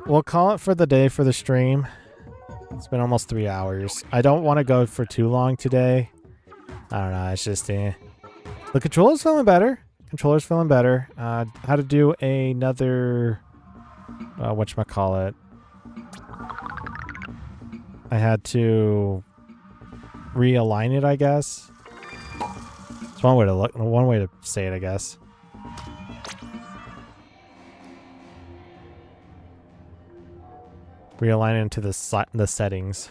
We'll call it for the day for the stream. It's been almost 3 hours. I don't want to go for too long today. I don't know. It's just the controller's feeling better. Controller's feeling better. How to do another whatchamacallit. I had to realign it, I guess. It's one way to say it, I guess. Realign it into the settings.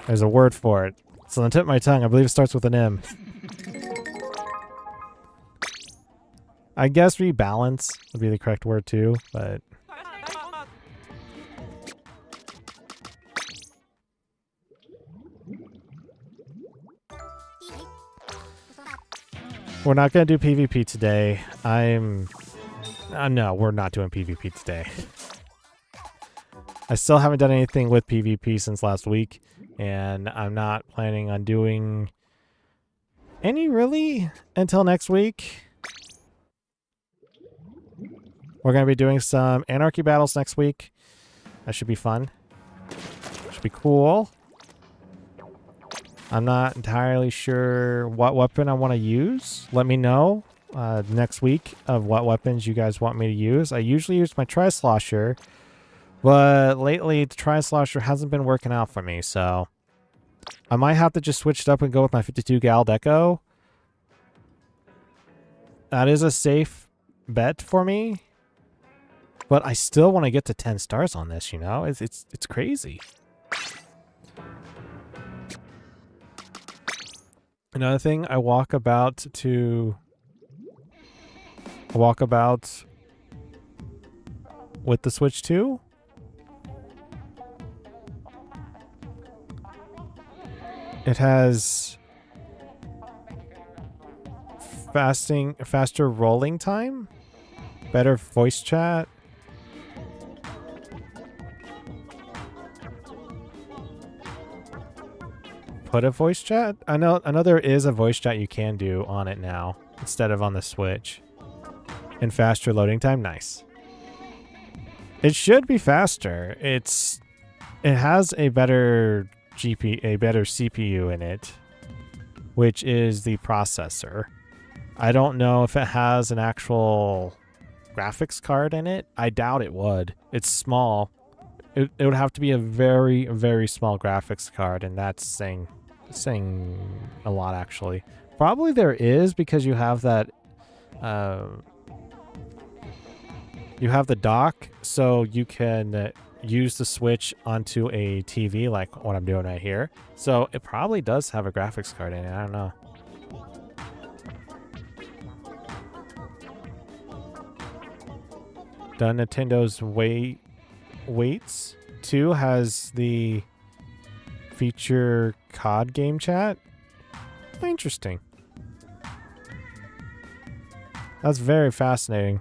There's a word for it. It's on the tip of my tongue. I believe it starts with an M. I guess rebalance would be the correct word too, but... We're not going to do PvP today. No, we're not doing PvP today. I still haven't done anything with PvP since last week, and I'm not planning on doing any really until next week. We're going to be doing some Anarchy battles next week. That should be fun. Should be cool. I'm not entirely sure what weapon I want to use. Let me know next week of what weapons you guys want me to use. I usually use my Tri-Slosher, but lately the Tri-Slosher hasn't been working out for me, so I might have to just switch it up and go with my 52 gal deco. That is a safe bet for me, but I still want to get to 10 stars on this, you know? It's crazy. Another thing, I walk about with the Switch 2. It has faster rolling time, better voice chat. Put a voice chat? I know there is a voice chat you can do on it now instead of on the Switch. And faster loading time, nice. It should be faster. It has a better CPU in it, which is the processor. I don't know if it has an actual graphics card in it. I doubt it would. It's small. It would have to be a very, very small graphics card, and that's saying a lot, actually. Probably there is, because you have that you have the dock, so you can use the Switch onto a TV like what I'm doing right here. So it probably does have a graphics card in it. I don't know. The Nintendo's Weights 2 has the feature COD game chat. Interesting. That's very fascinating.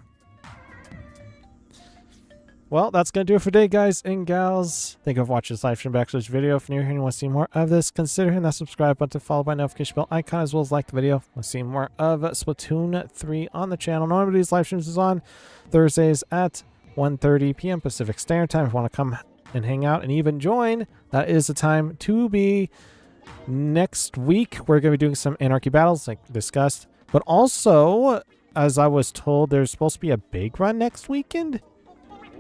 Well, that's going to do it for today, guys and gals. Thank you for watching this live stream backslash video. If you're new here and you want to see more of this, consider hitting that subscribe button, followed by notification bell icon, as well as like the video. We'll see more of Splatoon 3 on the channel. Normally, these live streams is on Thursdays at 1:30 p.m. Pacific Standard Time. If you want to come and hang out and even join, that is the time to be. Next week, we're going to be doing some Anarchy battles, like discussed. But also, as I was told, there's supposed to be a big run next weekend.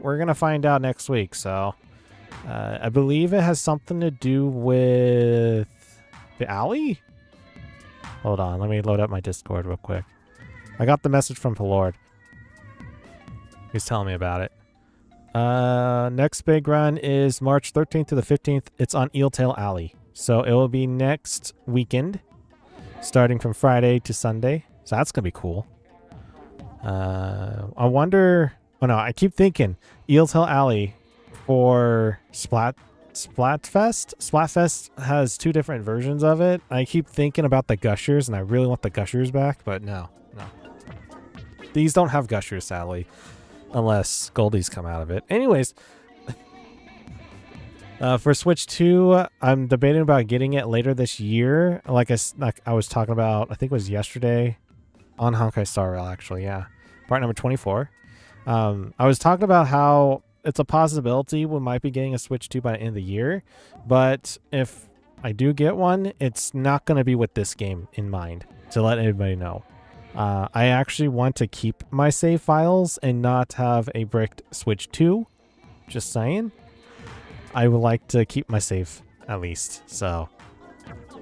We're going to find out next week. So I believe it has something to do with the alley. Hold on. Let me load up my Discord real quick. I got the message from Lord. He's telling me about it. Next big run is March 13th to the 15th. It's on Eeltail Alley. So it will be next weekend, starting from Friday to Sunday. So that's going to be cool. I wonder... Oh no, I keep thinking Eeltail Alley for Splatfest. Splatfest has two different versions of it. I keep thinking about the Gushers, and I really want the Gushers back, but no. These don't have Gushers, sadly, unless Goldies come out of it. Anyways, for Switch 2, I'm debating about getting it later this year. Like I was talking about, I think it was yesterday on Honkai Star Rail, actually, yeah. Part number 24. I was talking about how it's a possibility we might be getting a Switch 2 by the end of the year, but if I do get one, it's not going to be with this game in mind, to let anybody know. I actually want to keep my save files and not have a bricked Switch 2. Just saying. I would like to keep my save at least. So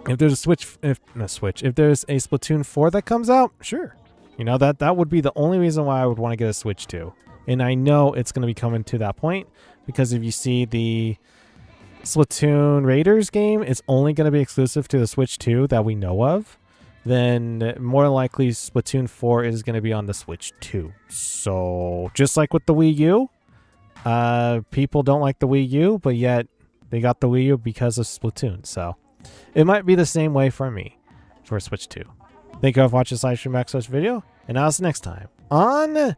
if there's a if there's a Splatoon 4 that comes out, sure. You know, that would be the only reason why I would want to get a Switch 2. And I know it's going to be coming to that point, because if you see the Splatoon Raiders game, it's only going to be exclusive to the Switch 2 that we know of. Then more likely Splatoon 4 is going to be on the Switch 2. So just like with the Wii U, people don't like the Wii U, but yet they got the Wii U because of Splatoon. So it might be the same way for me for Switch 2. Thank you for watching this live stream backslash video, and I'll see you next time on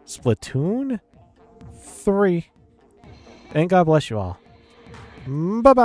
Splatoon 3. And God bless you all. Bye-bye.